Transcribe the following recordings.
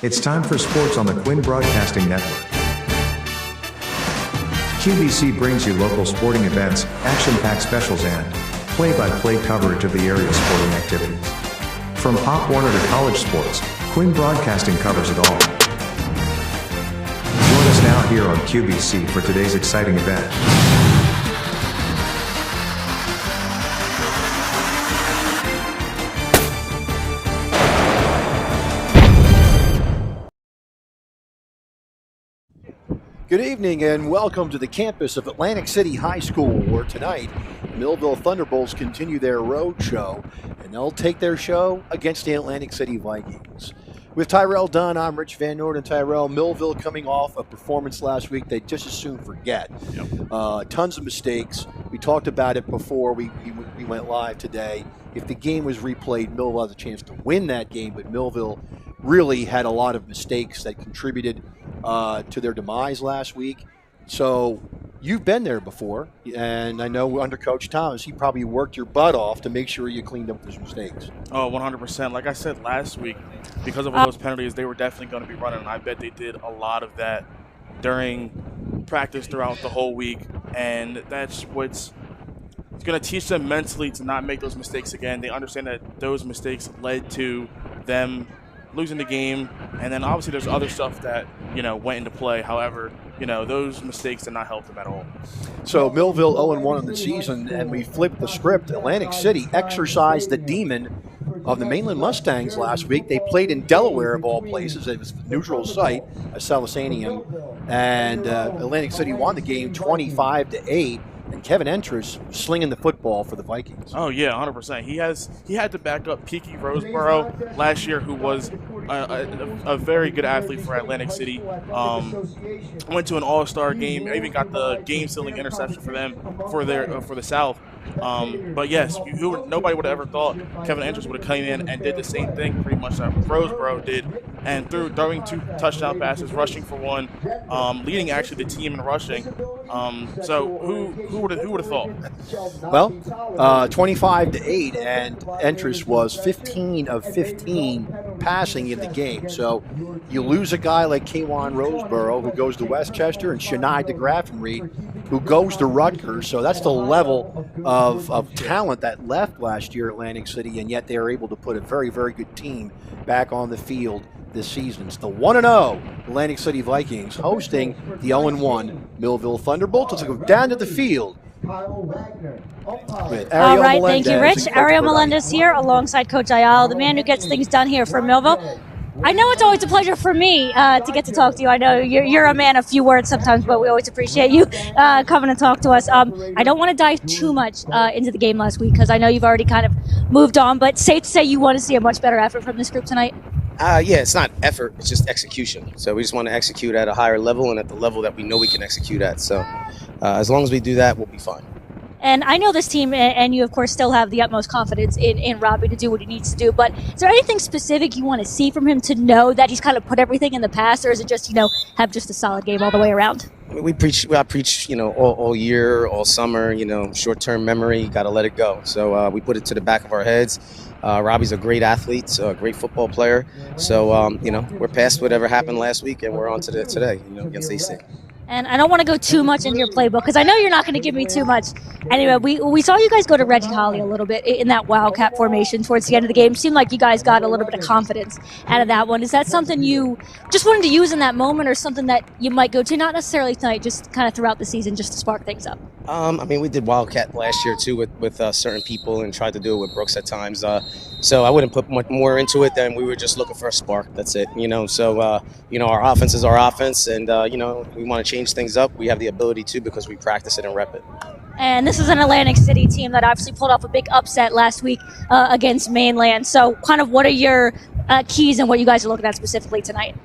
It's time for sports on the Quinn Broadcasting Network. QBC brings you local sporting events, action-packed specials, and play-by-play coverage of the area's sporting activities. From Pop Warner to college sports, Quinn Broadcasting covers it all. Join us now here on QBC for today's exciting event. Good evening and welcome to the campus of Atlantic City High School, where tonight Millville Thunderbolts continue their road show, and they'll take their show against the Atlantic City Vikings. With Tyrell Dunn, I'm Rich Van Norden. Tyrell, Millville coming off a performance last week they just as soon forget. Tons of mistakes. We talked about it before we went live today. If the game was replayed, Millville has a chance to win that game, but Millville really had a lot of mistakes that contributed to their demise last week. So you've been there before, and I know under Coach Thomas, he probably worked your butt off to make sure you cleaned up those mistakes. Oh, 100%. Like I said last week, because of all those penalties, they were definitely going to be running, and I bet they did a lot of that during practice throughout the whole week, and that's what's going to teach them mentally to not make those mistakes again. They understand that those mistakes led to them losing the game, and then obviously there's other stuff that, went into play. However, those mistakes did not help them at all. So Millville 0-1 on the season, and we flipped the script. Atlantic City exercised the demon of the Mainland Mustangs last week. They played in Delaware, of all places. It was a neutral site, a Salisanium, and Atlantic City won the game 25-8. And Kevin Entrus slinging the football for the Vikings. Oh, yeah, 100%. He had to back up Kiki Roseborough last year, who was a very good athlete for Atlantic City. Went to an all-star game, even got the game-sealing interception for them for the South. But yes, nobody would have ever thought Kevin Entrus would have come in and did the same thing pretty much that Roseborough did, and throwing 2 touchdown passes, rushing for 1, leading actually the team in rushing. So who would have thought? Well, 25-8, and Entrus was 15 of 15 passing in the game. So you lose a guy like Kwan Roseborough, who goes to Westchester, and Shania DeGraffenried, who goes to Rutgers. So that's the level of talent that left last year at Atlantic City, and yet they are able to put a very, very good team back on the field this season. It's the 1-0 Atlantic City Vikings hosting the 0-1 Millville Thunderbolts. Let's go down to the field. All right, thank you, Rich. Ariel Melendez here alongside Coach Ayala, the man who gets things done here for Millville. I know it's always a pleasure for me to get to talk to you. I know you're a man of few words sometimes, but we always appreciate you coming and talk to us. I don't want to dive too much into the game last week because I know you've already kind of moved on, but safe to say you want to see a much better effort from this group tonight? Yeah, it's not effort, it's just execution. So we just want to execute at a higher level and at the level that we know we can execute at. So as long as we do that, we'll be fine. And I know this team, and you, of course, still have the utmost confidence in Robbie to do what he needs to do. But is there anything specific you want to see from him to know that he's kind of put everything in the past, or is it just, have just a solid game all the way around? I preach, all year, all summer, short-term memory, got to let it go. So we put it to the back of our heads. Robbie's a great athlete, a great football player. So, we're past whatever happened last week, and we're on to today, against AC. And I don't want to go too much into your playbook because I know you're not going to give me too much. Anyway, we saw you guys go to Reggie Holly a little bit in that Wildcat formation towards the end of the game. Seemed like you guys got a little bit of confidence out of that one. Is that something you just wanted to use in that moment, or something that you might go to, not necessarily tonight, just kind of throughout the season just to spark things up? We did Wildcat last year too with certain people and tried to do it with Brooks at times. So I wouldn't put much more into it than we were just looking for a spark. That's it, So, our offense is our offense, and, we want to change things up. We have the ability to because we practice it and rep it. And this is an Atlantic City team that obviously pulled off a big upset last week against Mainland. So kind of what are your keys and what you guys are looking at specifically tonight?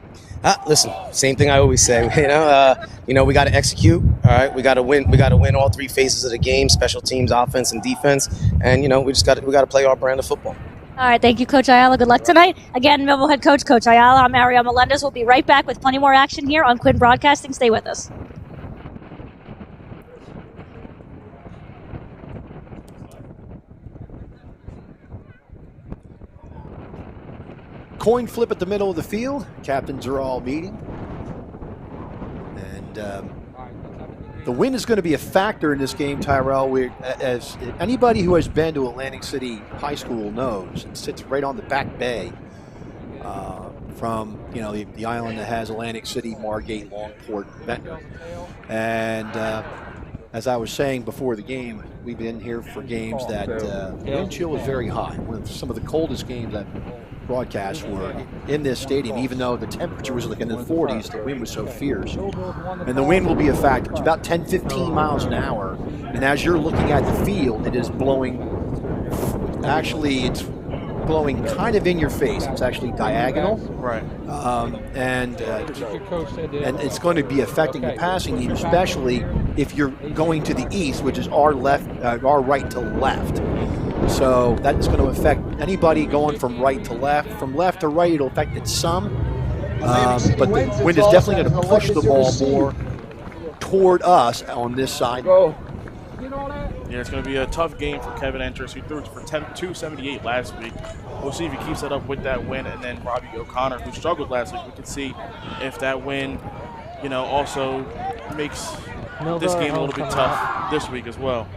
Listen, same thing I always say. We got to execute. All right, we got to win. We got to win all 3 phases of the game: special teams, offense, and defense. And we got to play our brand of football. All right, thank you, Coach Ayala. Good luck tonight. Again, Millville head coach, Coach Ayala. I'm Ariel Melendez. We'll be right back with plenty more action here on Quinn Broadcasting. Stay with us. coin flip at the middle of the field. Captains are all meeting. And the wind is going to be a factor in this game, Tyrell. As anybody who has been to Atlantic City High School knows, it sits right on the back bay from the island that has Atlantic City, Margate, Longport, Ventnor. And as I was saying before the game, we've been here for games that wind chill was very high. One of some of the coldest games that broadcasts were in this stadium, even though the temperature was like in the 40s, the wind was so fierce. And the wind will be a factor. It's about 10, 15 miles an hour. And as you're looking at the field, it is blowing, actually it's blowing kind of in your face. It's actually diagonal. Right. And it's going to be affecting the passing game, especially if you're going to the east, which is our right to left. So that is going to affect anybody going from right to left. From left to right, it'll affect it some. But the wind is definitely going to push the ball more toward us on this side. Yeah, it's going to be a tough game for Kevin Enters, who threw for 278 last week. We'll see if he keeps that up with that win, and then Robbie O'Connor, who struggled last week. We can see if that win, also makes this game a little bit tough this week as well.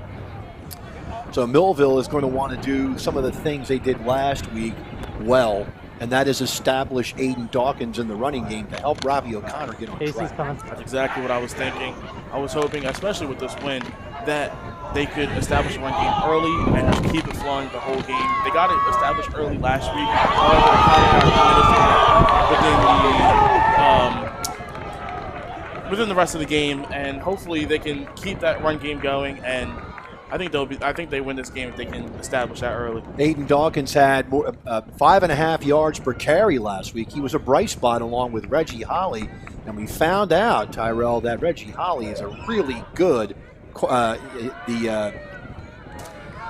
So Millville is going to want to do some of the things they did last week well, and that is establish Aiden Dawkins in the running game to help Robbie O'Connor get on track. That's exactly what I was thinking. I was hoping, especially with this win, that they could establish a run game early and just keep it flowing the whole game. They got it established early last week. However, within the rest of the game, and hopefully they can keep that run game going. And I think they win this game if they can establish that early. Aiden Dawkins had 5.5 yards per carry last week. He was a bright spot along with Reggie Holly, and we found out, Tyrell, that Reggie Holly is a really good. Well,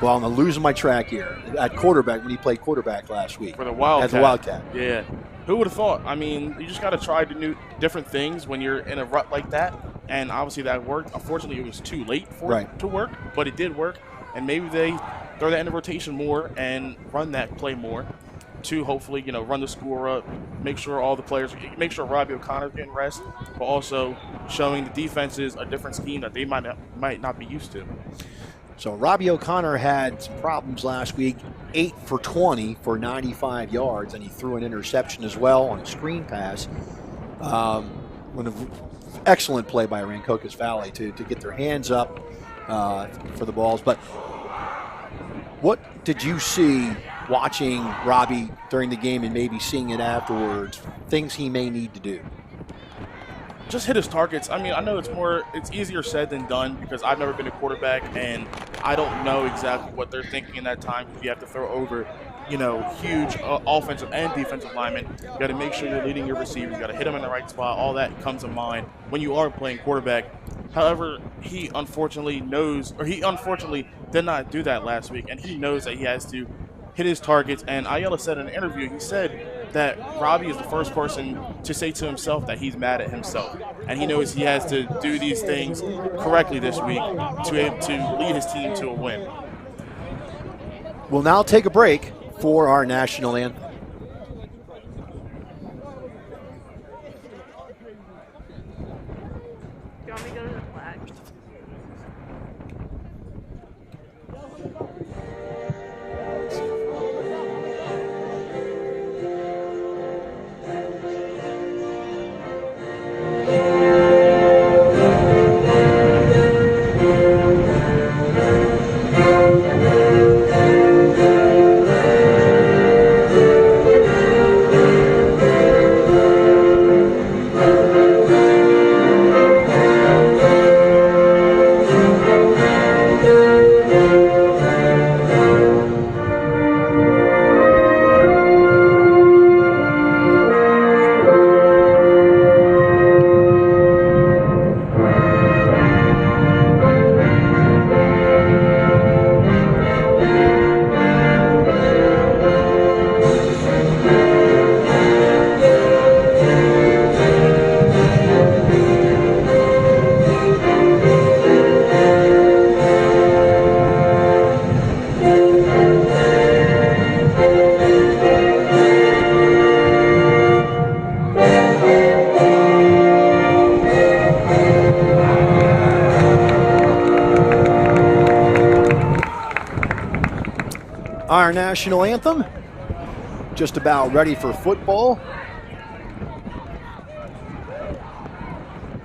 I'm losing my track here. At quarterback, when he played quarterback last week. For the Wildcat. As a Wildcat. Yeah. Who would have thought? I mean, you just got to try different things when you're in a rut like that. And obviously that worked. Unfortunately, it was too late for it to work, but it did work. And maybe they throw that into rotation more and run that play more to hopefully, run the score up, make sure all the players, make sure Robbie O'Connor's getting rest, but also showing the defenses a different scheme that they might not be used to. So Robbie O'Connor had some problems last week, 8 for 20 for 95 yards, and he threw an interception as well on a screen pass. Excellent play by Rancocas Valley to get their hands up for the balls. But what did you see watching Robbie during the game and maybe seeing it afterwards, things he may need to do? Just hit his targets. I mean, I know it's easier said than done because I've never been a quarterback and I don't know exactly what they're thinking in that time. You have to throw over, huge offensive and defensive linemen. You got to make sure you're leading your receivers. You got to hit them in the right spot. All that comes to mind when you are playing quarterback. However, he unfortunately did not do that last week, and he knows that he has to hit his targets. And Ayala said in an interview, he said that Robbie is the first person to say to himself that he's mad at himself. And he knows he has to do these things correctly this week to lead his team to a win. We'll now take a break for our national anthem. Our national anthem. Just about ready for football.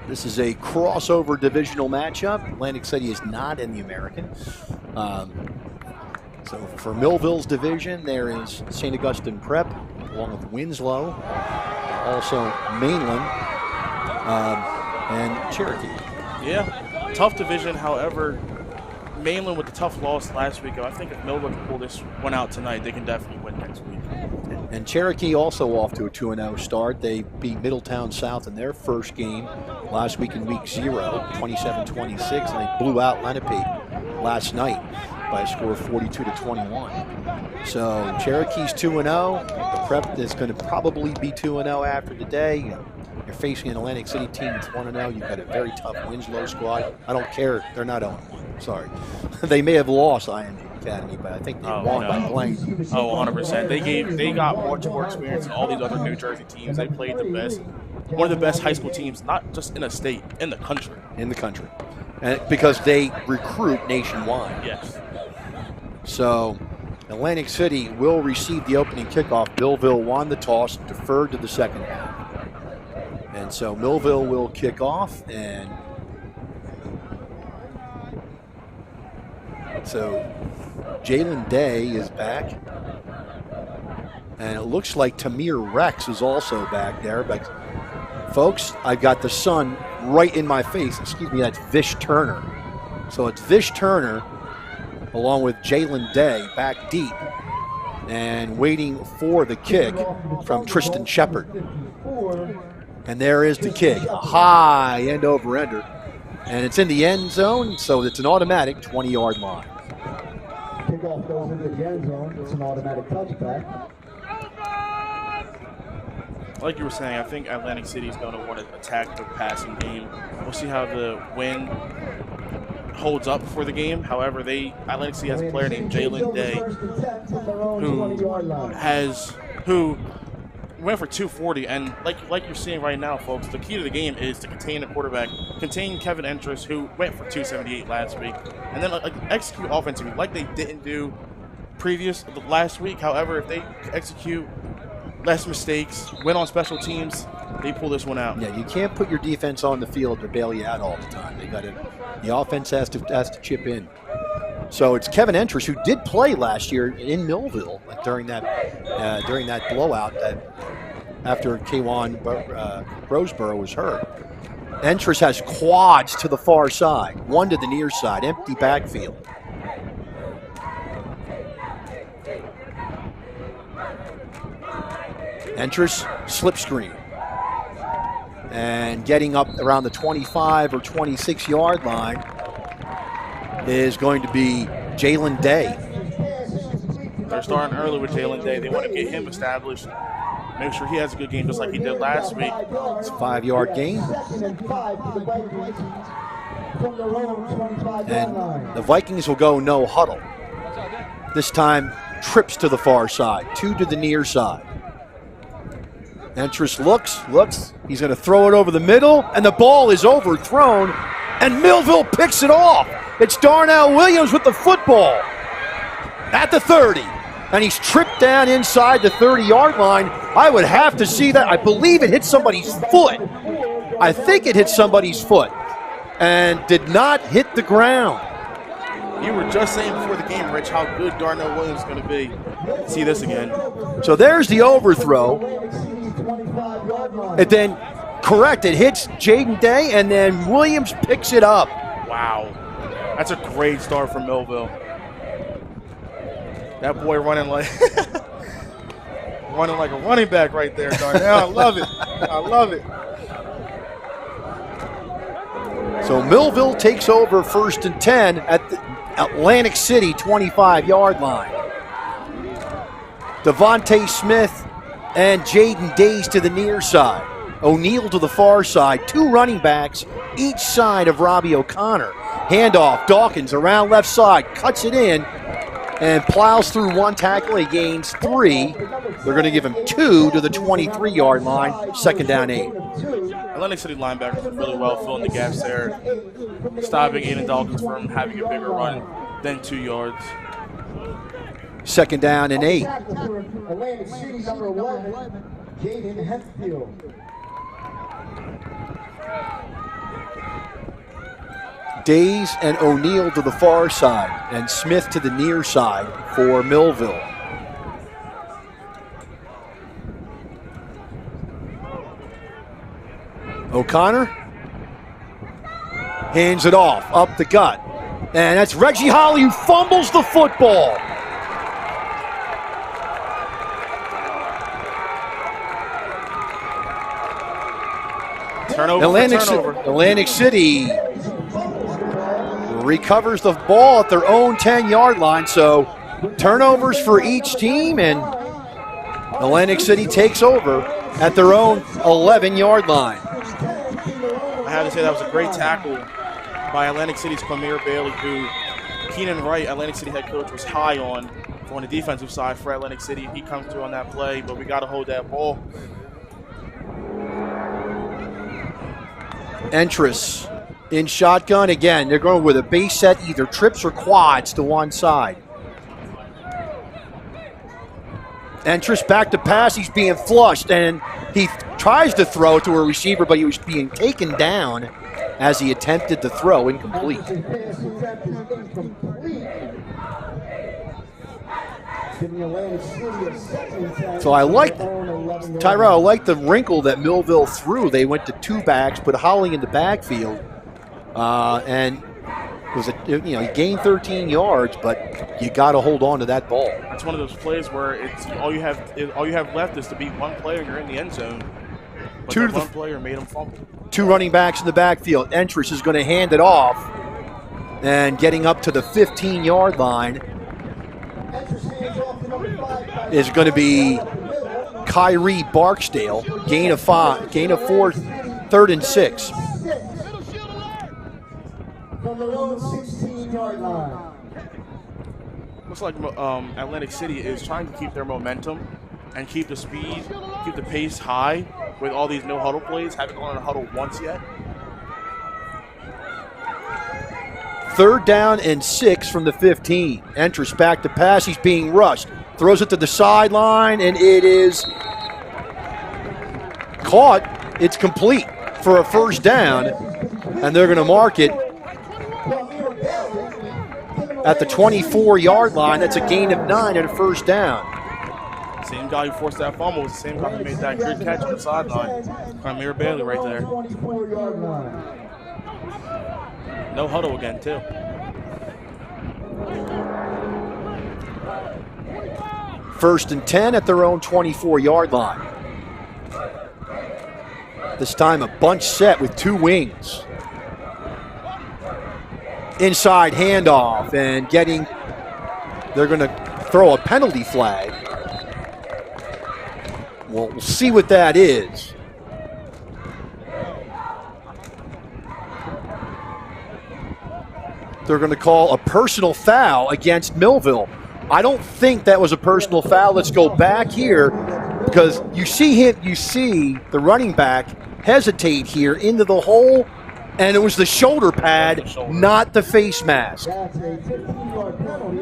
This is a crossover divisional matchup. Atlantic City is not in the American. So for Millville's division, there is St. Augustine Prep, along with Winslow, also Mainland, and Cherokee. Yeah, tough division. However, Mainland with the tough loss last week, I think if Millville can pull this one out tonight, they can definitely win next week. And Cherokee also off to a 2-0 start. They beat Middletown South in their first game last week in week 0, 27-26, and they blew out Lenape last night by a score of 42-21. So Cherokee's 2-0. The Prep is going to probably be 2-0 after today. You're facing an Atlantic City team that's 1-0. You've got a very tough Winslow squad. I don't care. They're not 0-1. Sorry. They may have lost IMG Academy, but I think they won by blank. Oh, 100%. They got much more experience than all these other New Jersey teams. They played the best, one of the best high school teams, not just in a state, in the country. In the country. And because they recruit nationwide. Yes. So Atlantic City will receive the opening kickoff. Millville won the toss, deferred to the second half. And so Millville will kick off, and so Jalen Day is back. And it looks like Tamir Rex is also back there. But folks, I've got the sun right in my face. Excuse me, that's Vish Turner. So it's Vish Turner along with Jalen Day back deep and waiting for the kick from Tristan Shepard. And there is the kick, a high end over ender. And it's in the end zone, so it's an automatic 20-yard line. Kickoff goes into the end zone. It's an automatic touchback. Like you were saying, I think Atlantic City is going to want to attack the passing game. We'll see how the wind holds up for the game. However, Atlantic City has a player named Jalen Day who went for 240, and like you're seeing right now, folks, the key to the game is to contain the quarterback, contain Kevin Entris, who went for 278 last week, and then execute offensively like they didn't do last week. However, if they execute less mistakes, win on special teams, they pull this one out. Yeah, you can't put your defense on the field to bail you out all the time. The offense has to chip in. So it's Kevin Entris, who did play last year in Millville during that blowout after Kwan Roseboro was hurt. Entris has quads to the far side, one to the near side, empty backfield. Entris slip screen. And getting up around the 25 or 26-yard line is going to be Jalen Day. They're starting early with Jalen Day. They want to get him established, make sure he has a good game just like he did last week. It's a 5-yard gain. And the Vikings will go no huddle. This time, trips to the far side, 2 to the near side. Entris looks. He's going to throw it over the middle, and the ball is overthrown, and Millville picks it off. It's Darnell Williams with the football at the 30, and he's tripped down inside the 30-yard line. I would have to see that. I believe it hit somebody's foot. I think it hit somebody's foot and did not hit the ground. You were just saying before the game, Rich, how good Darnell Williams is going to be. See this again. So there's the overthrow. And then, correct, it hits Jaden Day, and then Williams picks it up. Wow. That's a great start for Millville. That boy running like a running back right there, Darnell. I love it. I love it. So Millville takes over 1st and 10 at the Atlantic City 25-yard line. Devontae Smith and Jaden Days to the near side. O'Neal to the far side. 2 running backs each side of Robbie O'Connor. Handoff, Dawkins around left side, cuts it in, and plows through 1 tackle. He gains 3. They're going to give him 2 to the 23-yard line, 2nd down 8. Atlantic City linebackers are really well filling the gaps there, stopping Aiden Dawkins from having a bigger run than 2 yards. Second down and 8. Atlantic City, number 11, Jaden Hempfield. Days and O'Neal to the far side, and Smith to the near side for Millville. O'Connor hands it off, up the gut. And that's Reggie Holly who fumbles the football. Turnover. Atlantic City recovers the ball at their own 10-yard line. So turnovers for each team, and Atlantic City takes over at their own 11-yard line. I have to say that was a great tackle by Atlantic City's Quamir Bailey, who Keenan Wright, Atlantic City head coach, was high on the defensive side for Atlantic City. He comes through on that play, but we got to hold that ball. Entris in shotgun again. They're going with a base set, either trips or quads to one side. Entris back to pass. He's being flushed, and he tries to throw to a receiver, but he was being taken down as he attempted to throw. Incomplete. So I like, Tyrell, I like the wrinkle that Millville threw. They went to two backs, put Holly in the backfield, and it was he gained 13 yards, but you got to hold on to that ball. It's one of those plays where it's all you have left is to beat one player. You're in the end zone. But one player made him fumble. Two running backs in the backfield. Entris is going to hand it off, and getting up to the 15-yard line is going to be Kyrie Barksdale. Gain of 4, 3rd and 6. From their own 16-yard line. Looks like Atlantic City is trying to keep their momentum and keep the speed, keep the pace high with all these no huddle plays. Haven't gone in a huddle once yet. 3rd down and 6 from the 15. Entris back to pass. He's being rushed. Throws it to the sideline, and it is caught. It's complete for a 1st down, and they're going to mark it at the 24-yard line. That's a gain of 9 and a 1st down. Same guy who forced that fumble was the same guy who made that good catch on the sideline. Quamir Bailey right there. No huddle again, too. First and 10 at their own 24-yard line. This time a bunch set with two wings. Inside handoff, and they're going to throw a penalty flag. We'll see what that is. They're going to call a personal foul against Millville. I don't think that was a personal foul. Let's go back here, because you see the running back hesitate here into the hole, and it was the shoulder pad, not the face mask. That's a 15-yard penalty.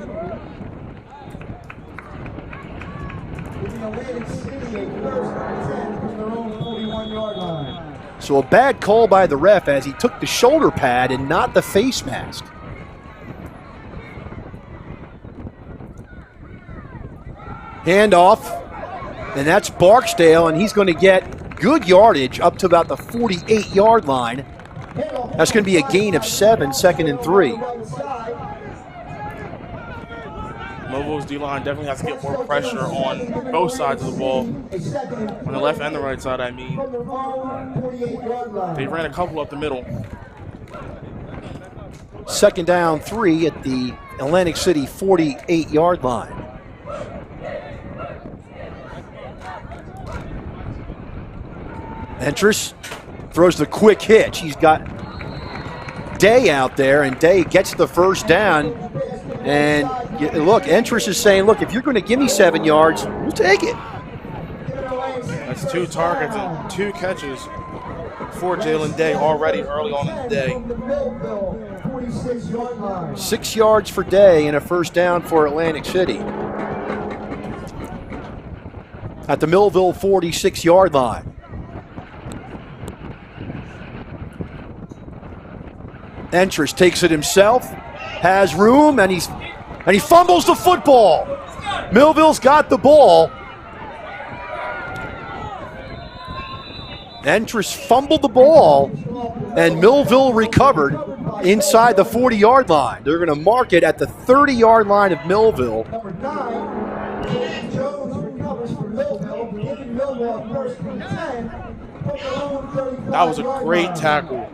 Giving Atlantic City a 1st and 10 from their own 41-yard line. So a bad call by the ref as he took the shoulder pad and not the face mask. Handoff, and that's Barksdale, and he's going to get good yardage up to about the 48-yard line. That's going to be a gain of 7, 2nd and 3. Millville's D-line definitely has to get more pressure on both sides of the ball. On the left and the right side, I mean. They ran a couple up the middle. 2nd down, 3 at the Atlantic City 48-yard line. Entris throws the quick hitch. He's got Day out there, and Day gets the 1st down. And look, Entris is saying, look, if you're going to give me 7 yards, we'll take it. That's 2 targets and 2 catches for Jalen Day already early on in the day. 6 yards for Day and a 1st down for Atlantic City. at the Millville 46-yard line. Entrance takes it himself, has room, and he fumbles the football. Millville's got the ball. Entrance fumbled the ball, and Millville recovered inside the 40-yard line. They're going to mark it at the 30-yard line of Millville. Number 9, Jones recovers for Millville, giving Millville a first and 10. That was a great tackle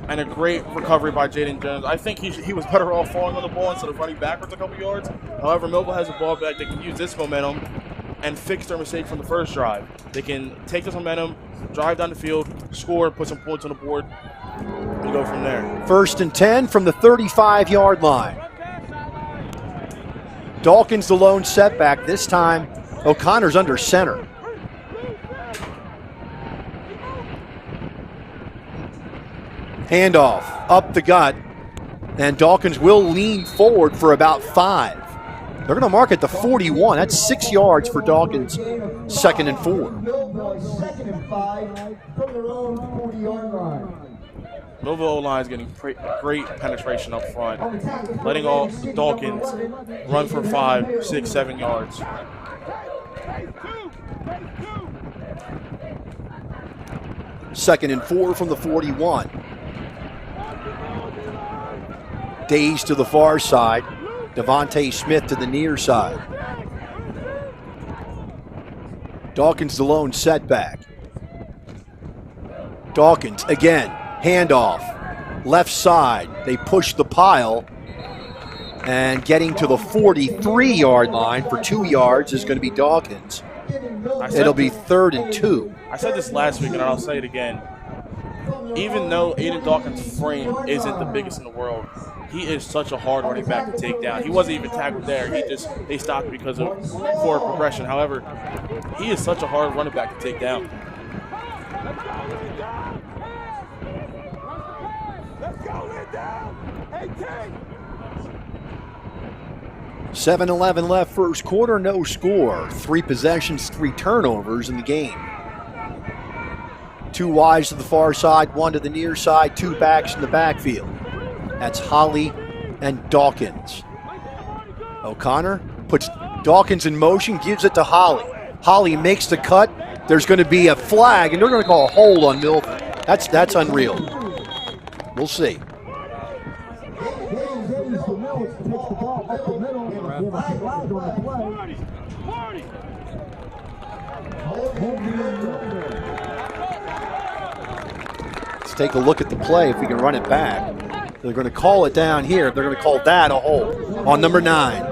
and a great recovery by Jaden Jones. I think he was better off falling on the ball instead of running backwards a couple yards. However, Millville has a ball back. They can use this momentum and fix their mistake from the first drive. They can take this momentum, drive down the field, score, put some points on the board, and go from there. First and 10 from the 35-yard line. Dawkins the lone setback. This time, O'Connor's under center. Handoff up the gut, and Dawkins will lean forward for about 5. They're going to mark at the 41. That's 6 yards for Dawkins. 2nd and 4. Second and 5 from their own 40-yard line. Millville O-line is getting great penetration up front, letting all Dawkins run for 5, 6, 7 yards. Second and 4 from the 41. Days to the far side. Devontae Smith to the near side. Dawkins the lone setback. Dawkins again, handoff, left side. They push the pile, and getting to the 43-yard line for 2 yards is going to be Dawkins. It'll be 3rd and 2. I said this last week, and I'll say it again. Even though Aiden Dawkins' frame isn't the biggest in the world, he is such a hard running back to take down. He wasn't even tackled there. They stopped because of poor progression. However, he is such a hard running back to take down. Let's go, let down. Hey, 7-11 left first quarter, no score. 3 possessions, 3 turnovers in the game. 2 wides to the far side, 1 to the near side, 2 backs in the backfield. That's Holly and Dawkins. O'Connor puts Dawkins in motion, gives it to Holly. Holly makes the cut. There's going to be a flag, and they're going to call a hold on Millville. That's unreal. We'll see. Let's take a look at the play if we can run it back. They're going to call it down here. They're going to call that a hold on number 9.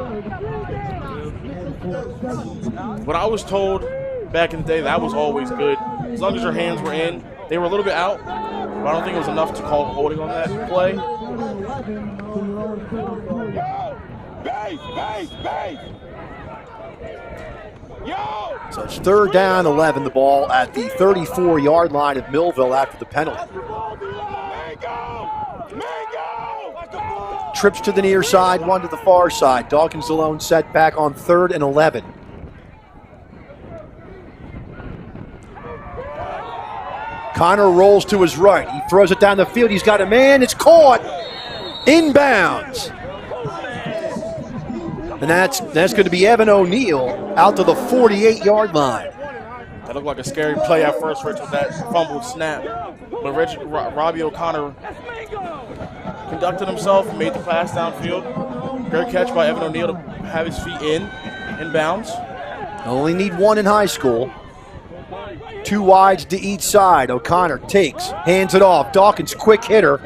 What I was told back in the day, that was always good. As long as your hands were in, they were a little bit out, but I don't think it was enough to call holding on that play. So it's 3rd down, 11. The ball at the 34-yard line of Millville after the penalty. Trips to the near side, 1 to the far side. Dawkins alone set back on 3rd and 11. Connor rolls to his right. He throws it down the field. He's got a man. It's caught. Inbounds. And that's going to be Evan O'Neill out to the 48-yard line. That looked like a scary play at first, Rich, with that fumbled snap. But Robbie O'Connor conducted himself and made the pass downfield. Great catch by Evan O'Neill to have his feet in bounds. Only need 1 in high school. 2 wides to each side. O'Connor takes, hands it off. Dawkins, quick hitter.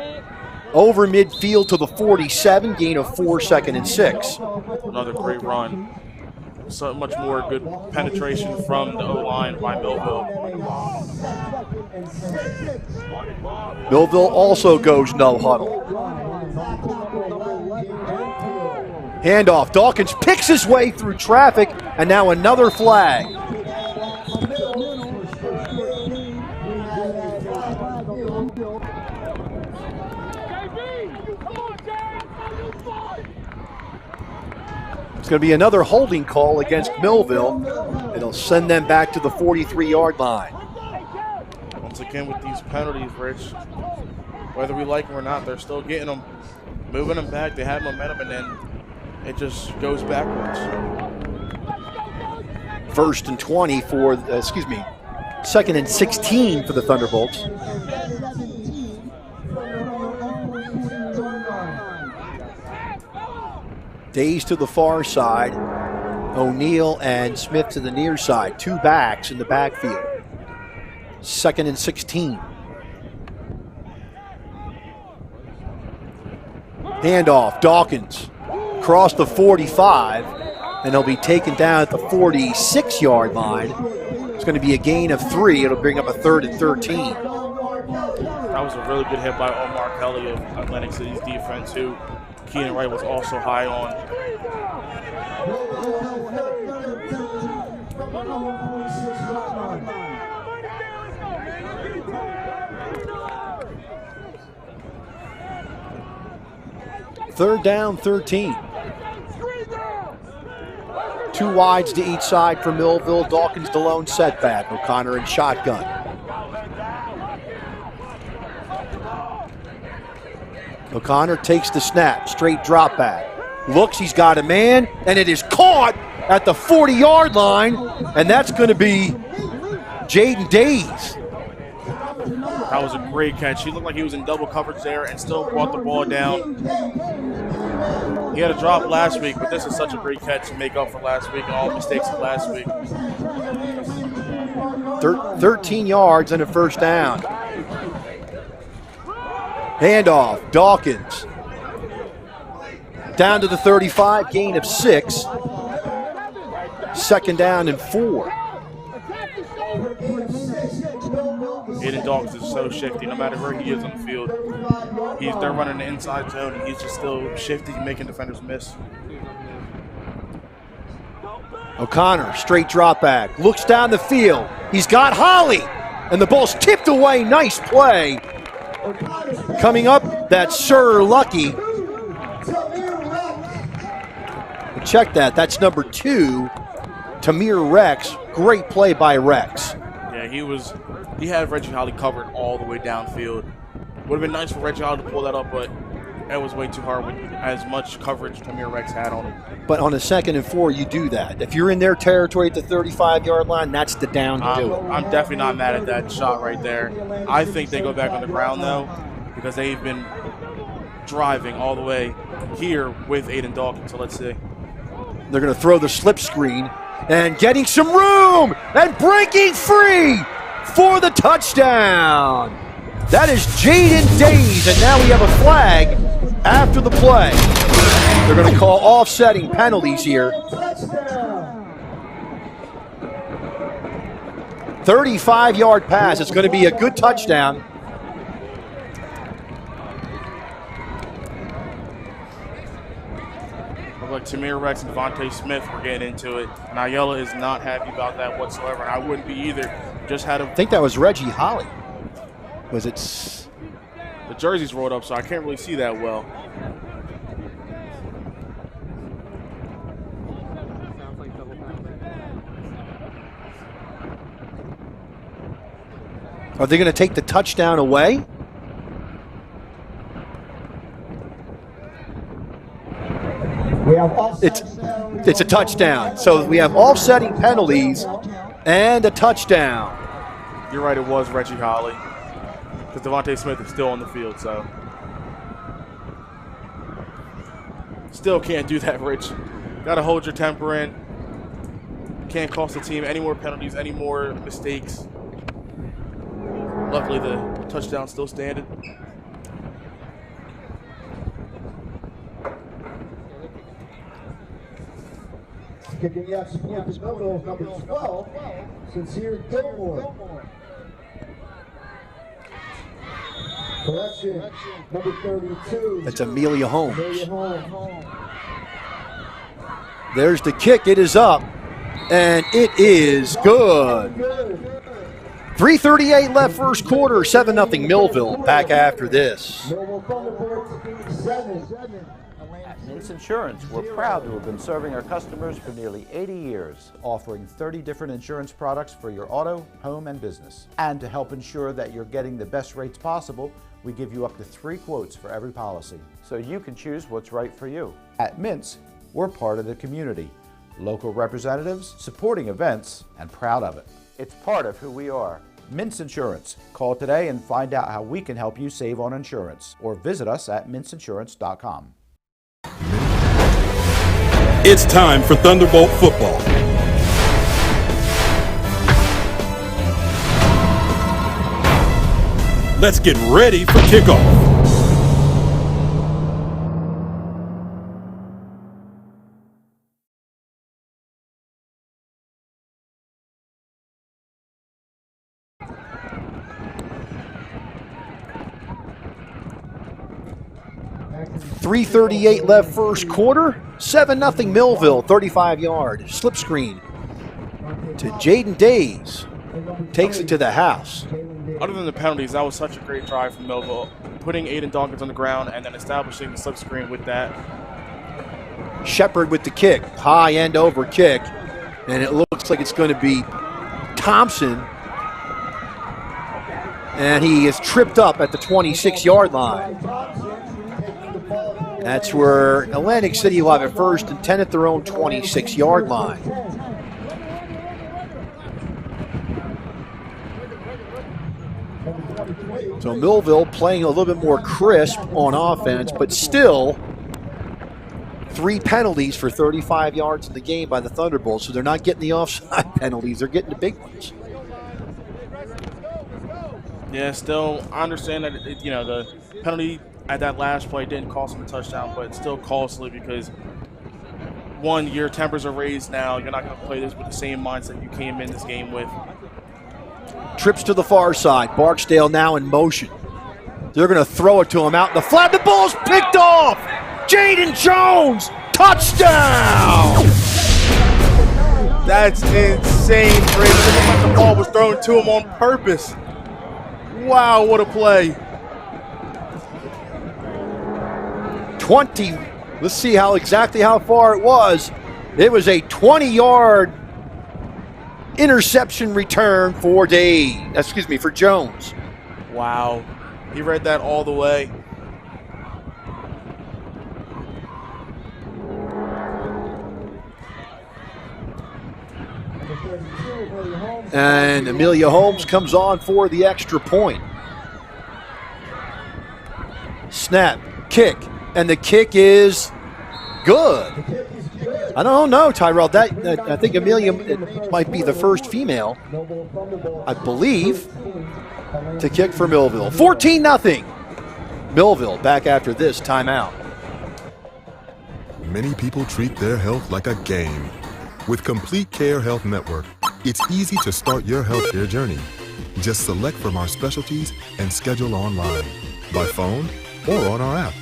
Over midfield to the 47, gain of 4, 2nd and 6. Another great run. So much more good penetration from the O-line by Millville. Millville also goes no huddle. Handoff. Dawkins picks his way through traffic, and now another flag. It's going to be another holding call against Millville. It'll send them back to the 43-yard line. Once again with these penalties, Rich, whether we like them or not, they're still getting them, moving them back. They have momentum, and then it just goes backwards. First and 20 for, second and 16 for the Thunderbolts. Days to the far side. O'Neal and Smith to the near side. Two backs in the backfield. Second and 16. Handoff, Dawkins. Across the 45, and he'll be taken down at the 46-yard line. It's going to be a gain of 3. It'll bring up a 3rd and 13. That was a really good hit by Omar Kelly of Atlantic City's defense, who Keenan Wright was also high on. Third down, 13. Two wides to each side for Millville. Dawkins the lone setback. O'Connor in shotgun. O'Connor takes the snap. Straight drop back. Looks, he's got a man, and it is caught at the 40-yard line, and that's going to be Jaden Days. That was a great catch. He looked like he was in double coverage there and still brought the ball down. He had a drop last week, but this is such a great catch to make up for last week and all the mistakes of last week. 13 yards and a first down. Handoff, Dawkins. Down to the 35, gain of 6. Second down and 4. Aiden Dawkins is so shifty, no matter where he is on the field. They're running the inside zone, and he's just still shifty, making defenders miss. O'Connor, straight drop back, looks down the field. He's got Holly, and the ball's tipped away. Nice play. Coming up, that's Sir Lucky. Check that. That's number 2, Tamir Rex. Great play by Rex. Yeah, he had Reggie Holly covered all the way downfield. Would have been nice for Reggie Holly to pull that up, but that was way too hard with as much coverage Tamir Rex had on him. But on a 2nd and 4, you do that. If you're in their territory at the 35-yard line, that's the down to do it. I'm definitely not mad at that shot right there. I think they go back on the ground, though, because they've been driving all the way here with Aiden Dawkins, so let's see. They're going to throw the slip screen and getting some room and breaking free for the touchdown. That is Jaden Days, and now we have a flag after the play. They're going to call offsetting penalties here. 35-yard pass. It's going to be a good touchdown. Like Tamir Rex and Devontae Smith were getting into it. Nayela is not happy about that whatsoever, and I wouldn't be either. Just had I think that was Reggie Holly. Was it? The jersey's rolled up, so I can't really see that well. Are they going to take the touchdown away? It's a touchdown. So we have offsetting penalties and a touchdown. You're right, it was Reggie Holly. Because Devontae Smith is still on the field, so. Still can't do that, Rich. Got to hold your temper in. Can't cost the team any more penalties, any more mistakes. Luckily, the touchdown's still standing. Kicking the extra point is Millville, number 12, Sincere Gilmore. Correction, number 32. That's Amelia Holmes. There's the kick. It is up, and it is good. 3:38 left first quarter, 7-0 Millville. Back after this. Millville Thunderbolts 7. Mintz Insurance, we're proud to have been serving our customers for nearly 80 years, offering 30 different insurance products for your auto, home, and business. And to help ensure that you're getting the best rates possible, we give you up to 3 quotes for every policy, so you can choose what's right for you. At Mintz, we're part of the community, local representatives, supporting events, and proud of it. It's part of who we are. Mintz Insurance. Call today and find out how we can help you save on insurance, or visit us at mintzinsurance.com. It's time for Thunderbolt football. Let's get ready for kickoff. .338 left first quarter. 7-0 Millville, 35-yard slip screen to Jaden Days. Takes it to the house. Other than the penalties, that was such a great drive from Millville. Putting Aiden Dawkins on the ground and then establishing the slip screen with that. Shepard with the kick. High end over kick. And it looks like it's going to be Thompson. And he is tripped up at the 26-yard line. That's where Atlantic City will have it first and 10 at their own 26-yard line. So Millville playing a little bit more crisp on offense, but still 3 penalties for 35 yards in the game by the Thunderbolts. So they're not getting the offside penalties, they're getting the big ones. Yeah, still, I understand that, the penalty at that last play didn't cost them a touchdown, but it's still costly because, one, your tempers are raised now. You're not going to play this with the same mindset you came in this game with. Trips to the far side. Barksdale now in motion. They're going to throw it to him out in the flat. The ball's picked off. Jaden Jones, touchdown! That's insane, Brady. It looked like the ball was thrown to him on purpose. Wow, what a play. 20. Let's see exactly how far it was. It was a 20-yard interception return for for Jones. Wow. He read that all the way. And Amelia Holmes comes on for the extra point. Snap, kick, and the kick is good. I don't know, Tyrell. I think Amelia might be the first female, I believe, to kick for Millville. 14-0. Millville back after this timeout. Many people treat their health like a game. With Complete Care Health Network, it's easy to start your healthcare journey. Just select from our specialties and schedule online, by phone, or on our app.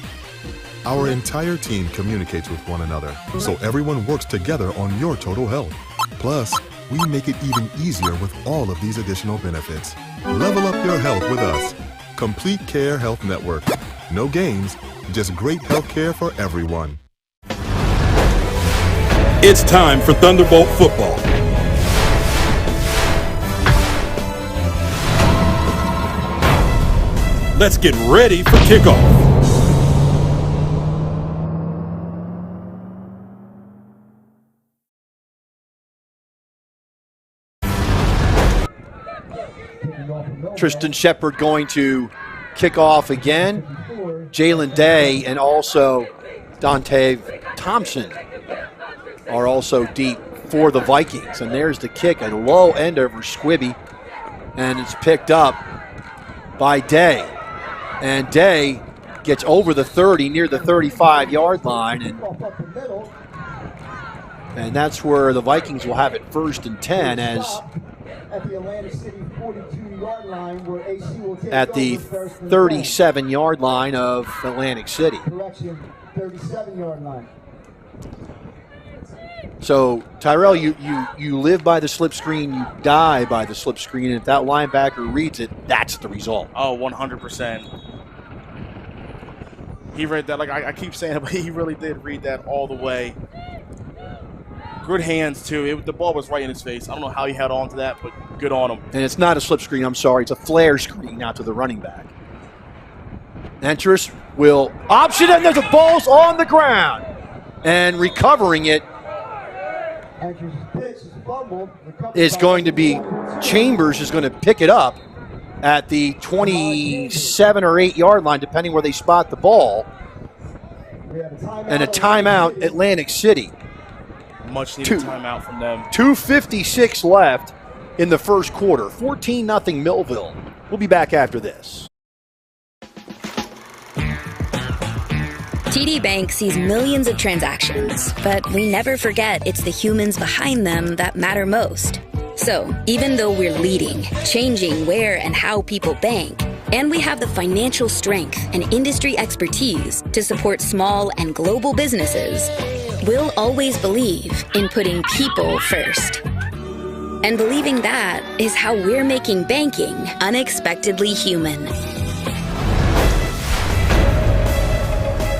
Our entire team communicates with one another, so everyone works together on your total health. Plus, we make it even easier with all of these additional benefits. Level up your health with us. Complete Care Health Network. No games, just great health care for everyone. It's time for Thunderbolt football. Let's get ready for kickoff. Tristan Shepard going to kick off again. Jalen Day and also Dante Thompson are also deep for the Vikings. And there's the kick, a low end over Squibby. And it's picked up by Day. And Day gets over the 30, near the 35-yard line. And that's where the Vikings will have it first and 10 as at the Atlantic City 42-yard line, where AC will take at the 37-yard line of Atlantic City. Correction, 37-yard line. So, Tyrell, you live by the slip screen, you die by the slip screen, and if that linebacker reads it, that's the result. Oh, 100%. He read that, like I keep saying it, but he really did read that all the way. Good hands, too. The ball was right in his face. I don't know how he held on to that, but good on him. And it's not a slip screen, I'm sorry. It's a flare screen out to the running back. Entris will option, and there's a ball's on the ground. And recovering it is going to be Chambers is going to pick it up at the 27 or 8 yard line, depending where they spot the ball. And a timeout, Atlantic City. Much needed timeout from them. 2:56 left in the first quarter. 14-0 Millville. We'll be back after this. TD Bank sees millions of transactions, but we never forget it's the humans behind them that matter most. So, even though we're leading, changing where and how people bank, and we have the financial strength and industry expertise to support small and global businesses, we'll always believe in putting people first. And believing that is how we're making banking unexpectedly human.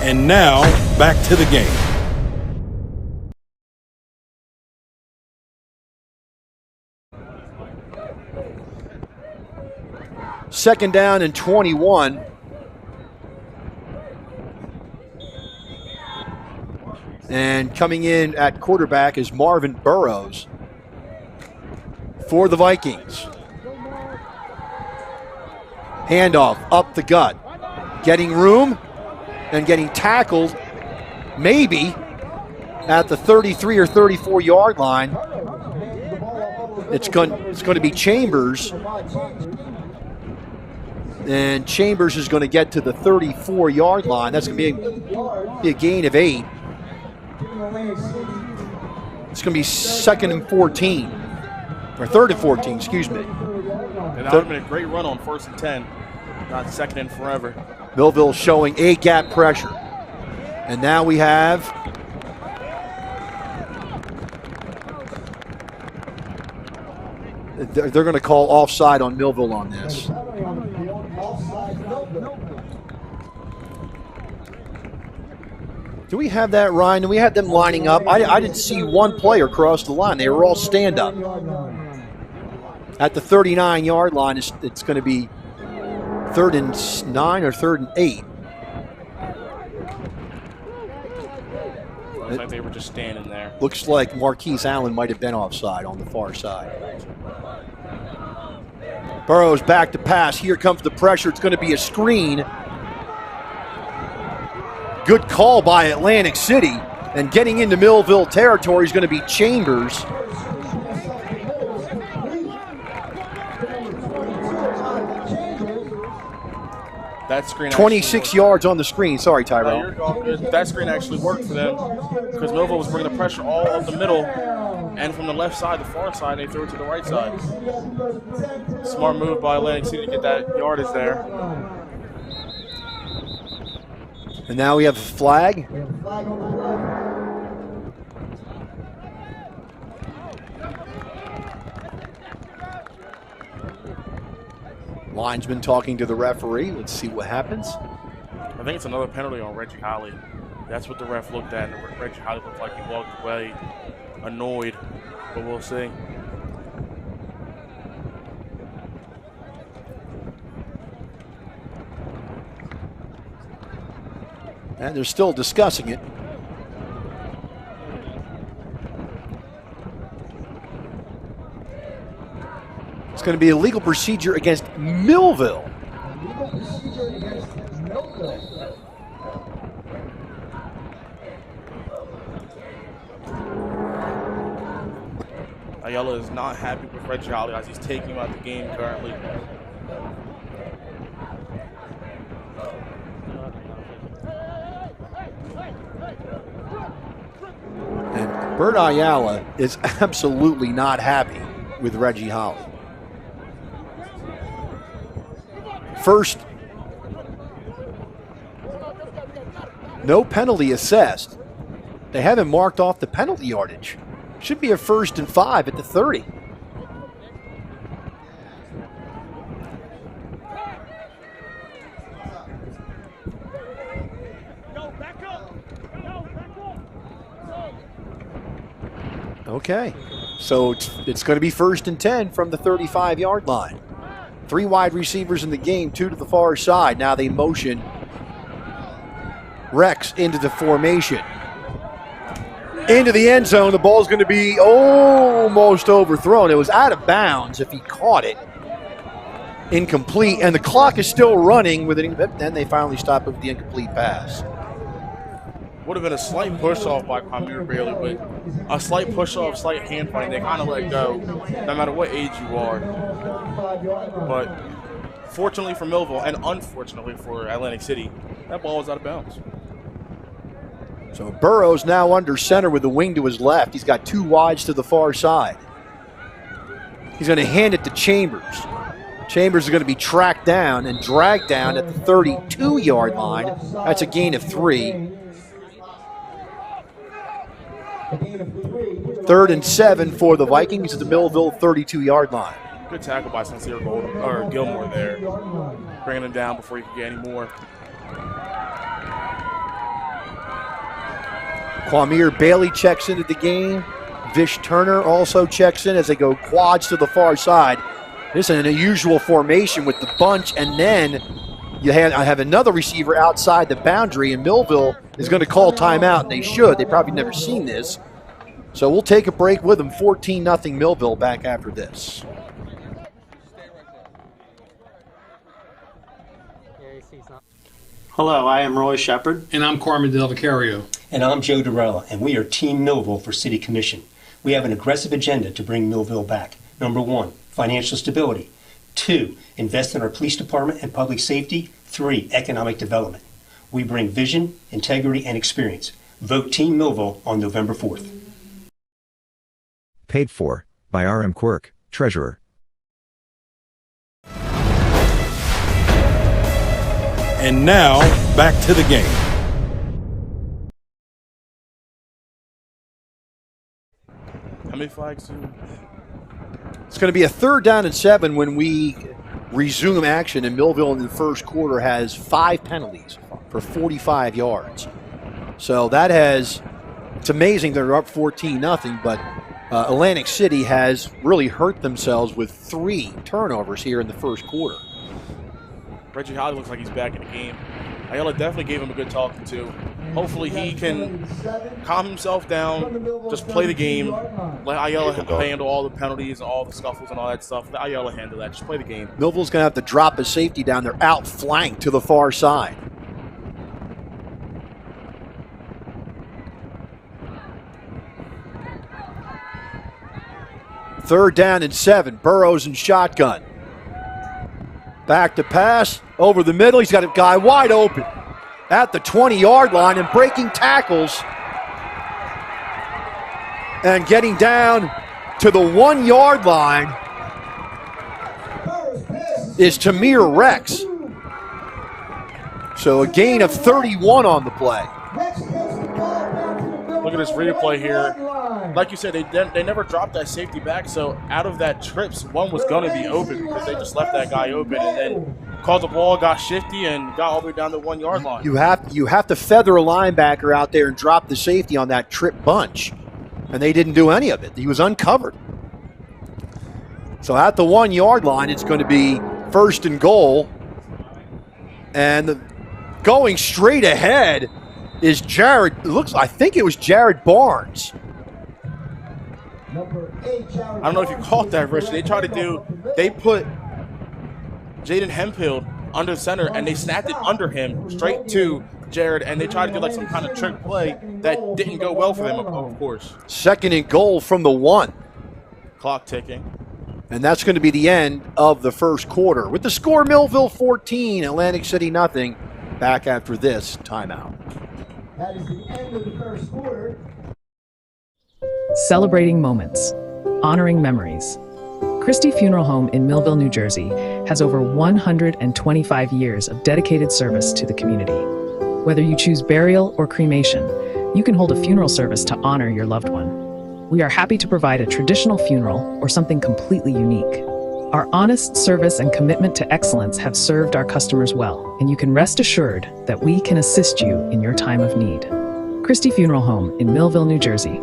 And now, back to the game. Second down and 21. And coming in at quarterback is Marvin Burrows for the Vikings. Handoff up the gut. Getting room and getting tackled maybe at the 33 or 34 yard line. It's going to be Chambers. And Chambers is going to get to the 34 yard line. That's going to be a gain of 8. It's going to be 2nd and 14. Or 3rd and 14, excuse me. And that would have been a great run on 1st and 10. Not 2nd and forever. Millville showing a gap pressure. And now we have they're going to call offside on Millville on this. Do we have that, Ryan? Do we have them lining up? I didn't see one player cross the line. They were all stand-up. At the 39-yard line, it's going to be 3rd and 9 or 3rd and 8. Looks like they were just standing there. Looks like Marquise Allen might have been offside on the far side. Burrows back to pass. Here comes the pressure. It's going to be a screen. Good call by Atlantic City. And getting into Millville territory is going to be Chambers. That screen 26 yards on the screen. Sorry, Tyrell. That screen actually worked for them because Millville was bringing the pressure all up the middle, and from the left side, the far side, they threw it to the right side. Smart move by Atlantic City to get that yardage there. And now we have a flag. Linesman talking to the referee. Let's see what happens. I think it's another penalty on Reggie Holly. That's what the ref looked at, and Reggie Holly looked like he walked away annoyed, but we'll see. And they're still discussing it. It's going to be a legal procedure against Millville. Ayala is not happy with Reggie Holly as he's taking him out the game currently. And Bert Ayala is absolutely not happy with Reggie Holly. First, no penalty assessed. They haven't marked off the penalty yardage. Should be a 1st and 5 at the 30. Okay, so it's going to be 1st and 10 from the 35-yard line. 3 wide receivers in the game, 2 to the far side. Now they motion Rex into the formation. Into the end zone. The ball's going to be almost overthrown. It was out of bounds if he caught it. Incomplete, and the clock is still running with it. Then they finally stop with the incomplete pass. Would have been a slight push-off by Kwame Bailey, but a slight push-off, slight hand fighting. They kind of let go, no matter what age you are. But fortunately for Millville, and unfortunately for Atlantic City, that ball was out of bounds. So Burrows now under center with the wing to his left. He's got 2 wides to the far side. He's going to hand it to Chambers. Chambers is going to be tracked down and dragged down at the 32-yard line. That's a gain of 3. 3rd and 7 for the Vikings at the Millville 32-yard line. Good tackle by Sincere Gilmore there, bringing him down before he could get any more. Kwame Bailey checks into the game. Vish Turner also checks in as they go quads to the far side. This is an unusual formation with the bunch, and then I have another receiver outside the boundary, and Millville is going to call timeout, and they should. They've probably never seen this. So we'll take a break with them. 14-0 Millville back after this. Hello, I am Roy Shepard. And I'm Carmen Del Vicario. And I'm Joe Durella, and we are Team Millville for City Commission. We have an aggressive agenda to bring Millville back. Number 1, financial stability. 2, invest in our police department and public safety. 3, economic development. We bring vision, integrity, and experience. Vote Team Millville on November 4th. Paid for by R.M. Quirk, Treasurer. And now, back to the game. How many flags? It's going to be a 3rd down and 7 when we resume action, and Millville in the first quarter has 5 penalties for 45 yards. So it's amazing they're up 14-0, but Atlantic City has really hurt themselves with 3 turnovers here in the first quarter. Reggie Holly looks like he's back in the game. Ayala definitely gave him a good talking to. Hopefully he can calm himself down, just play the game, let Ayala handle all the penalties and all the scuffles and all that stuff. Let Ayala handle that. Just play the game. Millville's going to have to drop a safety down there, outflanked to the far side. Third down and 7. Burrows in shotgun. Back to pass. Over the middle. He's got a guy wide open at the 20-yard line and breaking tackles. And getting down to the 1-yard line is Tamir Rex. So a gain of 31 on the play. Look at this replay here. Like you said, they never dropped that safety back, so out of that trips, one was going to be open because they just left that guy open and then caught the ball, got shifty, and got all the way down the 1-yard line. You have to feather a linebacker out there and drop the safety on that trip bunch, and they didn't do any of it. He was uncovered. So at the 1-yard line, it's going to be 1st and goal, and going straight ahead is Jared. I think it was Jared Barnes. I don't know if you caught that, Rich. They put Jaden Hemphill under center, and they snapped it under him straight to Jared, and they tried to do like some kind of trick play that didn't go well for them, of course. 2nd and goal from the 1. Clock ticking. And that's going to be the end of the first quarter. With the score, Millville 14, Atlantic City nothing. Back after this timeout. That is the end of the first quarter. Celebrating moments, honoring memories. Christie Funeral Home in Millville, New Jersey has over 125 years of dedicated service to the community. Whether you choose burial or cremation, you can hold a funeral service to honor your loved one. We are happy to provide a traditional funeral or something completely unique. Our honest service and commitment to excellence have served our customers well, and you can rest assured that we can assist you in your time of need. Christie Funeral Home in Millville, New Jersey.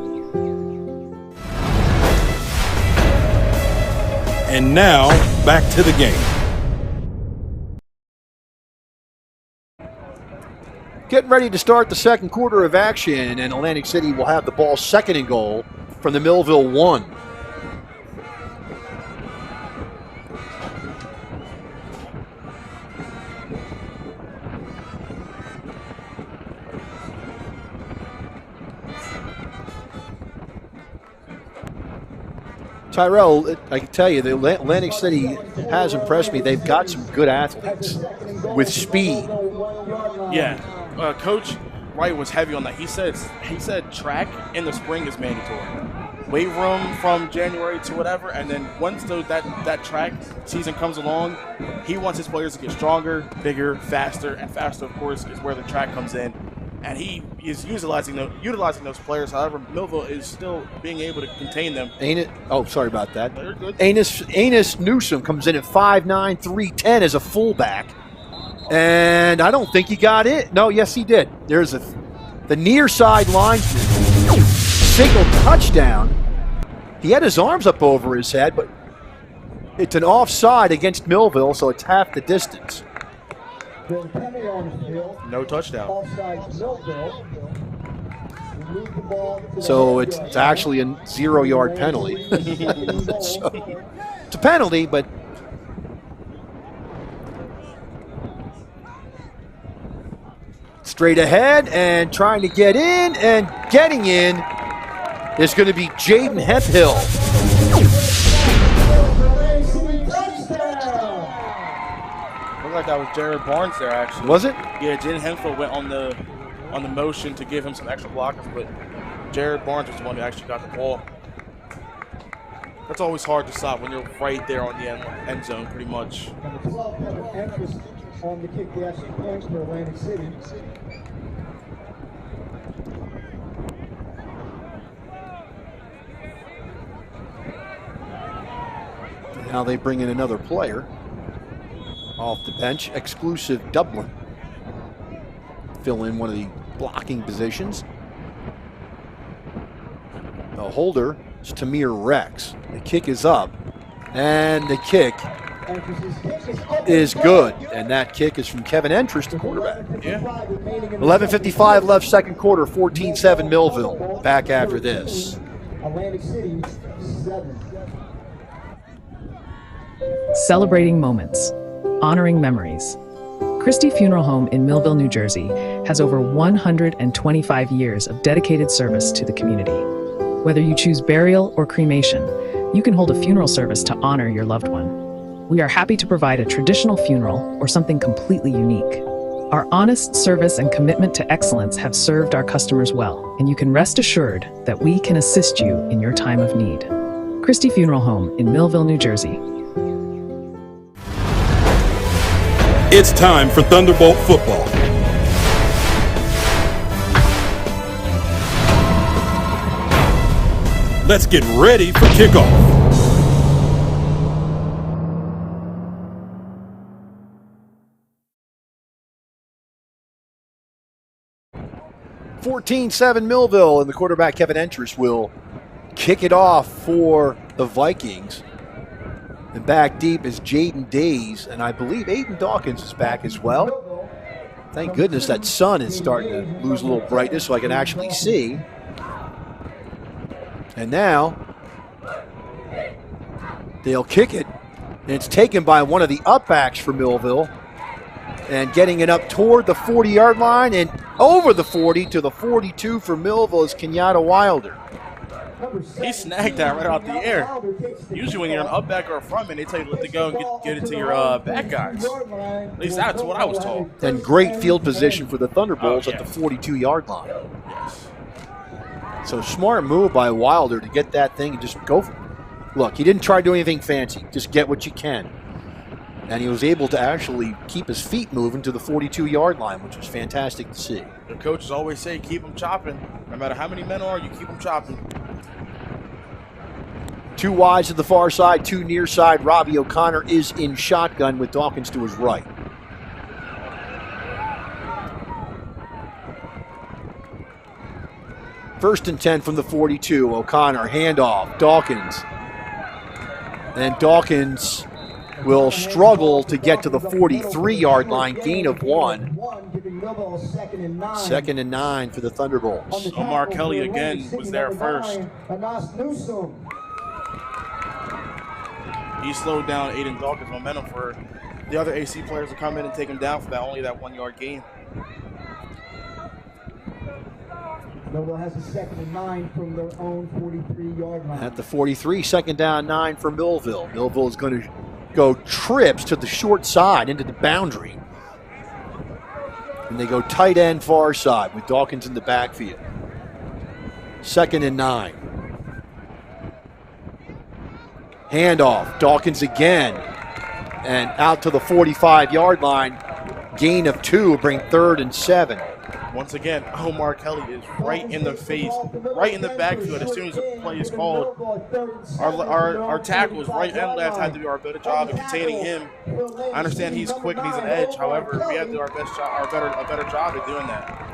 And now, back to the game. Getting ready to start the second quarter of action, and Atlantic City will have the ball second and goal from the Millville 1. Tyrell, I can tell you, the Atlantic City has impressed me. They've got some good athletes with speed. Yeah, Coach Wright was heavy on that. He said track in the spring is mandatory. Weight room from January to whatever, and then once that track season comes along, he wants his players to get stronger, bigger, faster, and faster, of course, is where the track comes in. And he is utilizing those players. However, Millville is still being able to contain them. Sorry about that. They're good. Anus Newsom comes in at 5'9", 310 as a fullback. And I don't think he got it. No, yes, he did. There's the near side linesman. Single touchdown. He had his arms up over his head, but it's an offside against Millville, so it's half the distance. No touchdown. So it's actually a 0-yard penalty. So, it's a penalty, but straight ahead and trying to get in, and getting in is going to be Jaden Hemphill. Like that was Jared Barnes there, actually. Was it? Yeah, Jaden Hemphill went on the motion to give him some extra blockers, but Jared Barnes was the one who actually got the ball. That's always hard to stop when you're right there on the end zone, pretty much. On the kick, the extra points for Atlantic City. Now they bring in another player off the bench, exclusive Dublin. Fill in one of the blocking positions. The holder is Tamir Rex. The kick is up, and the kick is good. And that kick is from Kevin Entrust, the quarterback. Yeah. 11:55 left second quarter, 14-7 Millville. Back after this. Atlantic City 7. Celebrating moments, honoring memories. Christie Funeral Home in Millville, New Jersey has over 125 years of dedicated service to the community. Whether you choose burial or cremation, you can hold a funeral service to honor your loved one. We are happy to provide a traditional funeral or something completely unique. Our honest service and commitment to excellence have served our customers well, and you can rest assured that we can assist you in your time of need. Christie Funeral Home in Millville, New Jersey. It's time for Thunderbolt football. Let's get ready for kickoff. (14-7) Millville, and the quarterback Kevin Entrust will kick it off for the Vikings. And back deep is Jaden Days, and I believe Aiden Dawkins is back as well. Thank goodness that sun is starting to lose a little brightness so I can actually see. And now they'll kick it, and it's taken by one of the upbacks for Millville, and getting it up toward the 40-yard line and over the 40 to the 42 for Millville is Kenyatta Wilder. He snagged that right out the air. Usually when you're an up back or a frontman, they tell you to let it go and get it to your back guys. At least that's what I was told. And great field position for the Thunderbolts at the 42-yard line. Yes. So smart move by Wilder to get that thing and just go for it. Look, he didn't try to do anything fancy. Just get what you can. And he was able to actually keep his feet moving to the 42-yard line, which was fantastic to see. The coaches always say keep them chopping. No matter how many men are, you keep them chopping. Two wides to the far side, two near side. Robbie O'Connor is in shotgun with Dawkins to his right. First and 10 from the 42. O'Connor, handoff. Dawkins And Dawkins will struggle to get to the 43-yard line, gain of 1. Second and 9 for the Thunderbolts. Omar Kelly again was there first. He slowed down Aiden Dawkins' momentum for the other AC players to come in and take him down for only that 1-yard gain. Millville has a 2nd and 9 from their own 43-yard line. At the 43, 2nd down 9 for Millville. Millville is going to go trips to the short side into the boundary. And they go tight end far side with Dawkins in the backfield. 2nd and 9. Handoff, Dawkins again. And out to the 45-yard line. Gain of 2 will bring 3rd and 7. Once again, Omar Kelly is right in the face, right in the backfield as soon as the play is called. Our tackles, right and left, had to do our better job of containing him. I understand he's quick and he's an edge. However, we have to do our best job, a better job at doing that.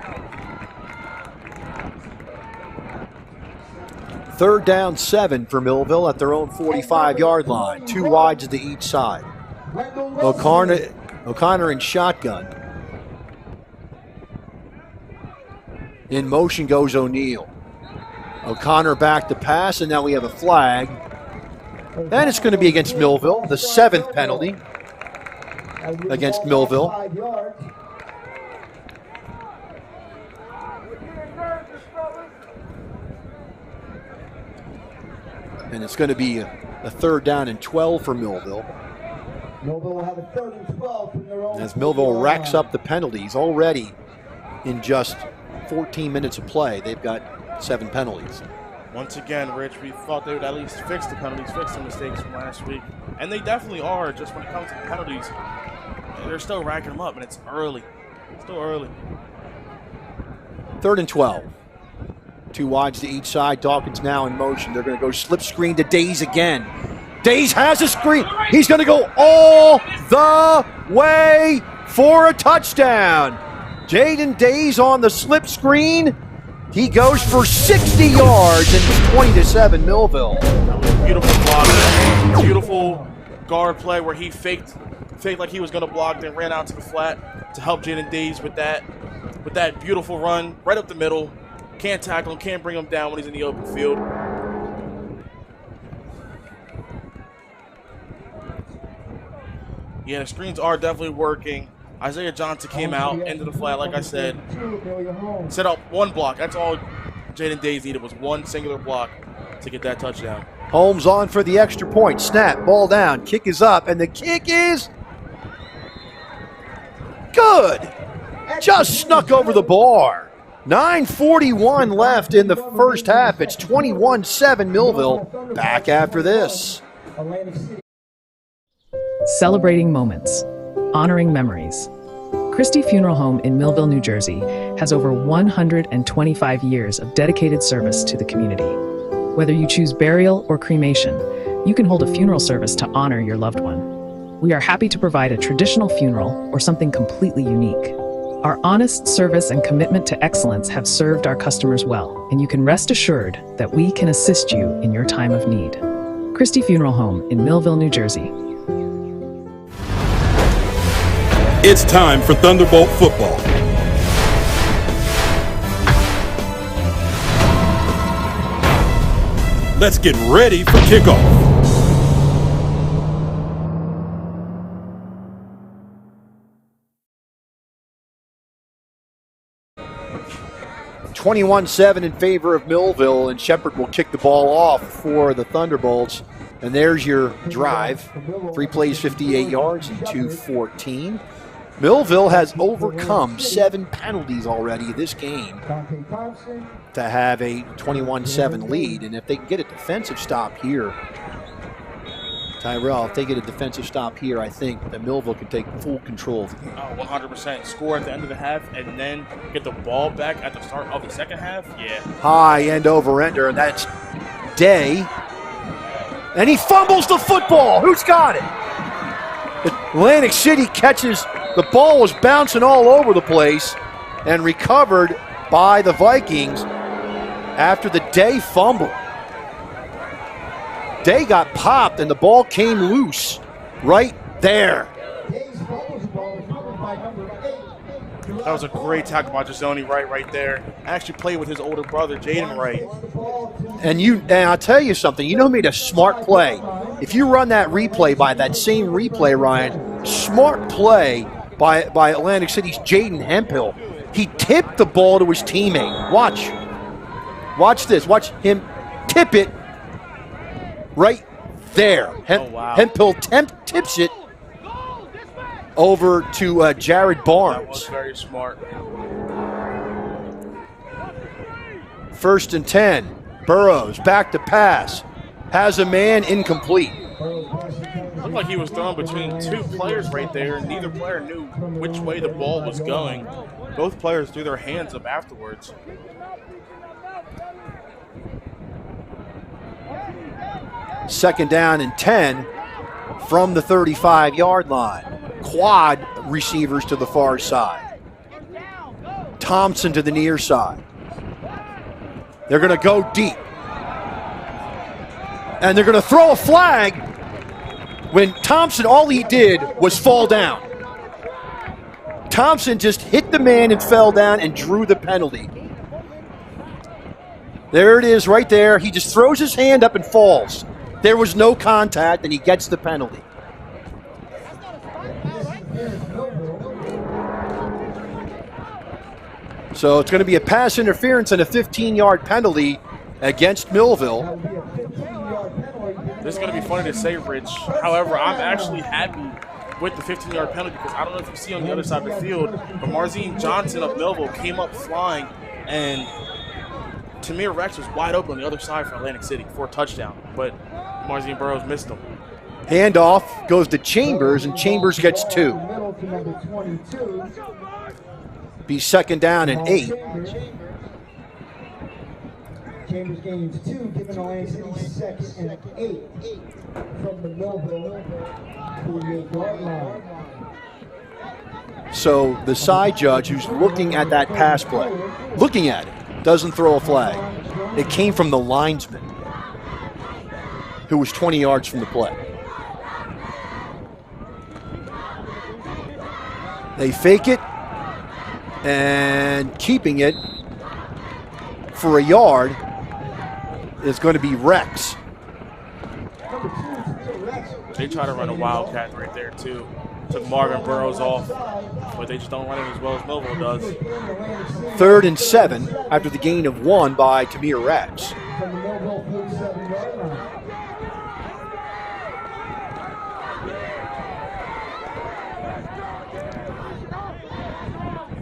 3rd down 7 for Millville at their own 45-yard line. 2 wides to each side. O'Connor in shotgun. In motion goes O'Neal. O'Connor back to pass, and now we have a flag. And it's going to be against Millville, the 7th penalty against Millville. And it's going to be a 3rd down and 12 for Millville. Millville will have a 3rd and 12 from their own. As Millville racks up the penalties already in just 14 minutes of play, they've got 7 penalties. Once again, Rich, we thought they would at least fix the penalties, fix the mistakes from last week. And they definitely are, just when it comes to the penalties. They're still racking them up, and it's early. Still early. 3rd and 12. 2 wides to each side. Dawkins now in motion. They're going to go slip screen to Days again. Days has a screen. He's going to go all the way for a touchdown. Jaden Days on the slip screen. He goes for 60 yards, and it's 20-7 Millville. That was a beautiful block. Beautiful guard play where he faked like he was going to block, then ran out to the flat to help Jaden Days with that beautiful run right up the middle. Can't tackle him, can't bring him down when he's in the open field. Yeah, the screens are definitely working. Isaiah Johnson came out into the flat, like I said. Set up 1 block. That's all Jaden Days needed, was 1 singular block to get that touchdown. Holmes on for the extra point. Snap, ball down, kick is up, and the kick is good. Just snuck over the bar. 9:41 left in the first half. It's 21-7 Millville. Back after this. Celebrating moments, honoring memories. Christie Funeral Home in Millville, New Jersey has over 125 years of dedicated service to the community. Whether you choose burial or cremation, you can hold a funeral service to honor your loved one. We are happy to provide a traditional funeral or something completely unique. Our honest service and commitment to excellence have served our customers well, and you can rest assured that we can assist you in your time of need. Christie Funeral Home in Millville, New Jersey. It's time for Thunderbolt football. Let's get ready for kickoff. 21-7 in favor of Millville, and Shepard will kick the ball off for the Thunderbolts. And there's your drive. 3 plays, 58 yards, and 2:14. Millville has overcome 7 penalties already this game to have a 21-7 lead. And if they can get a defensive stop here, Tyrell, if they get a defensive stop here, I think that Millville can take full control of the game. 100%. Score at the end of the half and then get the ball back at the start of the second half? Yeah. High end over ender, and that's Day. And he fumbles the football. Who's got it? Atlantic City catches. The ball was bouncing all over the place and recovered by the Vikings after the Day fumble. Day got popped and the ball came loose right there. That was a great tackle by Gisoni Wright right there. Actually played with his older brother, Jaden Wright. And I'll tell you something. You know who made a smart play? If you run that replay by that same replay, Ryan, smart play by Atlantic City's Jaden Hemphill. He tipped the ball to his teammate. Watch this. Watch him tip it right there. Hemphill tips it over to Jared Barnes. That was very smart. 1st and 10. Burrows back to pass. Has a man, incomplete. Looked like he was thrown between two players right there. Neither player knew which way the ball was going. Both players threw their hands up afterwards. Second down and 10 from the 35-yard line. Quad receivers to the far side. Thompson to the near side. They're going to go deep. And they're going to throw a flag when Thompson, all he did was fall down. Thompson just hit the man and fell down and drew the penalty. There it is right there. He just throws his hand up and falls. There was no contact, and he gets the penalty. So it's going to be a pass interference and a 15-yard penalty against Millville. This is going to be funny to say, Rich. However, I'm actually happy with the 15-yard penalty because I don't know if you see on the other side of the field, but Marzine Johnson of Millville came up flying, and Tamir Rex was wide open on the other side for Atlantic City for a touchdown, but Marzine Burrows missed him. Handoff goes to Chambers, and Chambers gets 2. Be 2nd down and 8. Chambers gains 2, giving Atlantic City 6 and 8 from the Millville 48-yard line. So the side judge who's looking at that pass play, looking at it, doesn't throw a flag. It came from the linesman who was 20 yards from the play. They fake it, and keeping it for a yard is going to be Rex. They try to run a wildcat right there, too. Took Marvin Burrows off, but they just don't run it as well as Millville does. 3rd and 7 after the gain of 1 by Tamir Rex.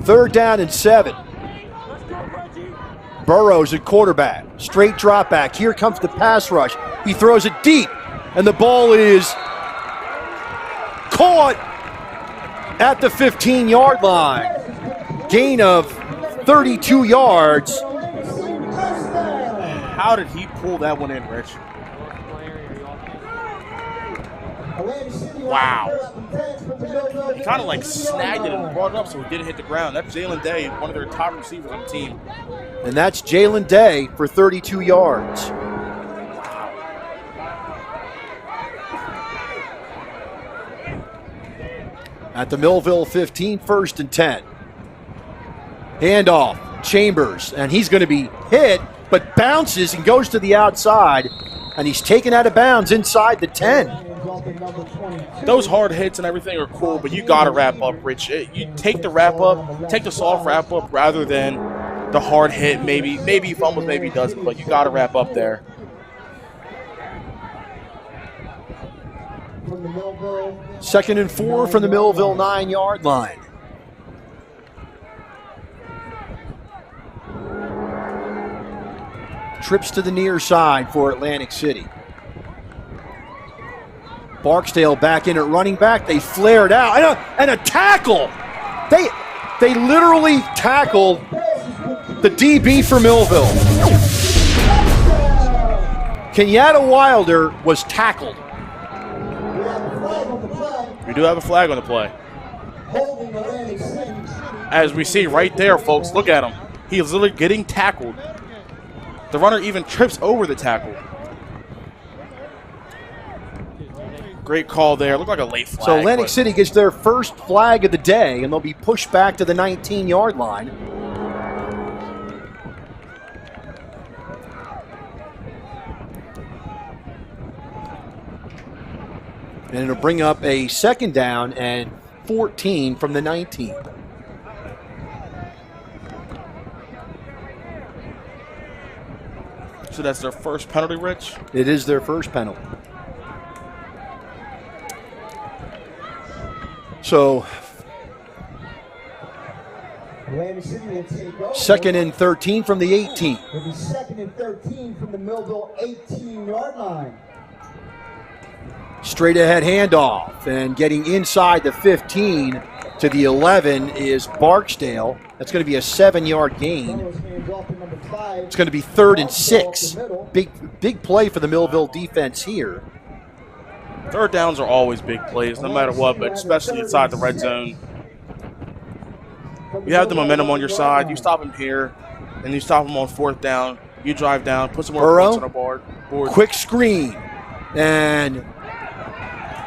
Third down and 7. Burrows at quarterback. Straight drop back. Here comes the pass rush. He throws it deep, and the ball is caught at the 15-yard line. Gain of 32 yards. How did he pull that one in, Rich? Wow. He kind of like snagged it and brought it up so it didn't hit the ground. That's Jalen Day, one of their top receivers on the team. And that's Jalen Day for 32 yards. At the Millville 15, 1st and 10. Handoff, Chambers, and he's going to be hit, but bounces and goes to the outside, and he's taken out of bounds inside the 10. Those hard hits and everything are cool, but you got to wrap up, Rich. You take the wrap up, take the soft wrap up rather than the hard hit. Maybe he fumbles, maybe he doesn't, but you got to wrap up there. Second and 4 from the Millville 9-yard line. Trips to the near side for Atlantic City. Barksdale back in at running back. They flared out. And a tackle. They literally tackled the DB for Millville. Kenyatta Wilder was tackled. We do have a flag on the play. As we see right there, folks, look at him. He is literally getting tackled. The runner even trips over the tackle. Great call there. Looked like a late flag. So Atlantic City gets their first flag of the day, and they'll be pushed back to the 19-yard line. And it'll bring up a 2nd down and 14 from the 19. So that's their first penalty, Rich? It is their first penalty. So, 2nd and 13 from the 18. It'll be 2nd and 13 from the Millville 18-yard line. Straight ahead handoff, and getting inside the 15 to the 11 is Barksdale. That's going to be a 7-yard gain. It's going to be 3rd and 6. Big play for the Millville defense here. Third downs are always big plays, no matter what, but especially inside the red zone. You have the momentum on your side. You stop him here, and you stop him on 4th down. You drive down, put some more points on the board. Quick screen, and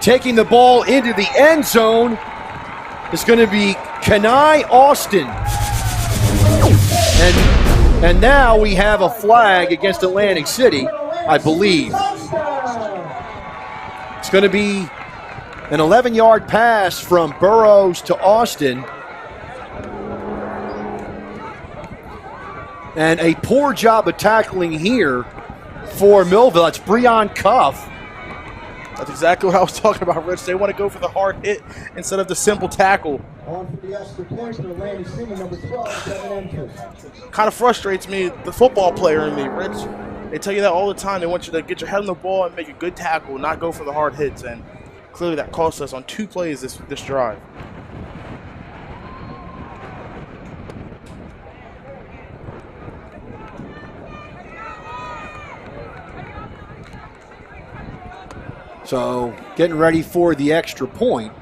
taking the ball into the end zone is going to be Kenai Austin. And now we have a flag against Atlantic City, I believe. It's going to be an 11-yard pass from Burrows to Austin. And a poor job of tackling here for Millville. It's Breon Cuff. That's exactly what I was talking about, Rich. They want to go for the hard hit instead of the simple tackle. Kind of frustrates me, the football player in me, Rich. They tell you that all the time. They want you to get your head on the ball and make a good tackle, not go for the hard hits. And clearly that cost us on 2 plays this drive. So getting ready for the extra point.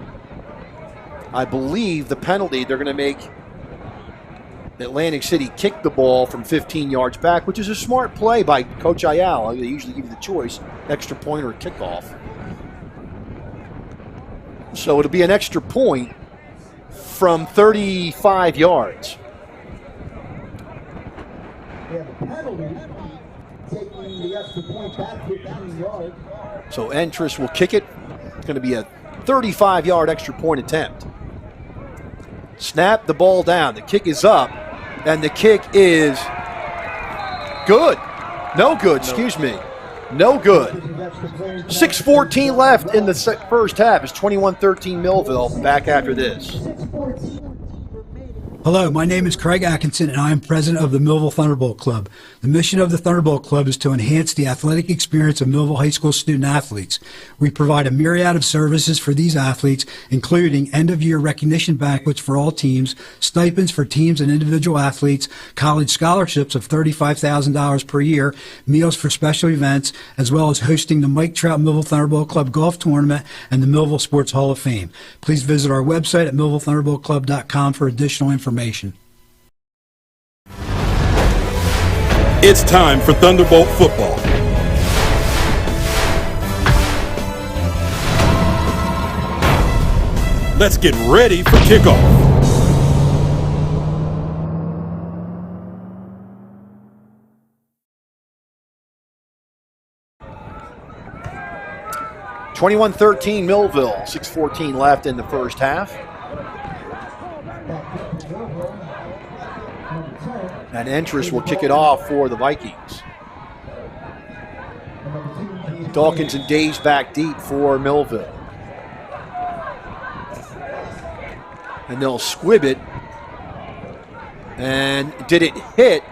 I believe the penalty, they're going to make Atlantic City kick the ball from 15 yards back, which is a smart play by Coach Ayala. They usually give you the choice, extra point or kickoff. So it'll be an extra point from 35 yards. Yeah, the penalty, taking the extra point back 15 yards. So Entris will kick it. It's going to be a 35-yard extra point attempt. Snap the ball down. The kick is up, and the kick is good. No good, excuse me. No good. 6:14 left in the first half. It's 21-13 Millville. Back after this. Hello, my name is Craig Atkinson, and I am president of the Millville Thunderbolt Club. The mission of the Thunderbolt Club is to enhance the athletic experience of Millville High School student athletes. We provide a myriad of services for these athletes, including end-of-year recognition banquets for all teams, stipends for teams and individual athletes, college scholarships of $35,000 per year, meals for special events, as well as hosting the Mike Trout Millville Thunderbolt Club Golf Tournament and the Millville Sports Hall of Fame. Please visit our website at millvillethunderboltclub.com for additional information. It's time for Thunderbolt football. Let's get ready for kickoff. (21-13) Millville. 6:14 left in the first half. And Entris will kick it off for the Vikings. Dawkins and Days back deep for Millville. And they'll squib it. And did it hit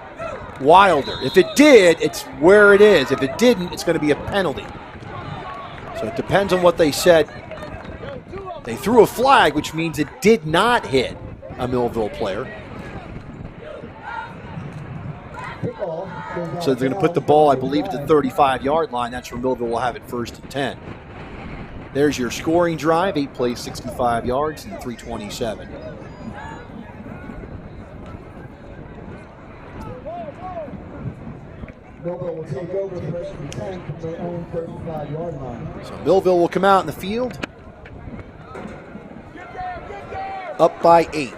Wilder? If it did, it's where it is. If it didn't, it's going to be a penalty. So it depends on what they said. They threw a flag, which means it did not hit a Millville player. So they're going to put the ball, I believe, at the 35-yard line. That's where Millville will have it 1st and 10. There's your scoring drive, 8 plays, 65 yards, and 327. Millville will will take over first and 10 from their own 35-yard line. So Millville will come out in the field. Up by 8.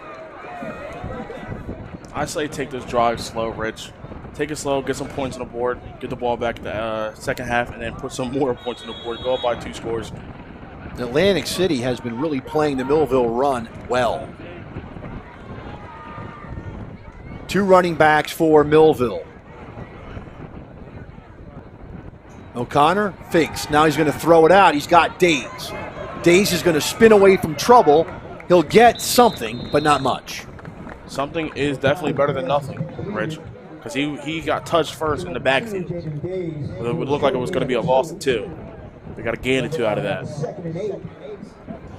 I say take this drive slow, Rich. Take it slow, get some points on the board, get the ball back in the second half, and then put some more points on the board. Go up by 2 scores. Atlantic City has been really playing the Millville run well. 2 running backs for Millville. O'Connor fakes. Now he's going to throw it out. He's got Days. Days is going to spin away from trouble. He'll get something, but not much. Something is definitely better than nothing, Rich, because he got touched first in the backfield. It would look like it was going to be a loss of 2. They got a gain of 2 out of that.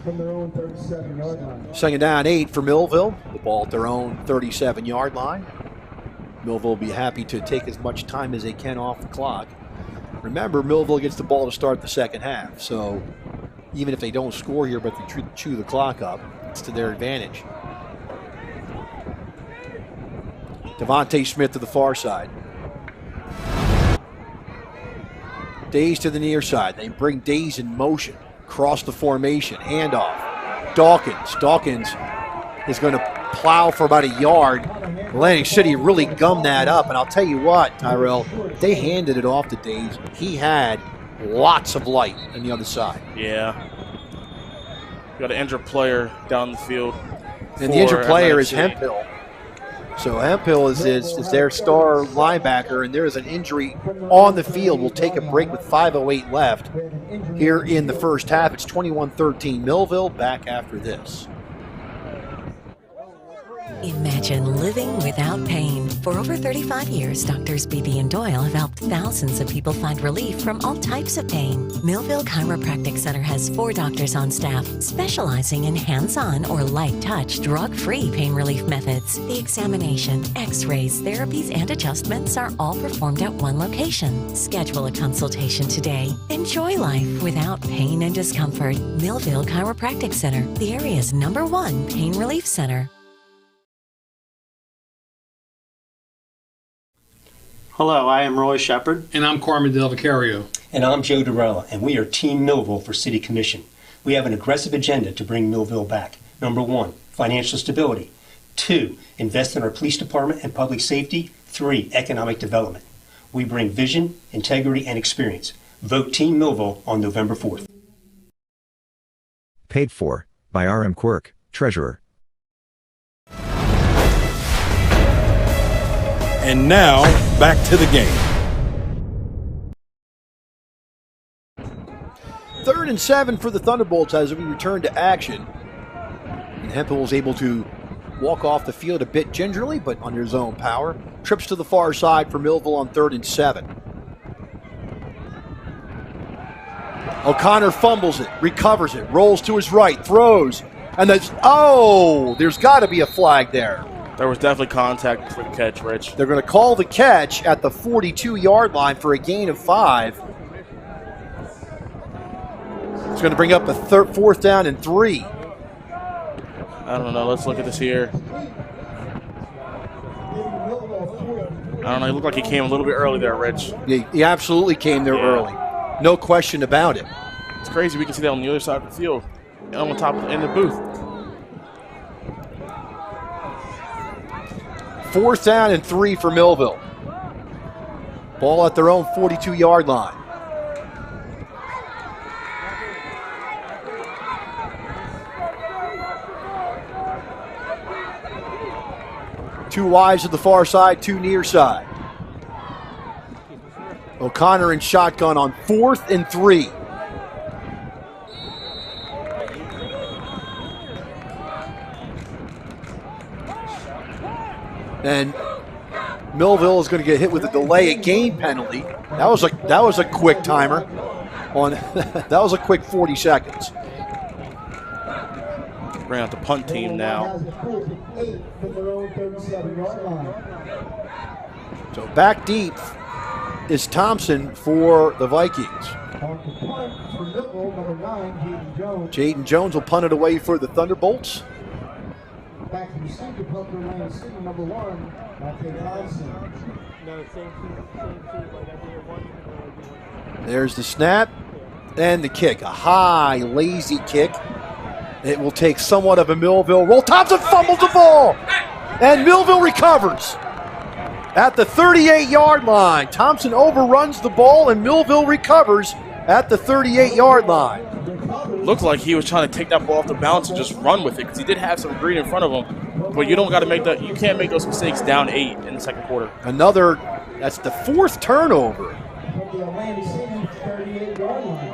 From their own 37-yard line. Second down 8 for Millville. The ball at their own 37-yard line. Millville will be happy to take as much time as they can off the clock. Remember, Millville gets the ball to start the second half, so even if they don't score here but they chew the clock up, it's to their advantage. Devontae Smith to the far side. Days to the near side. They bring Days in motion. Cross the formation. Handoff. Dawkins. Dawkins is going to plow for about a yard. Atlantic City really gummed that up. And I'll tell you what, Tyrell, they handed it off to Days. He had lots of light on the other side. Yeah. You got an injured player down the field. And the injured player is Hemphill. So Hemphill is their star linebacker, and there is an injury on the field. We'll take a break with 5:08 left here in the first half. It's 21-13 Millville. Back after this. Imagine living without pain. For over 35 years, Doctors Beebe and Doyle have helped thousands of people find relief from all types of pain. Millville Chiropractic Center has 4 doctors on staff specializing in hands-on or light-touch, drug-free pain relief methods. The examination, x-rays, therapies, and adjustments are all performed at one location. Schedule a consultation today. Enjoy life without pain and discomfort. Millville Chiropractic Center, the area's #1 pain relief center. Hello, I am Roy Shepard. And I'm Carmen Del Vicario. And I'm Joe Durella, and we are Team Millville for City Commission. We have an aggressive agenda to bring Millville back. Number 1, financial stability. 2, invest in our police department and public safety. 3, economic development. We bring vision, integrity, and experience. Vote Team Millville on November 4th. Paid for by R.M. Quirk, Treasurer. And now, back to the game. 3rd and 7 for the Thunderbolts as we return to action. And Hemphill was able to walk off the field a bit gingerly, but under his own power. Trips to the far side for Millville on 3rd and 7. O'Connor fumbles it, recovers it, rolls to his right, throws, and there's got to be a flag there. There was definitely contact for the catch, Rich. They're going to call the catch at the 42-yard line for a gain of 5. It's going to bring up a 4th down and 3. I don't know. Let's look at this here. I don't know. He looked like he came a little bit early there, Rich. He absolutely came there early. No question about it. It's crazy. We can see that on the other side of the field, on the top in the booth. 4th down and 3 for Millville. Ball at their own 42-yard line. Two wides to the far side, 2 near side. O'Connor in shotgun on 4th and 3. And Millville is going to get hit with a delay of game penalty. That was a quick timer. That was a quick 40 seconds. Bring out the punt team now. So back deep is Thompson for the Vikings. Jaden Jones will punt it away for the Thunderbolts. Back to receiver, Brooklyn Atlantic City, number 1, Dante Johnson. There's the snap and the kick. A high, lazy kick. It will take somewhat of a Millville roll. Thompson fumbles the ball, and Millville recovers. At the 38-yard line, Thompson overruns the ball, and Millville recovers at the 38-yard line. Looked like he was trying to take that ball off the bounce and just run with it because he did have some green in front of him. But you don't got to make that. You can't make those mistakes down 8 in the second quarter. That's the 4th turnover. The Atlantic City 38-yard line.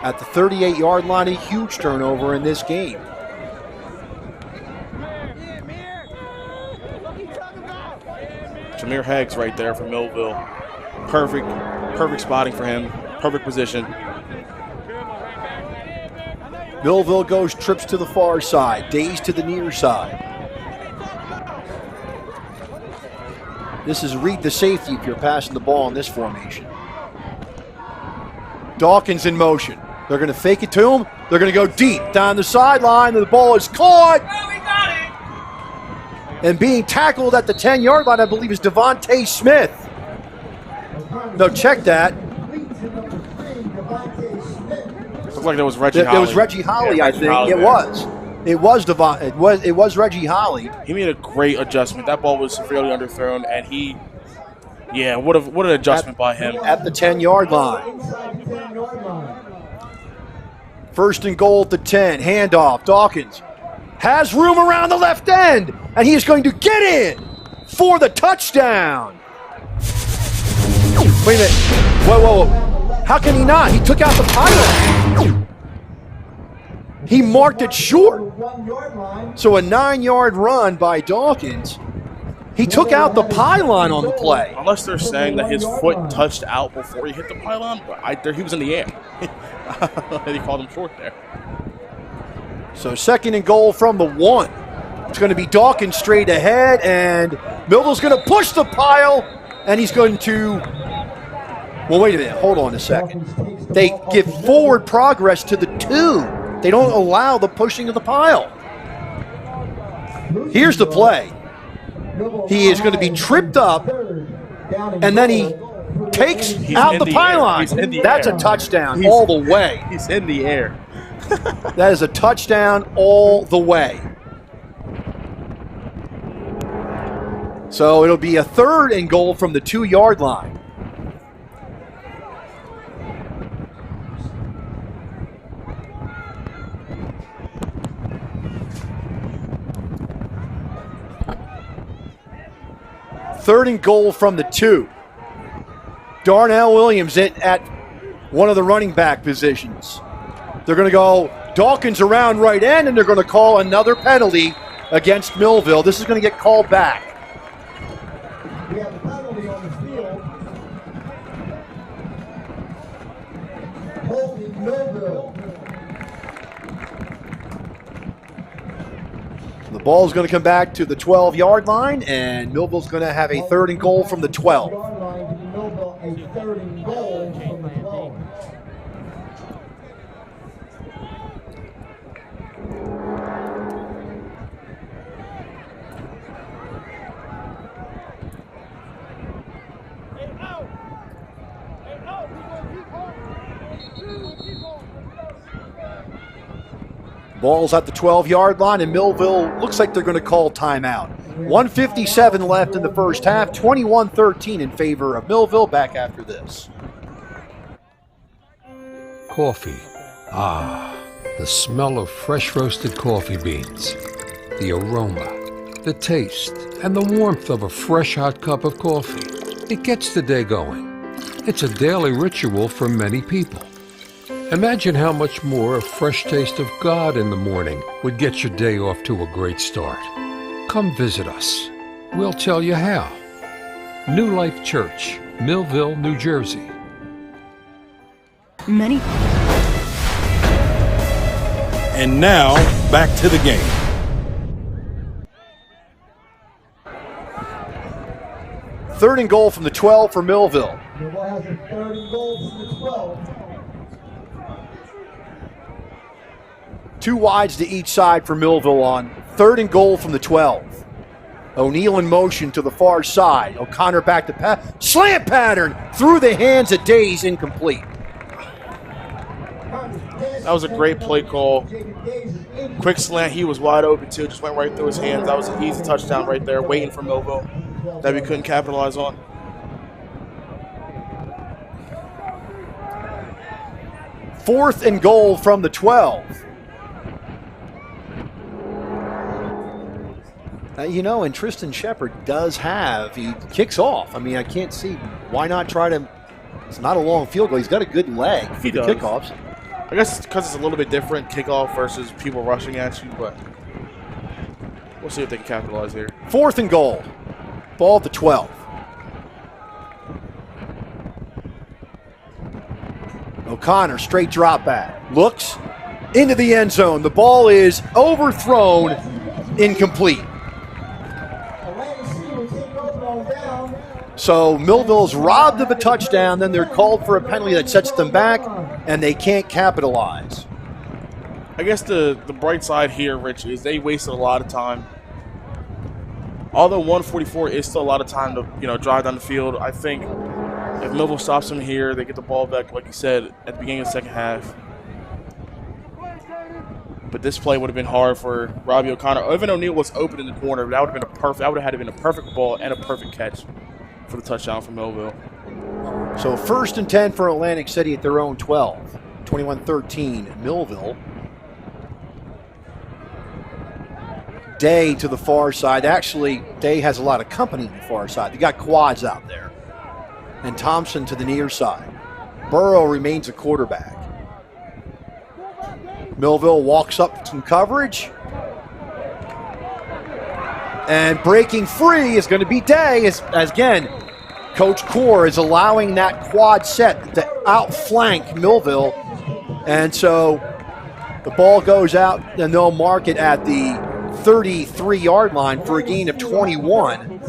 At the 38-yard line, a huge turnover in this game. Jameer Haggs right there for Millville. Perfect spotting for him. Perfect position. Millville goes trips to the far side, Days to the near side. This is read the safety if you're passing the ball in this formation. Dawkins in motion. They're going to fake it to him. They're going to go deep down the sideline, and the ball is caught. And being tackled at the 10-yard line, I believe, is Devontae Smith. No, check that. Looked like that was Reggie Holly. It was Reggie Holly, yeah, I think. It was. It was Reggie Holly. He made a great adjustment. That ball was severely underthrown, and what an adjustment by him. At the 10-yard line. 1st and goal at the 10. Handoff. Dawkins has room around the left end, and he is going to get in for the touchdown. Wait a minute. Whoa. How can he not? He took out the pylon. He marked it short. So a 9-yard run by Dawkins. He took out the pylon on the play. Unless they're saying that his foot touched out before he hit the pylon, but he was in the air. He called him short there. So 2nd and goal from the 1. It's going to be Dawkins straight ahead, and Millville's going to push the pile, and he's going to... Well, wait a minute. Hold on a second. They give forward progress to the 2. They don't allow the pushing of the pile. Here's the play. He is going to be tripped up, and then he takes out the pylon. That's a touchdown all the way. He's in the air. That is a touchdown all the way. So it'll be a 3rd and goal from the 2-yard line. Third and goal from the 2. Darnell Williams at one of the running back positions. They're going to go Dawkins around right end, and they're going to call another penalty against Millville. This is going to get called back. We have a penalty on the field. Holding Millville. The ball is going to come back to the 12-yard line, and Millville's going to have a 3rd and goal from the 12. Millville, a 3rd and goal from the 12. Ball's at the 12-yard line, and Millville looks like they're going to call timeout. 1:57 left in the first half, 21-13 in favor of Millville. Back after this. Coffee. Ah, the smell of fresh roasted coffee beans. The aroma, the taste, and the warmth of a fresh hot cup of coffee. It gets the day going. It's a daily ritual for many people. Imagine how much more a fresh taste of God in the morning would get your day off to a great start. Come visit us. We'll tell you how. New Life Church, Millville, New Jersey. And now, back to the game. Third and goal from the 12 for Millville. Millville has a 3rd and goal from the 12. 2 wides to each side for Millville on 3rd and goal from the 12. O'Neal in motion to the far side. O'Connor back to pass. Slant pattern through the hands of Days, incomplete. That was a great play call. Quick slant. He was wide open, too. Just went right through his hands. That was an easy touchdown right there, waiting for Millville that we couldn't capitalize on. Fourth and goal from the 12. And Tristan Shepard does he kicks off. I mean, I can't see why not try to. It's not a long field goal. He's got a good leg for the kickoffs. I guess it's because it's a little bit different kickoff versus people rushing at you, but we'll see if they can capitalize here. 4th and goal. Ball at the 12. O'Connor, straight drop back. Looks into the end zone. The ball is overthrown, incomplete. So Millville's robbed of a touchdown, then they're called for a penalty that sets them back, and they can't capitalize. I guess the bright side here, Rich, is they wasted a lot of time. Although 144 is still a lot of time to drive down the field, I think if Millville stops them here, they get the ball back, like you said, at the beginning of the second half. But this play would have been hard for Robbie O'Connor. Evan O'Neal was open in the corner. That would have been that would have had to been a perfect ball and a perfect catch for the touchdown for Millville. So 1st and 10 for Atlantic City at their own 12. 21-13 Millville. Day to the far side. Actually, Day has a lot of company on the far side. They got quads out there. And Thompson to the near side. Burrow remains a quarterback. Millville walks up some coverage. And breaking free is going to be Day as again, Coach Core is allowing that quad set to outflank Millville. And so the ball goes out and they'll mark it at the 33-yard line for a gain of 21.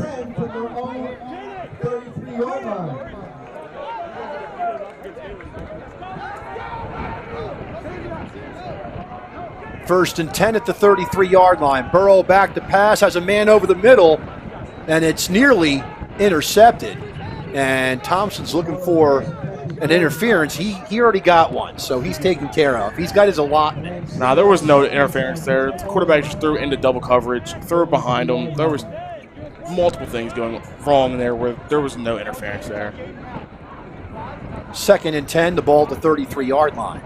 First and 10 at the 33-yard line. Burrow back to pass, has a man over the middle, and it's nearly intercepted. And Thompson's looking for an interference. He already got one, so he's taken care of. He's got his allotment. Nah, there was no interference there. The quarterback just threw into double coverage, threw it behind him. There was multiple things going wrong there where there was no interference there. 2nd and 10, the ball at the 33-yard line.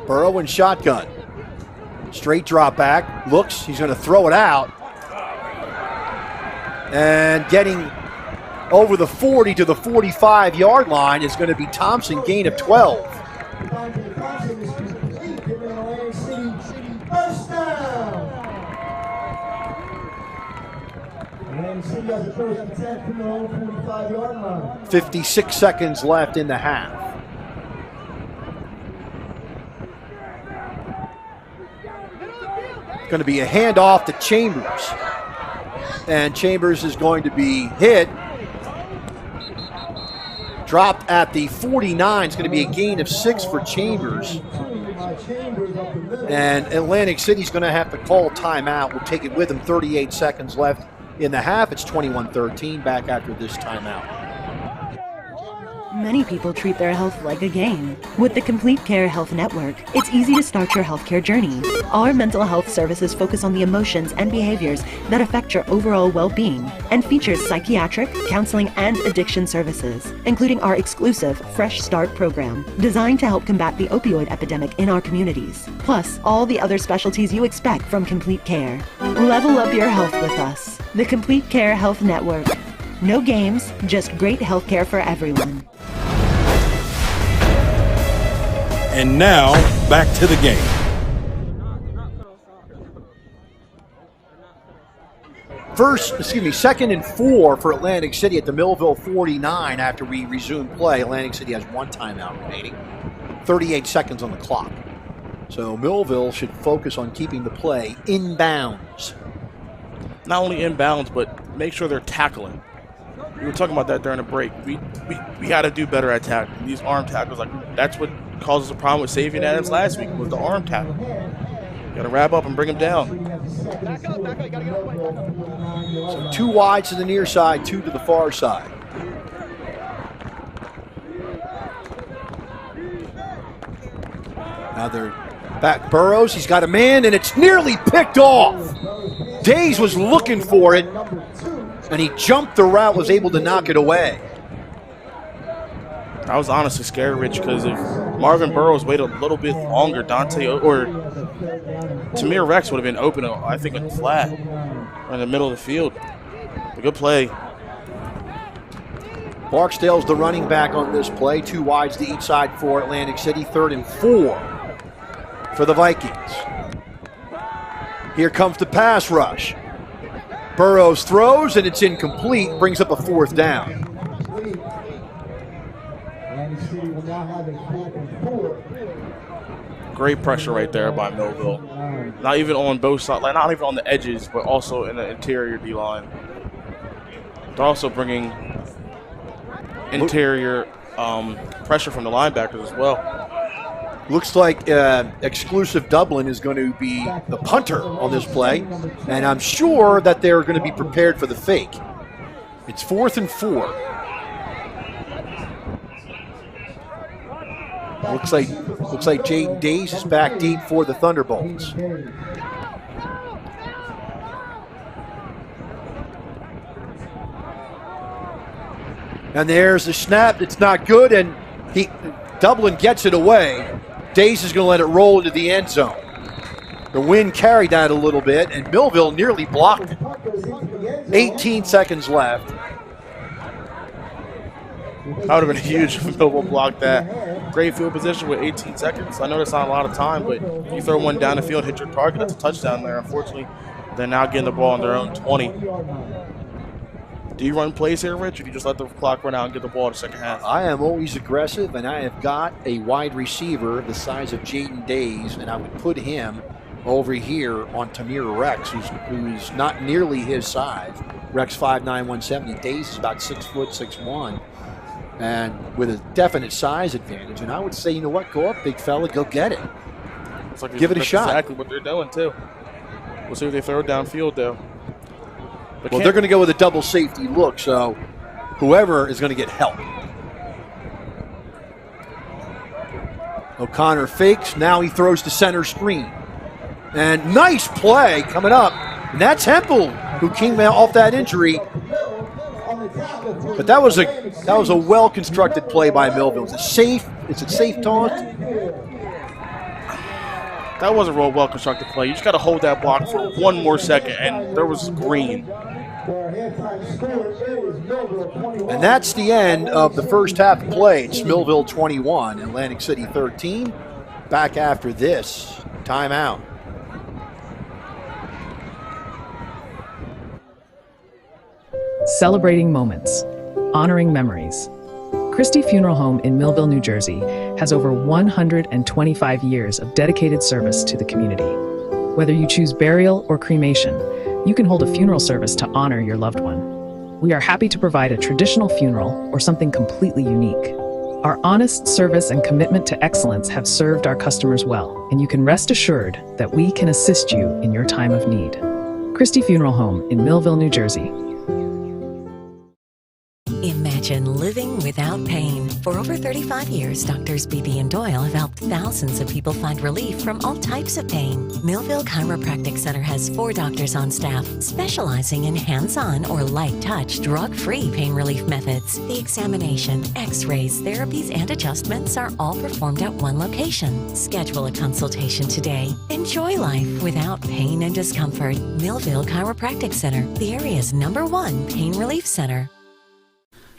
Burrow in shotgun. Straight drop back. Looks, he's going to throw it out. And getting over the 40 to the 45-yard line is going to be Thompson, gain of 12. And City has a first and 10 from their own 45-yard line. 56 seconds left in the half. Going to be a handoff to Chambers. And Chambers is going to be hit. Dropped at the 49. It's going to be a gain of 6 for Chambers. And Atlantic City's going to have to call timeout. We'll take it with them. 38 seconds left in the half. It's 21-13 back after this timeout. Many people treat their health like a game. With the Complete Care Health Network, it's easy to start your healthcare journey. Our mental health services focus on the emotions and behaviors that affect your overall well-being and features psychiatric, counseling, and addiction services, including our exclusive Fresh Start program, designed to help combat the opioid epidemic in our communities, plus all the other specialties you expect from Complete Care. Level up your health with us. The Complete Care Health Network. No games, just great healthcare for everyone. And now, back to the game. Second and 4 for Atlantic City at the Millville 49 after we resume play. Atlantic City has one timeout remaining. 38 seconds on the clock. So Millville should focus on keeping the play in bounds. Not only in bounds, but make sure they're tackling. We were talking about that during the break. We got to do better at tackling. These arm tackles, that's what causes a problem with Savion Adams last week, was the arm tackle. Got to wrap up and bring him down. So 2 wide to the near side, 2 to the far side. Now they're back. Burrows, he's got a man, and it's nearly picked off. Days was looking for it, and he jumped the route, was able to knock it away. I was honestly scared, Rich, because if Marvin Burrows waited a little bit longer, Dante or Tamir Rex would have been open, I think, in the flat or in the middle of the field. A good play. Barksdale's the running back on this play. 2 wides to each side for Atlantic City. 3rd and 4 for the Vikings. Here comes the pass rush. Burrows throws, and it's incomplete. Brings up a 4th down. Great pressure right there by Millville. Not even on both sides, not even on the edges, but also in the interior D-line. They're also bringing interior pressure from the linebackers as well. Looks like Exclusive Dublin is going to be the punter on this play, and I'm sure that they're going to be prepared for the fake. It's 4th and 4. Looks like Jaden Days is back deep for the Thunderbolts. And there's the snap. It's not good, and Dublin gets it away. Days is going to let it roll into the end zone. The wind carried that a little bit, and Millville nearly blocked it. 18 seconds left. That would have been huge if Millville blocked that. Great field position with 18 seconds. I know that's not a lot of time, but you throw one down the field, hit your target, that's a touchdown there. Unfortunately, they're now getting the ball on their own 20. Do you run plays here, Rich, or do you just let the clock run out and get the ball in the second half? I am always aggressive, and I have got a wide receiver the size of Jaden Days, and I would put him over here on Tamir Rex, who's not nearly his size. Rex 5'9", 170. Days is about 6 foot, 6'1", and with a definite size advantage. And I would say, you know what, go up, big fella, go get it. Give it a shot. Exactly what they're doing, too. We'll see if they throw it downfield, though. Well, they're going to go with a double safety look, so whoever is going to get help. O'Connor fakes. Now he throws to center screen. And nice play coming up. And that's Hempel, who came out off that injury. But that was a well-constructed play by Millville. It's a safe taunt. That was a real well-constructed play. You just got to hold that block for one more second, and there was green. And that's the end of the first half of play. It's Millville 21, Atlantic City 13. Back after this timeout. Celebrating moments, honoring memories. Christie Funeral Home in Millville, New Jersey has over 125 years of dedicated service to the community. Whether you choose burial or cremation, you can hold a funeral service to honor your loved one. We are happy to provide a traditional funeral or something completely unique. Our honest service and commitment to excellence have served our customers well, and you can rest assured that we can assist you in your time of need. Christie Funeral Home in Millville, New Jersey. Imagine living without pain. For over 35 years, Doctors Beebe and Doyle have helped thousands of people find relief from all types of pain. Millville Chiropractic Center has 4 doctors on staff specializing in hands-on or light-touch, drug-free pain relief methods. The examination, x-rays, therapies, and adjustments are all performed at one location. Schedule a consultation today. Enjoy life without pain and discomfort. Millville Chiropractic Center, the area's #1 pain relief center.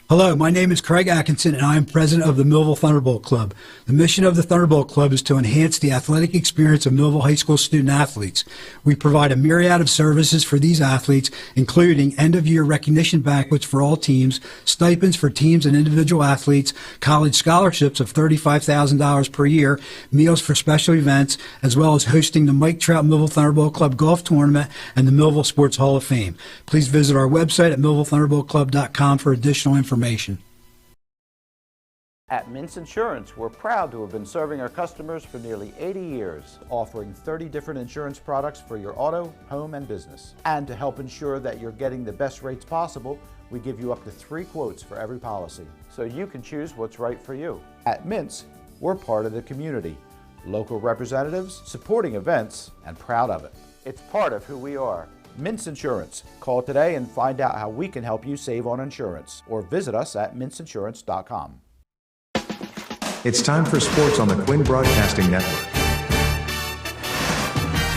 Hello, my name is Craig Atkinson, and I am president of the Millville Thunderbolt Club. The mission of the Thunderbolt Club is to enhance the athletic experience of Millville High School student athletes. We provide a myriad of services for these athletes, including end-of-year recognition banquets for all teams, stipends for teams and individual athletes, college scholarships of $35,000 per year, meals for special events, as well as hosting the Mike Trout Millville Thunderbolt Club Golf Tournament and the Millville Sports Hall of Fame. Please visit our website at millvillethunderboltclub.com for additional information. At Mintz Insurance, we're proud to have been serving our customers for nearly 80 years, offering 30 different insurance products for your auto, home, and business. And to help ensure that you're getting the best rates possible, we give you up to 3 quotes for every policy, so you can choose what's right for you. At Mintz, we're part of the community, local representatives, supporting events, and proud of it. It's part of who we are. Mintz Insurance. Call today and find out how we can help you save on insurance, or visit us at mintzinsurance.com. It's time for sports on the Quinn Broadcasting Network.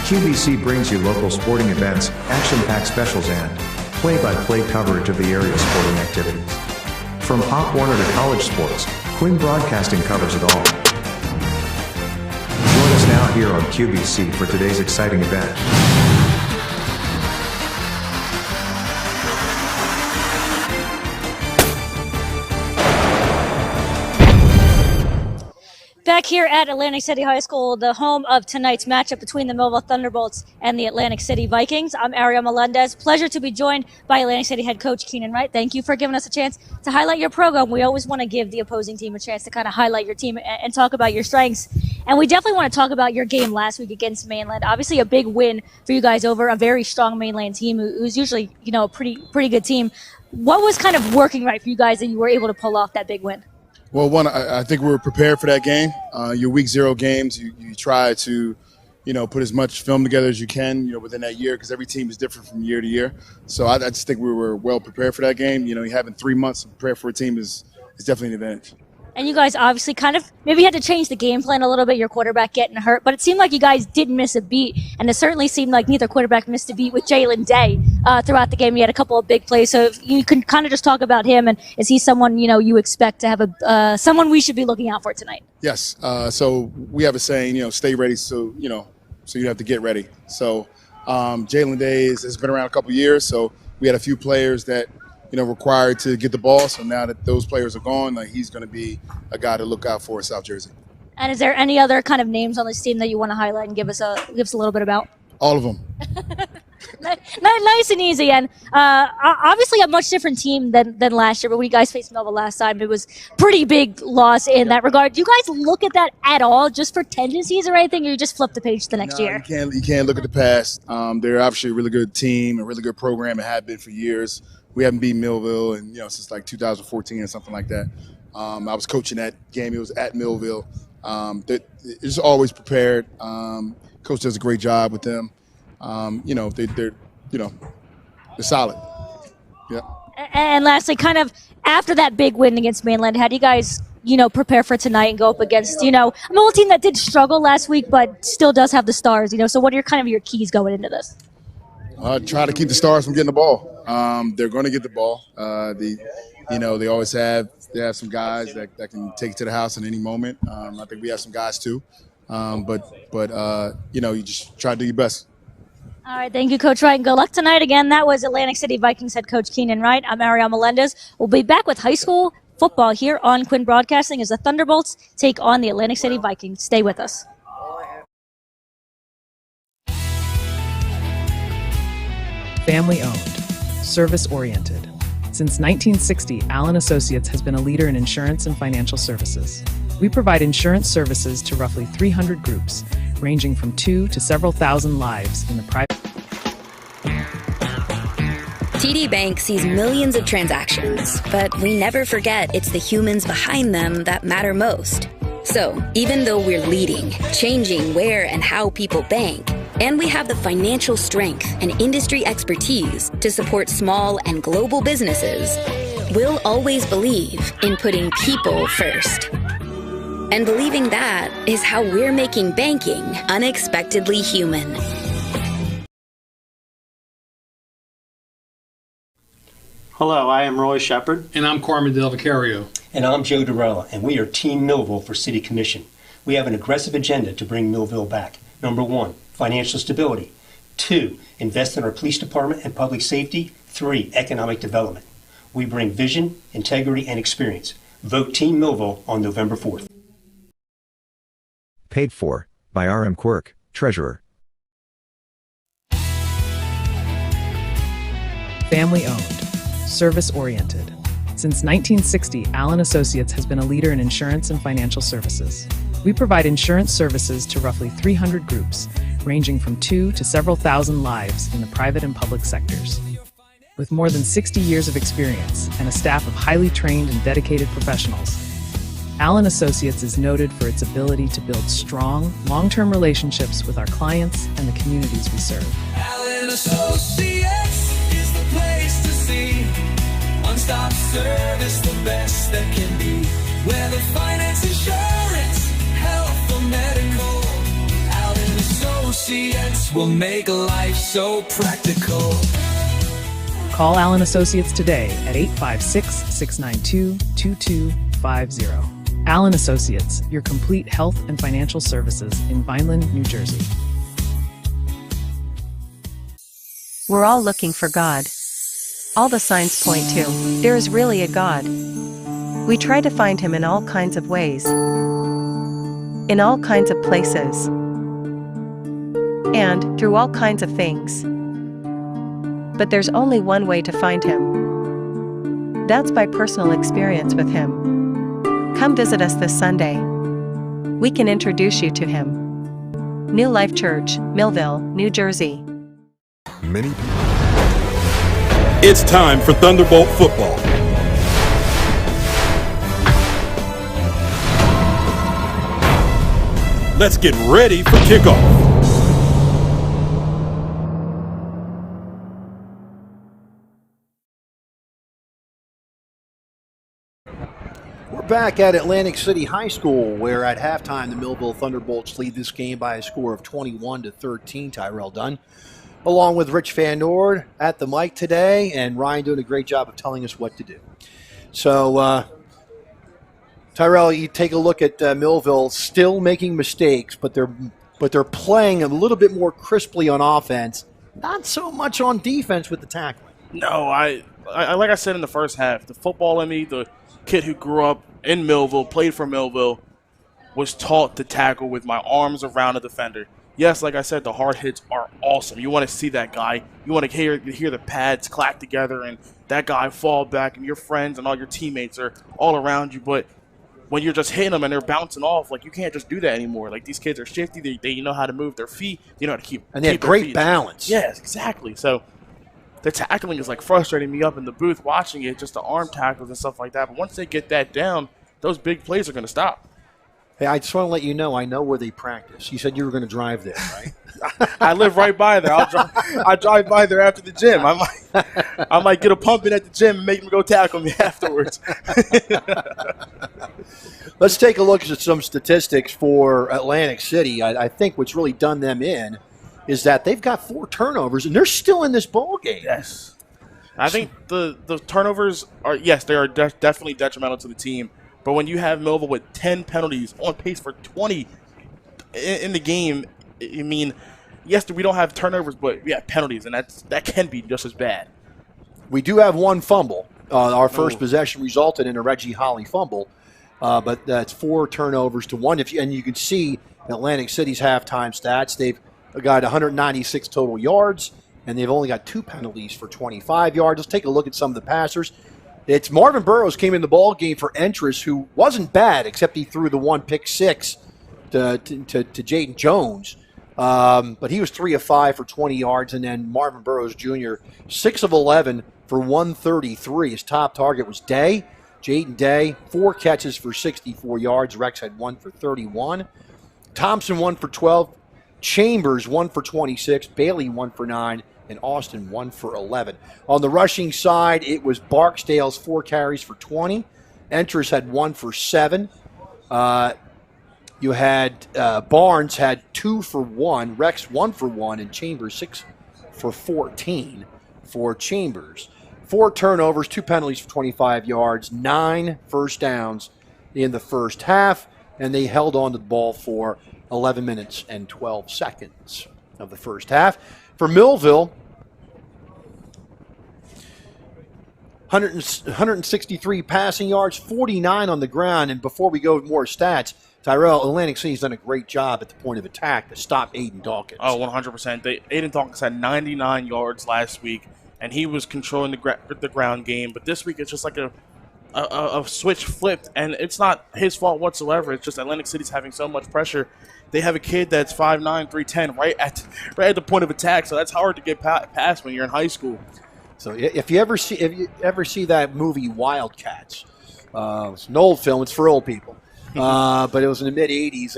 QBC brings you local sporting events, action-packed specials, and play-by-play coverage of the area's sporting activities. From Pop Warner to college sports, Quinn Broadcasting covers it all. Join us now here on QBC for today's exciting event. Back here at Atlantic City High School, the home of tonight's matchup between the Millville Thunderbolts and the Atlantic City Vikings. I'm Ariel Melendez. Pleasure to be joined by Atlantic City head coach Keenan Wright. Thank you for giving us a chance to highlight your program. We always want to give the opposing team a chance to kind of highlight your team and talk about your strengths. And we definitely want to talk about your game last week against Mainland. Obviously a big win for you guys over a very strong Mainland team who's usually, a pretty good team. What was kind of working right for you guys that you were able to pull off that big win? Well, one, I think we were prepared for that game. Your week 0 games, you try to, put as much film together as you can, within that year, because every team is different from year to year. So I just think we were well prepared for that game. Having 3 months to prepare for a team is definitely an advantage. And you guys obviously kind of maybe had to change the game plan a little bit, your quarterback getting hurt, but it seemed like you guys didn't miss a beat, and it certainly seemed like neither quarterback missed a beat with Jalen Day throughout the game. He had a couple of big plays, so if you can kind of just talk about him, and is he someone, you expect to have someone we should be looking out for tonight? Yes. So we have a saying, stay ready, so you have to get ready. So Jalen Day has been around a couple years, so we had a few players that required to get the ball. So now that those players are gone, he's going to be a guy to look out for in South Jersey. And is there any other kind of names on this team that you want to highlight and give us a little bit about? All of them. Nice and easy. And obviously a much different team than last year, but when you guys faced Millville last time, it was pretty big loss in that regard. Do you guys look at that at all just for tendencies or anything, or you just flip the page the next year? You can't look at the past. They're obviously a really good team, a really good program, and have been for years. We haven't beaten Millville since like 2014 or something like that. I was coaching that game. It was at Millville. It's always prepared. Coach does a great job with them. They're solid. Yeah. And lastly, kind of after that big win against Mainland, how do you guys, prepare for tonight and go up against, a Millville team that did struggle last week, but still does have the stars, so what are your keys going into this? Try to keep the stars from getting the ball. They're going to get the ball. They always have some guys that can take it to the house at any moment. I think we have some guys too. But you just try to do your best. All right, thank you, Coach Wright, and good luck tonight. Again, that was Atlantic City Vikings head coach Keenan Wright. I'm Ariel Melendez. We'll be back with high school football here on Quinn Broadcasting as the Thunderbolts take on the Atlantic City Vikings. Stay with us. Family owned, service oriented. Since 1960, Allen Associates has been a leader in insurance and financial services. We provide insurance services to roughly 300 groups, ranging from 2 to several thousand lives in the private. TD Bank sees millions of transactions, but we never forget it's the humans behind them that matter most. So, even though we're leading, changing where and how people bank, and we have the financial strength and industry expertise to support small and global businesses, we'll always believe in putting people first. And believing that is how we're making banking unexpectedly human. Hello, I am Roy Shepard. And I'm Carmen Del Vicario. And I'm Joe Durella, and we are Team Millville for City Commission. We have an aggressive agenda to bring Millville back. Number 1, financial stability. 2, invest in our police department and public safety. 3, economic development. We bring vision, integrity, and experience. Vote Team Millville on November 4th. Paid for by RM Quirk, Treasurer. Family owned, service oriented. Since 1960, Allen Associates has been a leader in insurance and financial services. We provide insurance services to roughly 300 groups, ranging from 2 to several thousand lives in the private and public sectors. With more than 60 years of experience and a staff of highly trained and dedicated professionals, Allen Associates is noted for its ability to build strong, long-term relationships with our clients and the communities we serve. Allen Associates is the place to see. One-stop service, the best that can be. Whether finance, insurance, health, or medical, Allen Associates will make life so practical. Call Allen Associates today at 856-692-2250. Allen Associates, your complete health and financial services in Vineland, New Jersey. We're all looking for God. All the signs point to, there is really a God. We try to find Him in all kinds of ways, in all kinds of places, and through all kinds of things. But there's only one way to find Him. That's by personal experience with Him. Come visit us this Sunday. We can introduce you to Him. New Life Church, Millville, New Jersey. Many people. It's time for Thunderbolt football. Let's get ready for kickoff. Back at Atlantic City High School, where at halftime the Millville Thunderbolts lead this game by a score of 21-13. Tyrell Dunn, along with Rich Van Noord at the mic today, and Ryan doing a great job of telling us what to do. So, Tyrell, you take a look at Millville, still making mistakes, but they're playing a little bit more crisply on offense, not so much on defense with the tackling. No, I like I said in the first half, the football in me, the kid who grew up in Millville, played for Millville, was taught to tackle with my arms around a defender. Yes, like I said, the hard hits are awesome. You want to see that guy. You want to hear the pads clack together and that guy fall back and your friends and all your teammates are all around you. But when you're just hitting them and they're bouncing off, like you can't just do that anymore. Like these kids are shifty. They know how to move their feet. They know how to keep and they have great balance. Yes, exactly. So the tackling is like frustrating me up in the booth watching it, just the arm tackles and stuff like that. But once they get that down, those big plays are going to stop. Hey, I just want to let you know, I know where they practice. You said you were going to drive there, right? I live right by there. I drive by there after the gym. I might get a pump in at the gym and make them go tackle me afterwards. Let's take a look at some statistics for Atlantic City. I think what's really done them in is that they've got 4 turnovers, and they're still in this ball game. Yes. I think the turnovers are, yes, they are definitely detrimental to the team. But when you have Millville with 10 penalties, on pace for 20 in the game, I mean, yes, we don't have turnovers, but we have penalties, and that can be just as bad. We do have 1 fumble. Our first possession resulted in a Reggie Holly fumble, but that's 4 turnovers to 1. And you can see Atlantic City's halftime stats. They've got 196 total yards, and they've only got 2 penalties for 25 yards. Let's take a look at some of the passers. It's Marvin Burrows came in the ball game for Entris, who wasn't bad, except he threw the 1 pick 6 to Jaden Jones. But he was 3 of 5 for 20 yards, and then Marvin Burrows Jr., 6 of 11 for 133. His top target was Day. Jaden Day, 4 catches for 64 yards. Rex had 1 for 31. Thompson, 1 for 12. Chambers, 1 for 26. Bailey, 1 for 9. And Austin, 1 for 11. On the rushing side, it was Barksdale's 4 carries for 20. Entris had 1 for 7. You had Barnes had 2 for 1. Rex 1 for 1. And Chambers 6 for 14 for Chambers. 4 turnovers, 2 penalties for 25 yards, 9 first downs in the first half, and they held on to the ball for 11 minutes and 12 seconds of the first half. For Millville, 163 passing yards, 49 on the ground, and before we go with more stats, Tyrell, Atlantic City's done a great job at the point of attack to stop Aiden Dawkins. Oh, 100%. Aiden Dawkins had 99 yards last week, and he was controlling the ground game. But this week, it's just like a switch flipped, and it's not his fault whatsoever. It's just Atlantic City's having so much pressure. They have a kid that's 5'9", 310 right at the point of attack, so that's hard to get past when you're in high school. So if you ever see that movie Wildcats, it's an old film. It's for old people. But it was in the mid-'80s,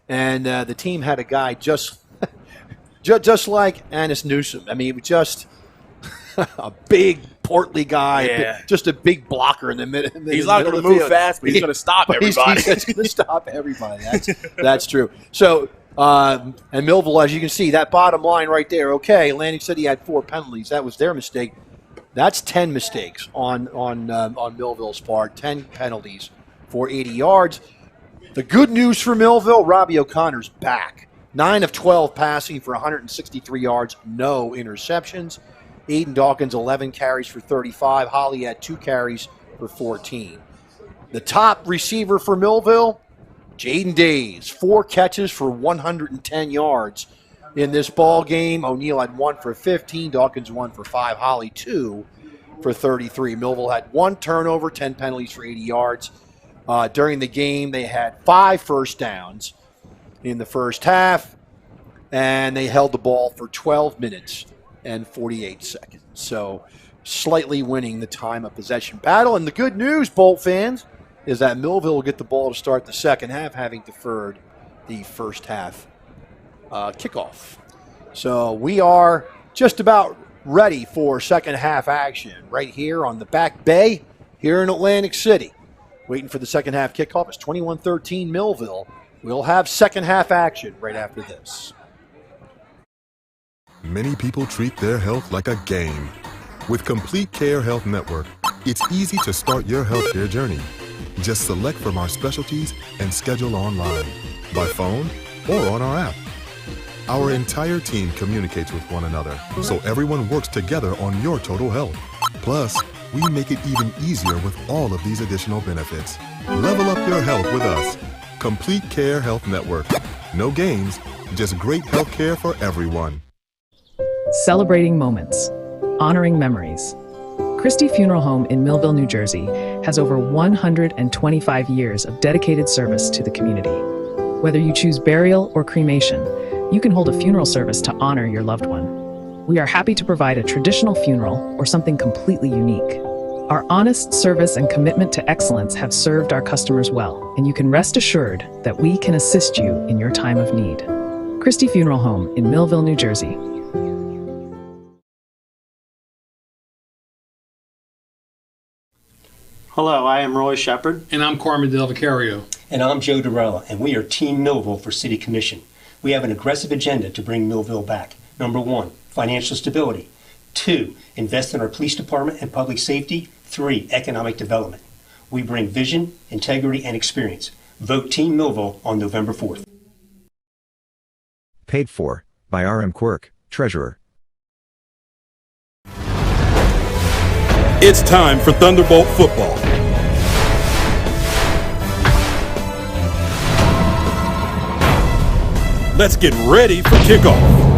and the team had a guy just like Annis Newsom. I mean, he was just a big, portly guy, just a big blocker in the middle. He's not going to move fast, but he's going to stop everybody. He's going to stop everybody. That's true. So, and Millville, as you can see, that bottom line right there, okay, Atlantic City had 4 penalties. That was their mistake. That's 10 mistakes on Millville's part, 10 penalties for 80 yards. The good news for Millville, Robbie O'Connor's back. 9 of 12 passing for 163 yards, no interceptions. Aiden Dawkins, 11 carries for 35. Holly had 2 carries for 14. The top receiver for Millville, Jaden Days, 4 catches for 110 yards in this ball game. O'Neill had 1 for 15. Dawkins 1 for 5. Holly 2 for 33. Millville had 1 turnover, 10 penalties for 80 yards. During the game, they had 5 first downs in the first half, and they held the ball for 12 minutes and 48 seconds. So slightly winning the time of possession battle. And the good news, Bolt fans, is that Millville will get the ball to start the second half, having deferred the first half kickoff. So we are just about ready for second half action right here on the back bay here in Atlantic City. Waiting for the second half kickoff. It's 21-13 Millville. We'll have second half action right after this. Many people treat their health like a game. With Complete Care Health Network, it's easy to start your healthcare journey. Just select from our specialties and schedule online, by phone, or on our app. Our entire team communicates with one another, so everyone works together on your total health. Plus, we make it even easier with all of these additional benefits. Level up your health with us. Complete Care Health Network. No games, just great health care for everyone. Celebrating moments, honoring memories. Christie Funeral Home in Millville, New Jersey has over 125 years of dedicated service to the community. Whether you choose burial or cremation, you can hold a funeral service to honor your loved one. We are happy to provide a traditional funeral or something completely unique. Our honest service and commitment to excellence have served our customers well, and you can rest assured that we can assist you in your time of need. Christie Funeral Home in Millville, New Jersey. Hello, I am Roy Shepard. And I'm Carmen Del Vicario. And I'm Joe Durella, and we are Team Millville for City Commission. We have an aggressive agenda to bring Millville back. Number 1, financial stability. 2, invest in our police department and public safety. 3, economic development. We bring vision, integrity, and experience. Vote Team Millville on November 4th. Paid for by RM Quirk, Treasurer. It's time for Thunderbolt football. Let's get ready for kickoff.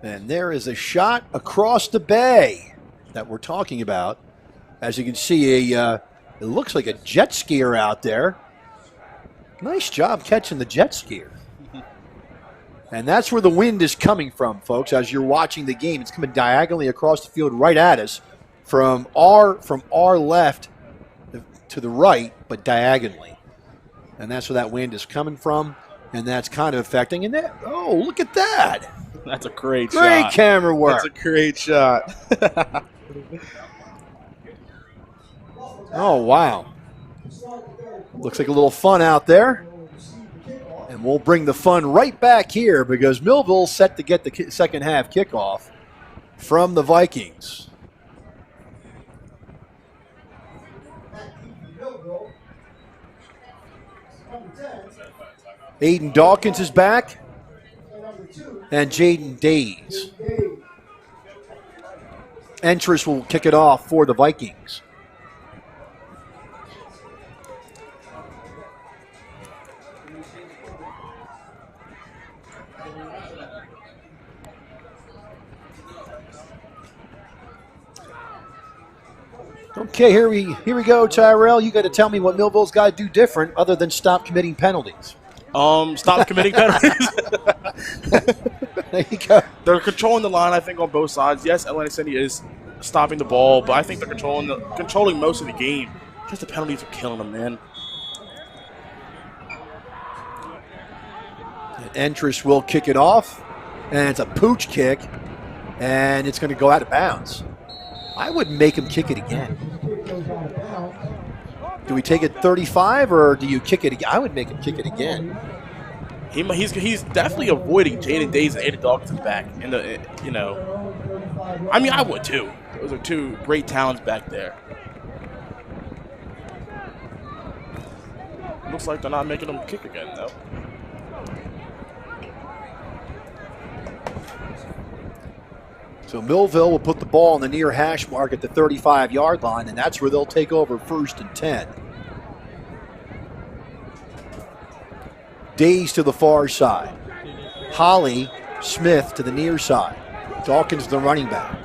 And there is a shot across the bay that we're talking about. As you can see, it looks like a jet skier out there. Nice job catching the jet skier. And that's where the wind is coming from, folks, as you're watching the game. It's coming diagonally across the field right at us from our left to the right, but diagonally. And that's where that wind is coming from, and that's kind of affecting. And that, oh, look at that. That's a great shot. Great camera work. That's a great shot. Oh, wow. Looks like a little fun out there. And we'll bring the fun right back here because Millville's set to get the second half kickoff from the Vikings. Aiden Dawkins is back. And Jaden Days. Entrance will kick it off for the Vikings. Okay, here we go, Tyrell. You got to tell me what Millville's got to do different other than stop committing penalties. Stop committing penalties. There you go. They're controlling the line, I think, on both sides. Yes, Atlantic City is stopping the ball, but I think they're controlling most of the game. Just the penalties are killing them, man. Entrance will kick it off, and it's a pooch kick, and it's going to go out of bounds. I would make him kick it again. Do we take it 35 or do you kick it again? I would make him kick it again. He's definitely avoiding Jaden Days and Aiden Dawkins back. I mean, I would too. Those are two great talents back there. Looks like they're not making him kick again, though. So Millville will put the ball on the near hash mark at the 35-yard line, and that's where they'll take over 1st and 10. Days to the far side. Holly Smith to the near side. Dawkins the running back.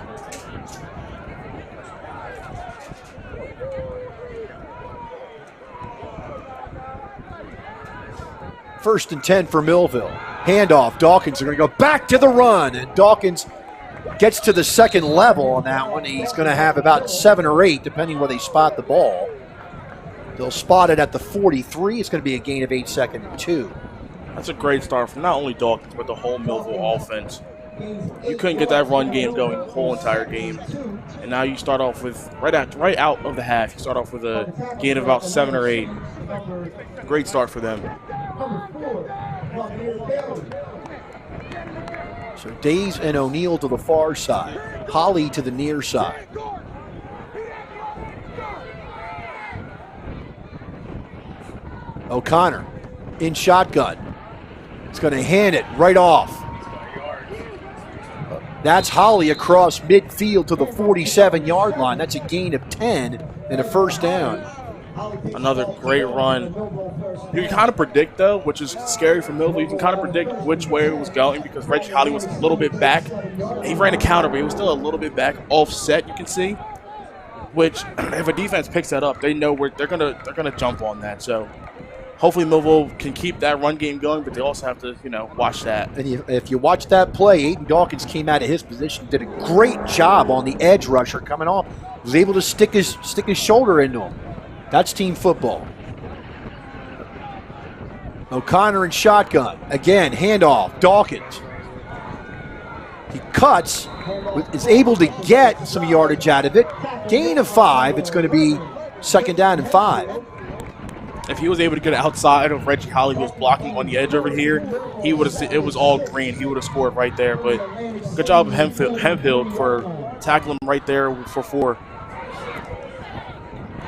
First and 10 for Millville. Handoff. Dawkins are going to go back to the run, and Dawkins gets to the second level on that one. He's going to have about 7 or 8, depending where they spot the ball. They'll spot it at the 43. It's going to be a gain of 8, 2nd and 2. That's a great start from not only Dawkins, but the whole Millville offense. You couldn't get that run game going the whole entire game. And now you start off with, right out of the half, you start off with a gain of about 7 or 8. Great start for them. So Days and O'Neal to the far side. Holly to the near side. O'Connor in shotgun. It's going to hand it right off. That's Holly across midfield to the 47-yard line. That's a gain of 10 and a first down. Another great run. You can kind of predict, though, which is scary for Millville. You can kind of predict which way it was going because Reggie Holly was a little bit back. He ran a counter, but he was still a little bit back, offset, you can see. Which, if a defense picks that up, they know where they're gonna jump on that. So hopefully Millville can keep that run game going, but they also have to, watch that. And if you watch that play, Aiden Dawkins came out of his position, did a great job on the edge rusher coming off. Was able to stick his shoulder into him. That's team football. O'Connor in shotgun. Again, handoff. Dawkins. He cuts, is able to get some yardage out of it. Gain of 5. It's going to be 2nd down and 5. If he was able to get outside of Reggie Holly, who was blocking on the edge over here, it was all green. He would have scored right there. But good job of Hemphill for tackling him right there for 4.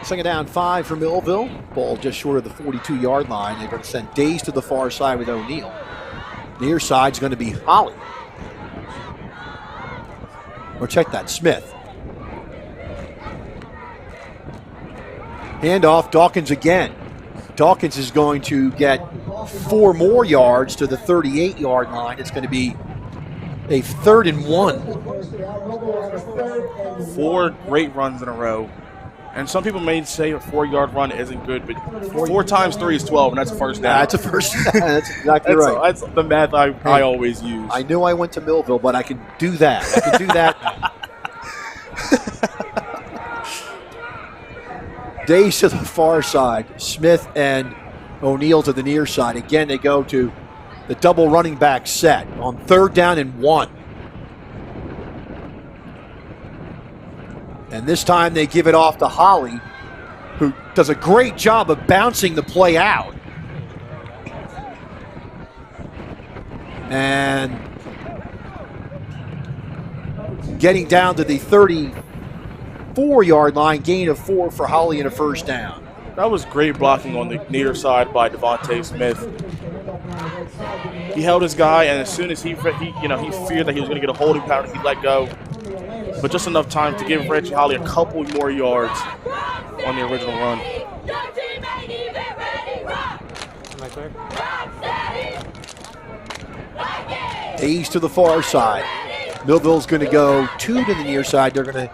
2nd down 5 for Millville. Ball just short of the 42-yard line. They're going to send Days to the far side with O'Neal. Near side's going to be Holly. Or check that, Smith. Handoff, Dawkins again. Dawkins is going to get 4 more yards to the 38-yard line. It's going to be a 3rd and 1. 4 great runs in a row. And some people may say a 4-yard run isn't good, but 4 times 3 is 12, and that's a first down. That's a first down. That's exactly right. That's the math I always use. I knew I went to Millville, but I can do that. I can do that. Days to the far side. Smith and O'Neal to the near side. Again, they go to the double running back set on 3rd down and 1. And this time they give it off to Holly. who does a great job of bouncing the play out. And getting down to the 34-yard line, gain of 4 for Holly and a first down. That was great blocking on the near side by Devontae Smith. He held his guy, and as soon as he feared that he was going to get a holding pattern, he let go. But just enough time to give Reggie Holly a couple more yards on the original run. Days to the far side. Millville's going to go 2 to the near side. They're going to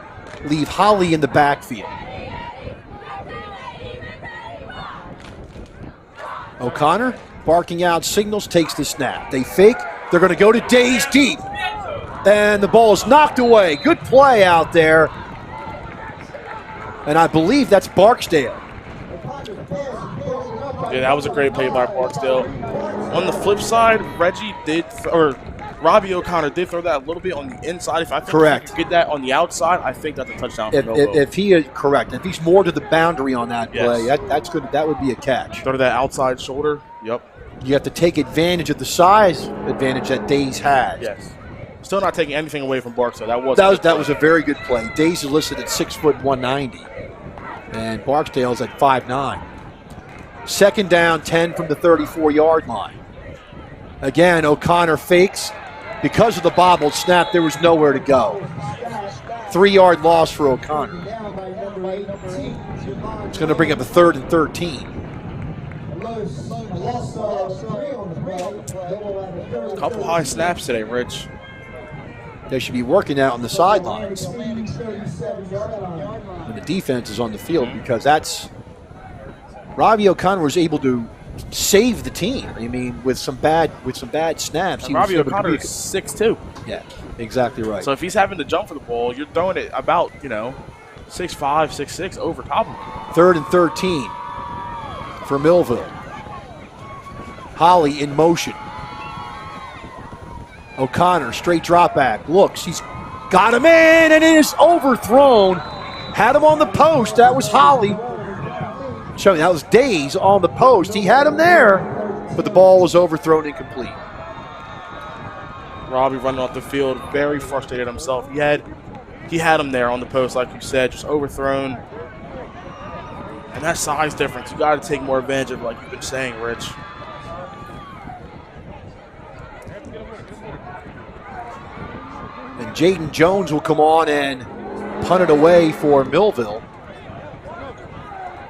leave Holly in the backfield. O'Connor barking out signals, takes the snap. They fake. They're going to go to Days deep. And the ball is knocked away. Good play out there. And I believe that's Barksdale. Yeah, that was a great play by Barksdale. On the flip side, Robbie O'Connor did throw that a little bit on the inside. If I could get that on the outside, I think that's a touchdown for Millville. If he is correct, if he's more to the boundary on that play, that's good. That would be a catch. Throw that outside shoulder. Yep. You have to take advantage of the size advantage that Days has. Yes. Still not taking anything away from Barksdale. That was a very good play. Days is listed at 6 foot 190, and Barksdale's at 5'9". Second down, 10 from the 34-yard line. Again, O'Connor fakes. Because of the bobbled snap, there was nowhere to go. 3-yard loss for O'Connor. It's going to bring up a 3rd and 13. A couple high snaps today, Rich. They should be working out on the sidelines when the defense is on the field, because that's Robbie O'Connor was able to save the team. I mean, with some bad snaps. And Robbie O'Connor is 6'2". Yeah, exactly right. So if he's having to jump for the ball, you're throwing it about 6'5", 6'6" over top of him. 3rd and 13 for Millville. Holly in motion. O'Connor, straight drop back. Looks, he's got him in, and it is overthrown. Had him on the post. That was Holly. Showing that was Days on the post. He had him there, but the ball was overthrown incomplete. Robbie running off the field, very frustrated himself. He had him there on the post, like you said, just overthrown. And that size difference, you got to take more advantage of, like you've been saying, Rich. And Jaden Jones will come on and punt it away for Millville.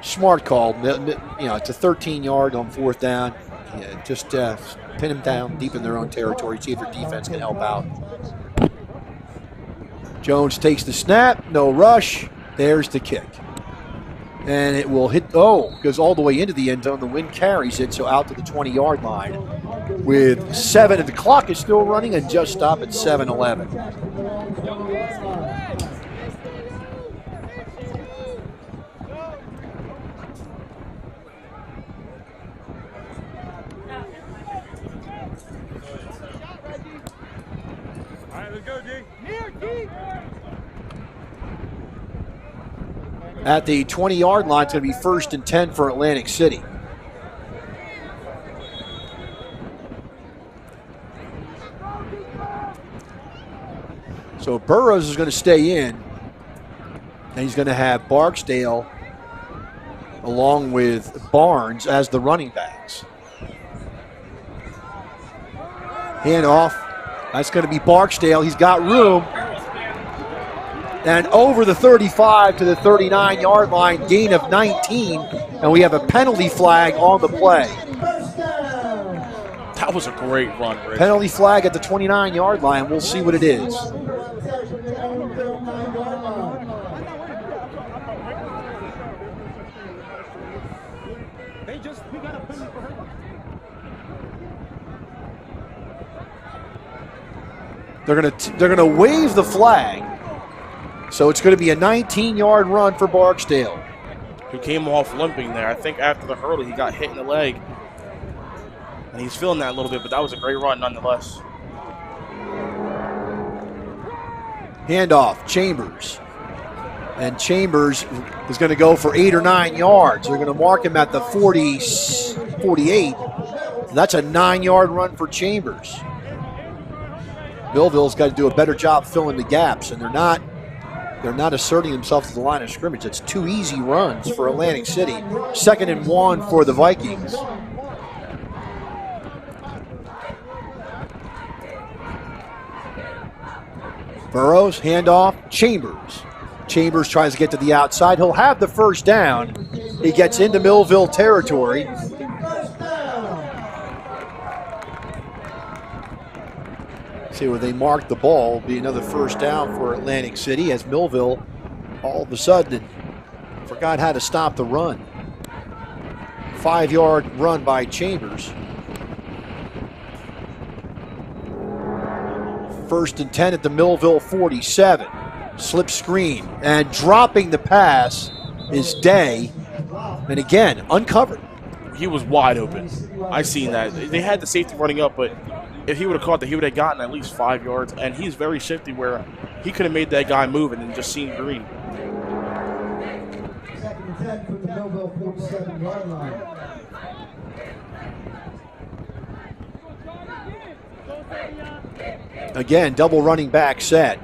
Smart call. It's a 13-yard on 4th down. Yeah, just pin them down deep in their own territory, see if their defense can help out. Jones takes the snap, no rush. There's the kick. And it will hit, goes all the way into the end zone. The wind carries it, so out to the 20-yard line with 7, and the clock is still running and just stop at 7:11. At the 20-yard line, it's going to be 1st and 10 for Atlantic City. So Burrows is going to stay in, and he's going to have Barksdale along with Barnes as the running backs. Hand off. That's going to be Barksdale. He's got room. And over the 35 to the 39-yard line, gain of 19. And we have a penalty flag on the play. That was a great run, Rich. Penalty flag at the 29-yard line. We'll see what it is. They're gonna wave the flag. So it's going to be a 19-yard run for Barksdale. Who came off limping there. I think after the hurdle, he got hit in the leg. And he's feeling that a little bit, but that was a great run nonetheless. Handoff, Chambers. And Chambers is going to go for 8 or 9 yards. They're going to mark him at the 48. So that's a 9-yard run for Chambers. Millville's got to do a better job filling the gaps, and they're not asserting themselves to the line of scrimmage. It's 2 easy runs for Atlantic City. 2nd and 1 for the Vikings. Burrows, handoff, Chambers. Chambers tries to get to the outside. He'll have the first down. He gets into Millville territory. See where they mark the ball. Will be another first down for Atlantic City as Millville all of a sudden forgot how to stop the run. 5-yard run by Chambers. 1st and 10 at the Millville 47. Slip screen, and dropping the pass is Day. And again, uncovered. He was wide open. I seen that. They had the safety running up, but if he would have caught that, he would have gotten at least 5 yards. And he's very shifty where he could have made that guy move and then just seen green. 2nd and 10 from the Millville 47-yard line. Again, double running back set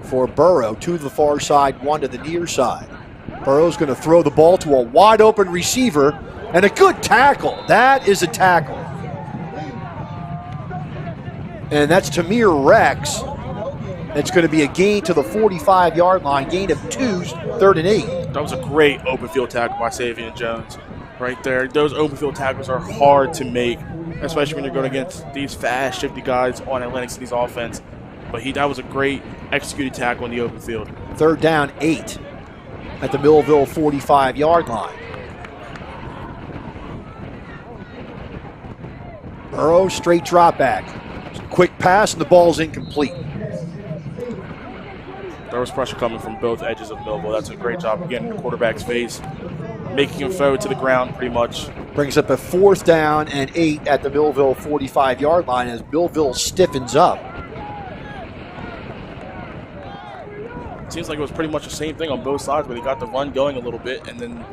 for Burrow. 2 to the far side, 1 to the near side. Burrow's going to throw the ball to a wide open receiver, and a good tackle. That is a tackle. And that's Tamir Rex. It's going to be a gain to the 45-yard line, gain of 2, 3rd and 8. That was a great open field tackle by Savion Jones right there. Those open field tackles are hard to make, especially when you're going against these fast, shifty guys on Atlantic City's offense. But that was a great executed tackle in the open field. 3rd down, 8 at the Millville 45-yard line. Burrow, straight drop back. Quick pass, and the ball's incomplete. There was pressure coming from both edges of Millville. That's a great job of getting the quarterback's face, making him throw to the ground pretty much. Brings up a 4th down and 8 at the Millville 45-yard line as Millville stiffens up. Seems like it was pretty much the same thing on both sides, but they got the run going a little bit, and then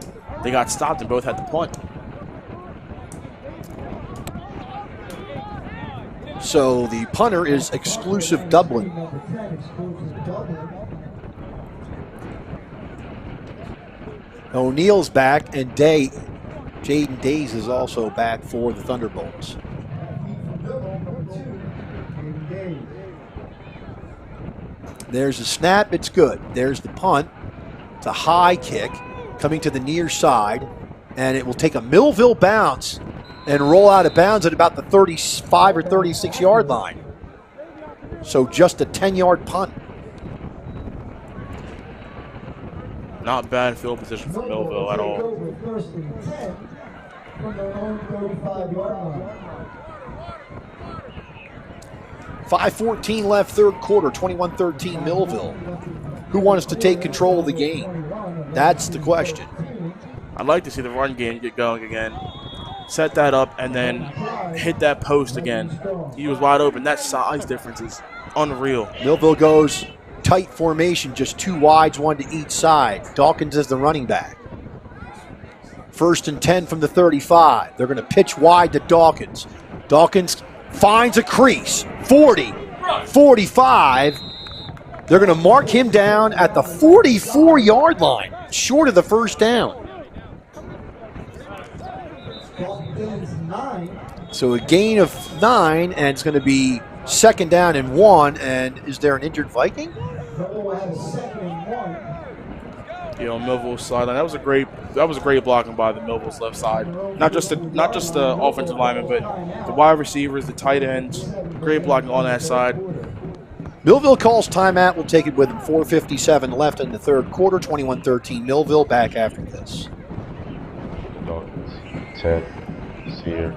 they got stopped and both had the punt. So the punter is Exclusive Dublin. O'Neal's back, and Jaden Days is also back for the Thunderbolts. There's a snap, it's good. There's the punt. It's a high kick coming to the near side, and it will take a Millville bounce and roll out of bounds at about the 35 or 36-yard line. So just a 10-yard punt. Not bad field position for Millville at all. 5:14 left, 3rd quarter, 21-13 Millville. Who wants to take control of the game? That's the question. I'd like to see the run game get going again. Set that up and then hit that post again. He was wide open. That size difference is unreal. Millville goes tight formation, just 2 wides, 1 to each side. Dawkins is the running back. 1st and 10 from the 35. They're going to pitch wide to Dawkins. Dawkins finds a crease. 40, 45. They're going to mark him down at the 44-yard line, short of the first down. So a gain of 9, and it's going to be 2nd down and 1. And is there an injured Viking? On Millville's sideline, that was a great blocking by the Millville's left side. Not just the offensive lineman, but the wide receivers, the tight ends. Great blocking on that side. Millville calls timeout. We'll take it with them. 4:57 left in the 3rd quarter. 21-13 Millville. Back after this. Ted, senior,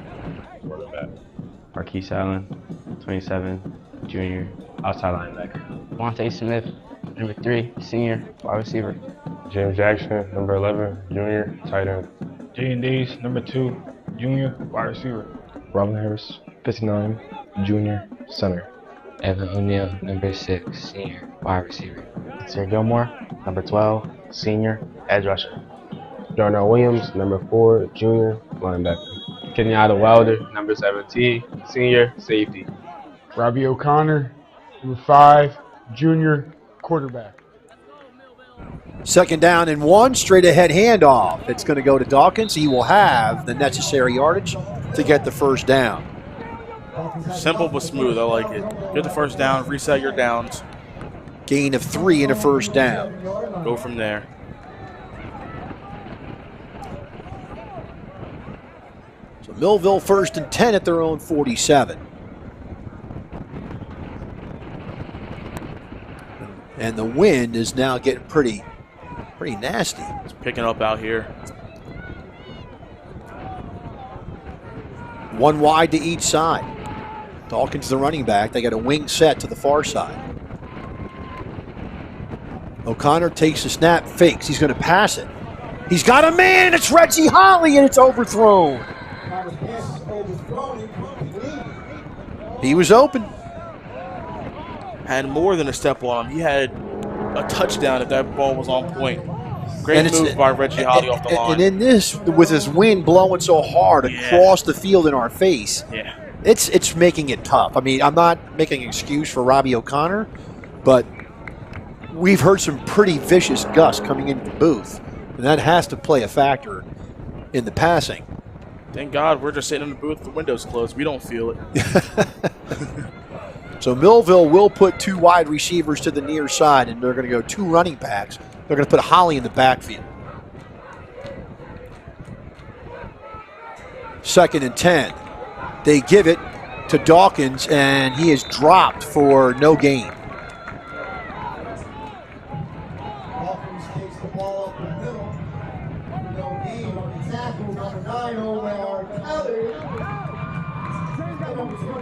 quarterback. Marquise Allen, 27, junior, outside linebacker. Monte Smith, number 3, senior, wide receiver. James Jackson, number 11, junior, tight end. Jaden Days, number 2, junior, wide receiver. Robin Harris, 59, junior, center. Evan O'Neal, number 6, senior, wide receiver. Sir Gilmore, number 12, senior, edge rusher. Darnell Williams, number 4, junior, linebacker. Kenyatta Wilder, number 17, senior, safety. Robbie O'Connor, number 5, junior, quarterback. 2nd down and 1, straight ahead handoff. It's going to go to Dawkins. He will have the necessary yardage to get the first down. Simple but smooth. I like it. Get the first down, reset your downs. Gain of 3 and a first down. Go from there. So Millville 1st and 10 at their own 47. And the wind is now getting pretty nasty. It's picking up out here. 1 wide to each side. Dawkins the running back. They got a wing set to the far side. O'Connor takes the snap, fakes. He's going to pass it. He's got a man. It's Reggie Holly, and it's overthrown. He was open. Had more than a step on him. He had a touchdown if that ball was on point. Great move by Reggie Holly off the line. And in this, with his wind blowing so hard across the field in our face, it's making it tough. I mean, I'm not making an excuse for Robbie O'Connor, but we've heard some pretty vicious gusts coming into the booth, and that has to play a factor in the passing. Thank God we're just sitting in the booth with the windows closed. We don't feel it. So Millville will put 2 wide receivers to the near side, and they're going to go 2 running backs. They're going to put Holly in the backfield. 2nd and 10. They give it to Dawkins, and he is dropped for no gain. Dawkins takes the ball up the middle. No gain on the tackle. Number 9, Omar Kelly.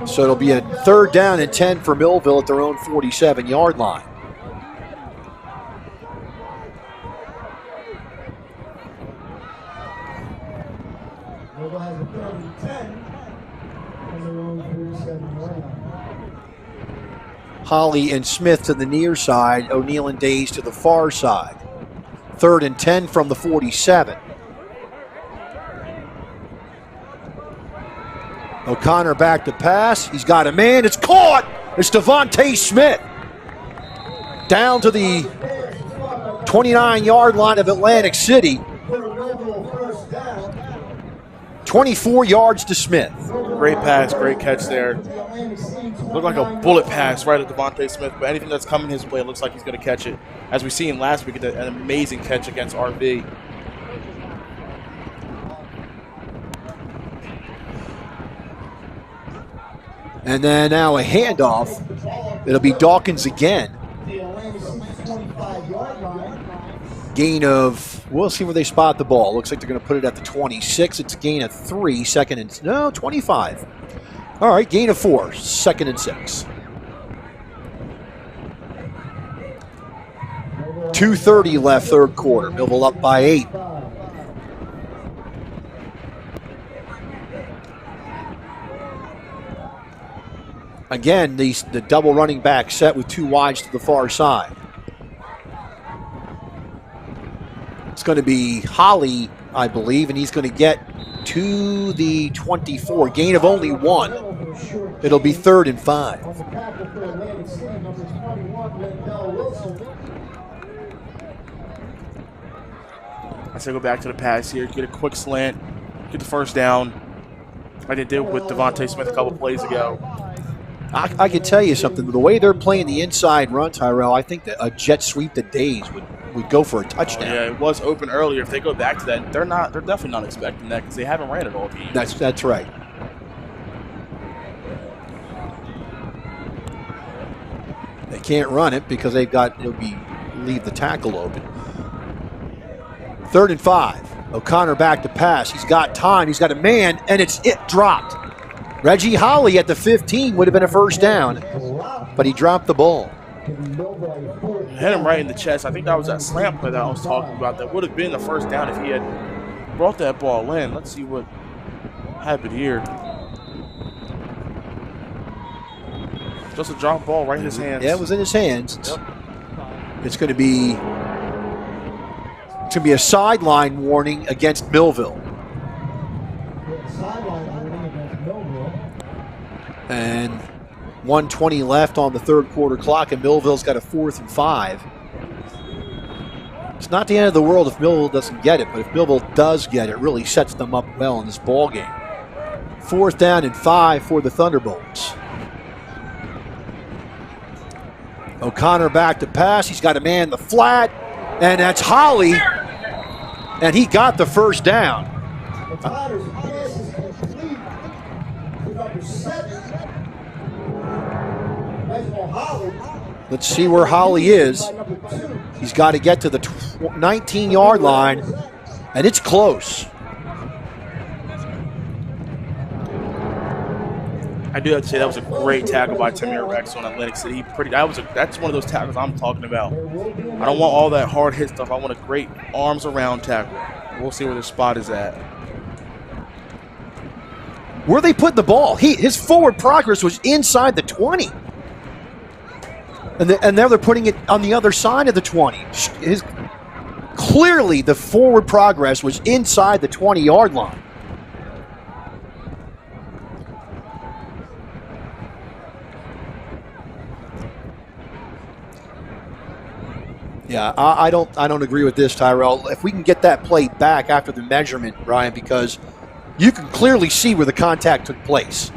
So it'll be a 3rd down and 10 for Millville at their own 47-yard line. Millville has a 3rd and 10 on their own 47-yard line. Holly and Smith to the near side, O'Neill and Days to the far side. 3rd and 10 from the 47. O'Connor back to pass. He's got a man. It's caught. It's Devontae Smith. Down to the 29-yard line of Atlantic City. 24 yards to Smith. Great pass, great catch there. Looked like a bullet pass right at Devontae Smith, but anything that's coming his way, it looks like he's going to catch it. As we seen last week, an amazing catch against RV. And then now a handoff. It'll be Dawkins again. Gain of, we'll see where they spot the ball. Looks like they're going to put it at the 26. It's a gain of 3, 2nd and, no, 25. All right, gain of 4, 2nd and 6. 2:30 left, 3rd quarter. Millville up by 8. Again, the double running back set with 2 wides to the far side. It's going to be Holly, I believe, and he's going to get to the 24. Gain of only 1. It'll be 3rd and 5. I say go back to the pass here, get a quick slant, get the first down, like they did with Devontae Smith a couple plays ago. I can tell you something. The way they're playing the inside run, Tyrell, I think that a jet sweep to Days would go for a touchdown. Yeah, it was open earlier. If they go back to that, they're definitely not expecting that because they haven't ran it all game. That's right. They can't run it because leave the tackle open. 3rd and 5. O'Connor back to pass. He's got time. He's got a man, and it's dropped. Reggie Holly at the 15 would have been a first down, but he dropped the ball. Hit him right in the chest. I think that was that slant play that I was talking about. That would have been the first down if he had brought that ball in. Let's see what happened here. Just a drop ball right in his hands. Yeah, it was in his hands. It's going to be It's going to be a sideline warning against Millville. And 1:20 left on the third quarter clock, and Millville's got a 4th and 5. It's not the end of the world if Millville doesn't get it, but if Millville does get it, it really sets them up well in this ball game. 4th down and 5 for the Thunderbolts. O'Connor back to pass. He's got a man in the flat, and that's Holly, and he got the first down. Let's see where Holly is. He's got to get to the 19-yard line, and it's close. I do have to say that was a great tackle by Tamir Rex on Atlantic City. That's one of those tackles I'm talking about. I don't want all that hard hit stuff. I want a great arms around tackle. We'll see where the spot is at. Where they put the ball? His forward progress was inside the 20. And now they're putting it on the other side of the 20. Clearly, the forward progress was inside the 20-yard line. Yeah, I don't agree with this, Tyrell. If we can get that play back after the measurement, Ryan, because you can clearly see where the contact took place.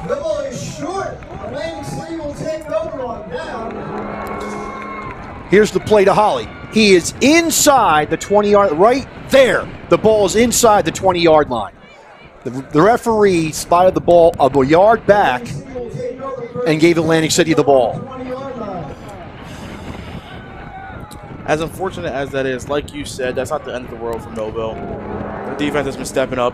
The ball is short. Atlantic City will take it over on down. Here's the play to Holly. He is inside the 20-yard, right there. The ball is inside the 20-yard line. The referee spotted the ball a yard back and gave Atlantic City the ball. As unfortunate as that is, like you said, that's not the end of the world for Millville. The defense has been stepping up.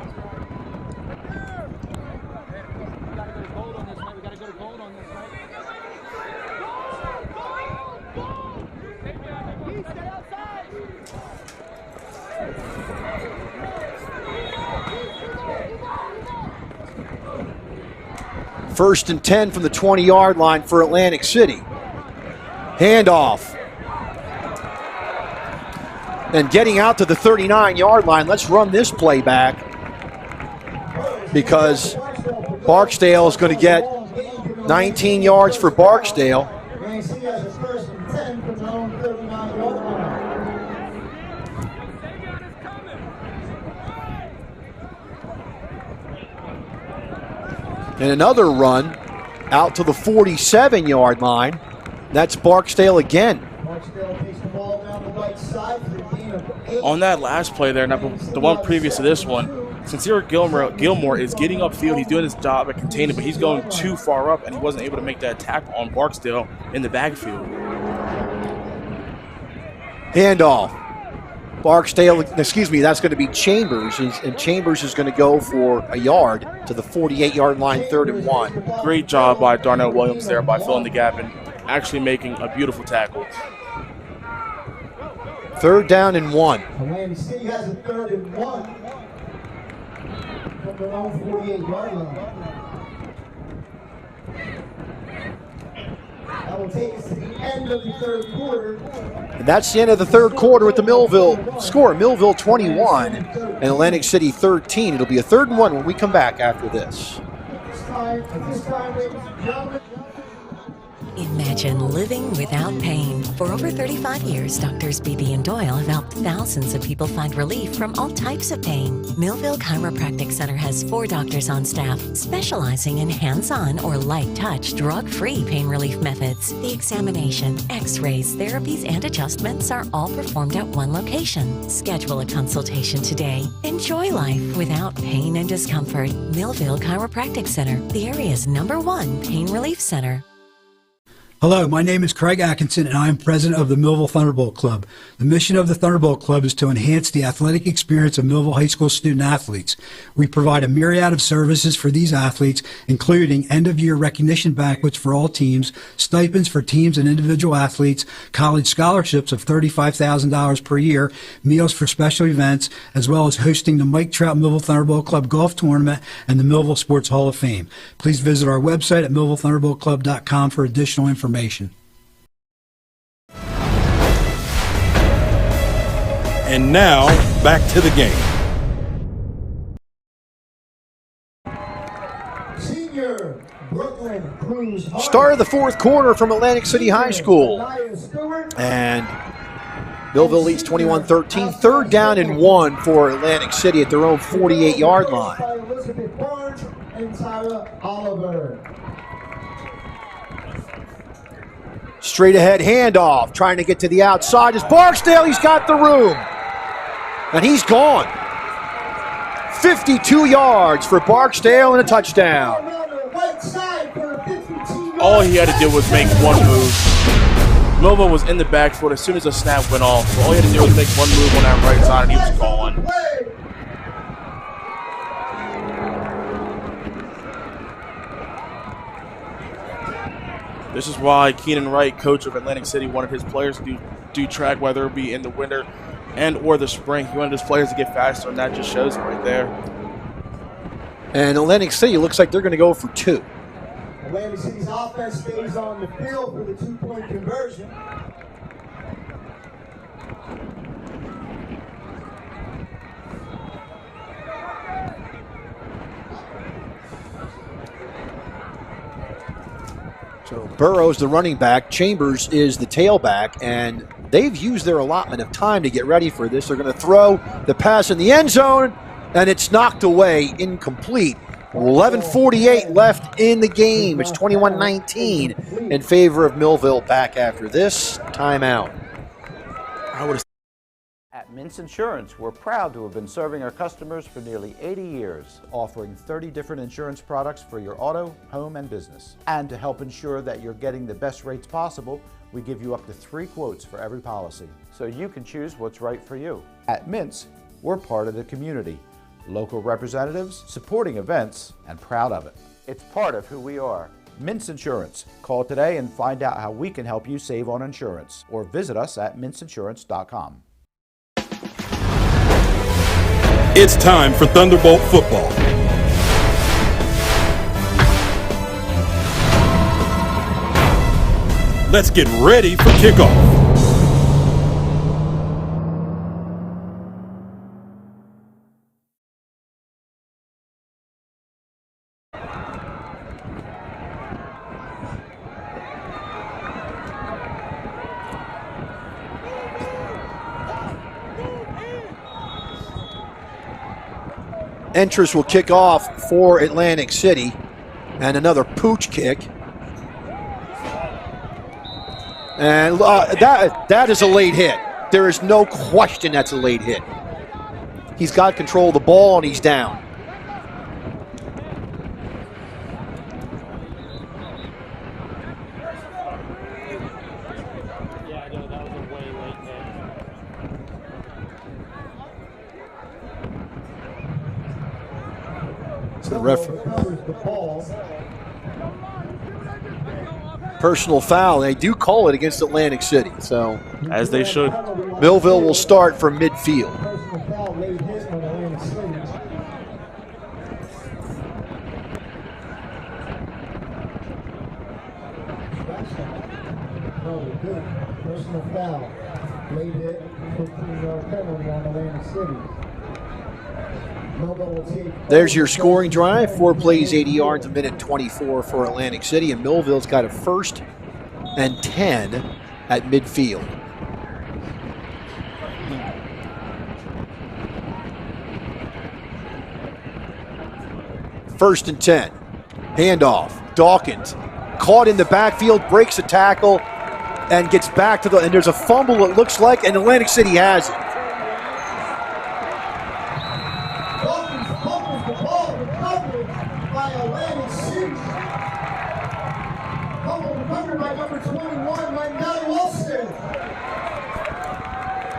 First and 10 from the 20-yard line for Atlantic City. Handoff. And getting out to the 39-yard line. Let's run this play back because Barksdale is going to get 19 yards for Barksdale. And another run out to the 47-yard line. That's Barksdale again. On that last play there, the one previous to this one, Sincere Gilmore is getting upfield. He's doing his job at containing, but he's going too far up, and he wasn't able to make that tackle on Barksdale in the backfield. Handoff. Barksdale, excuse me, that's going to be Chambers, and Chambers is going to go for a yard to the 48-yard line, 3rd and 1. Great job by Darnell Williams there by filling the gap and actually making a beautiful tackle. 3rd down and 1. Atlantic City has a 3rd and 1 from their own 48-yard line. That will take us to the end of the 3rd quarter. And that's the end of the 3rd quarter with the Millville score. Millville 21 and Atlantic City 13. It'll be a 3rd and 1 when we come back after this. At this time, ladies and gentlemen. Imagine living without pain. For over 35 years, Doctors Beebe and Doyle have helped thousands of people find relief from all types of pain. Millville Chiropractic Center has 4 doctors on staff specializing in hands-on or light-touch, drug-free pain relief methods. The examination, x-rays, therapies, and adjustments are all performed at one location. Schedule a consultation today. Enjoy life without pain and discomfort. Millville Chiropractic Center, the area's #1 pain relief center. Hello, my name is Craig Atkinson, and I am president of the Millville Thunderbolt Club. The mission of the Thunderbolt Club is to enhance the athletic experience of Millville High School student athletes. We provide a myriad of services for these athletes, including end-of-year recognition banquets for all teams, stipends for teams and individual athletes, college scholarships of $35,000 per year, meals for special events, as well as hosting the Mike Trout Millville Thunderbolt Club Golf Tournament and the Millville Sports Hall of Fame. Please visit our website at millvillethunderboltclub.com for additional information. And now, back to the game. Senior Brooklyn Cruz. Start of the fourth quarter from Atlantic City High School. And Millville leads 21-13. Third down and 1 for Atlantic City at their own 48-yard line. Elizabeth Barnes and Tyler Oliver. Straight ahead handoff, trying to get to the outside is Barksdale. He's got the room. And he's gone. 52 yards for Barksdale and a touchdown. All he had to do was make one move. Millville was in the backfield as soon as the snap went off. So all he had to do was make one move on that right side and he was gone. This is why Keenan Wright, coach of Atlantic City, wanted his players to do track, whether it be in the winter and or the spring. He wanted his players to get faster, and that just shows it right there. And Atlantic City looks like they're going to go for 2. Atlantic City's offense stays on the field for the 2-point conversion. So Burrows, the running back, Chambers is the tailback, and they've used their allotment of time to get ready for this. They're going to throw the pass in the end zone, and it's knocked away, incomplete. 11:48 left in the game. It's 21-19 in favor of Millville. Back after this timeout. At Mintz Insurance, we're proud to have been serving our customers for nearly 80 years, offering 30 different insurance products for your auto, home, and business. And to help ensure that you're getting the best rates possible, we give you up to 3 quotes for every policy, so you can choose what's right for you. At Mintz, we're part of the community. Local representatives, supporting events, and proud of it. It's part of who we are. Mintz Insurance. Call today and find out how we can help you save on insurance, or visit us at mintzinsurance.com. It's time for Thunderbolt football. Let's get ready for kickoff. Entrance will kick off for Atlantic City, and another pooch kick. And that is a late hit. There is no question that's a late hit. He's got control of the ball, and he's down. Personal foul. They do call it against Atlantic City, so as they should. Millville will start from midfield. Personal foul. Late hit, 15-yard penalty on Atlantic City. There's your scoring drive. 4 plays, 80 yards, a minute 24 for Atlantic City, and Millville's got a 1st and 10 at midfield. First and 10. Handoff. Dawkins caught in the backfield, breaks a tackle, and gets back to and there's a fumble, it looks like, and Atlantic City has it.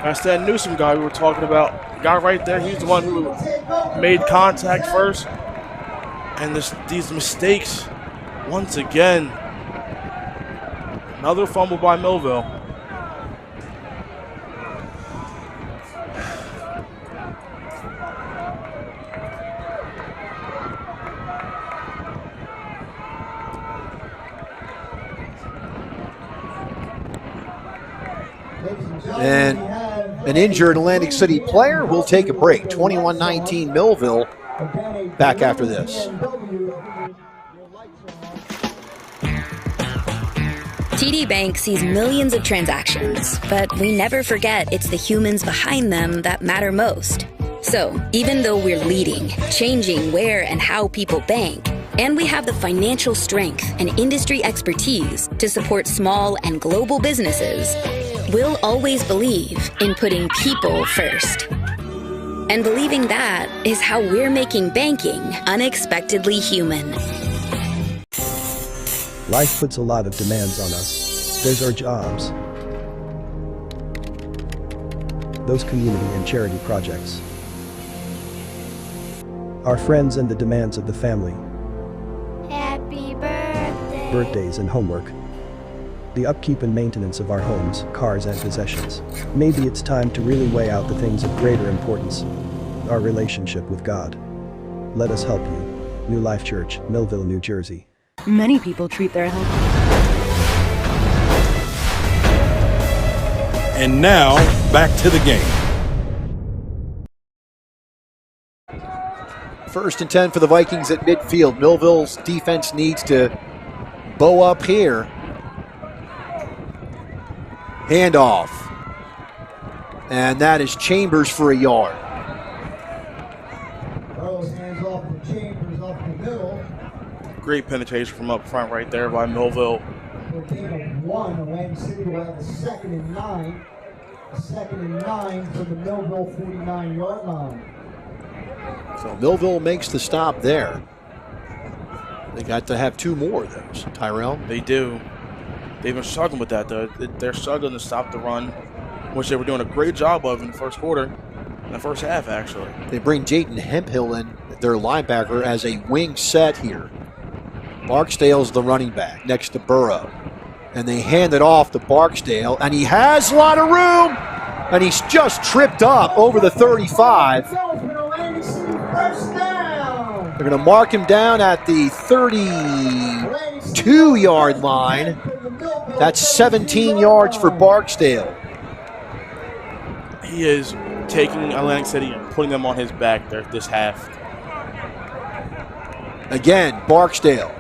That's that Newsom guy we were talking about. The guy right there, he's the one who made contact first. And these mistakes, once again. Another fumble by Millville. And an injured Atlantic City player will take a break. 21-19 Millville. Back after this. TD Bank sees millions of transactions, but we never forget it's the humans behind them that matter most. So, even though we're leading, changing where and how people bank, and we have the financial strength and industry expertise to support small and global businesses, we'll always believe in putting people first. And believing that is how we're making banking unexpectedly human. Life puts a lot of demands on us. There's our jobs, those community and charity projects, our friends and the demands of the family, Happy birthday. birthdays and homework, the upkeep and maintenance of our homes, cars and possessions. Maybe it's time to really weigh out the things of greater importance, our relationship with God. Let us help you. New Life Church, Millville, New Jersey. Many people treat their health. And now, back to the game. 1st and 10 for the Vikings at midfield. Millville's defense needs to bow up here. Handoff. And that is Chambers for a yard. Hands off to Chambers off the middle. Great penetration from up front right there by Millville. For a gain of 1, Atlantic City will have a 2nd and 9. A 2nd and 9 from the Millville 49-yard line. So Millville makes the stop there. They got to have 2 more of those, Tyrell. They do. They've been struggling with that, though. They're struggling to stop the run, which they were doing a great job of in the first quarter, in the first half, actually. They bring Jayden Hemphill in, their linebacker, as a wing set here. Barksdale's the running back next to Burrow. And they hand it off to Barksdale, and he has a lot of room, and he's just tripped up over the 35. They're going to mark him down at the 32-yard line. That's 17 yards for Barksdale. He is taking Atlantic City and putting them on his back there this half. Again, Barksdale.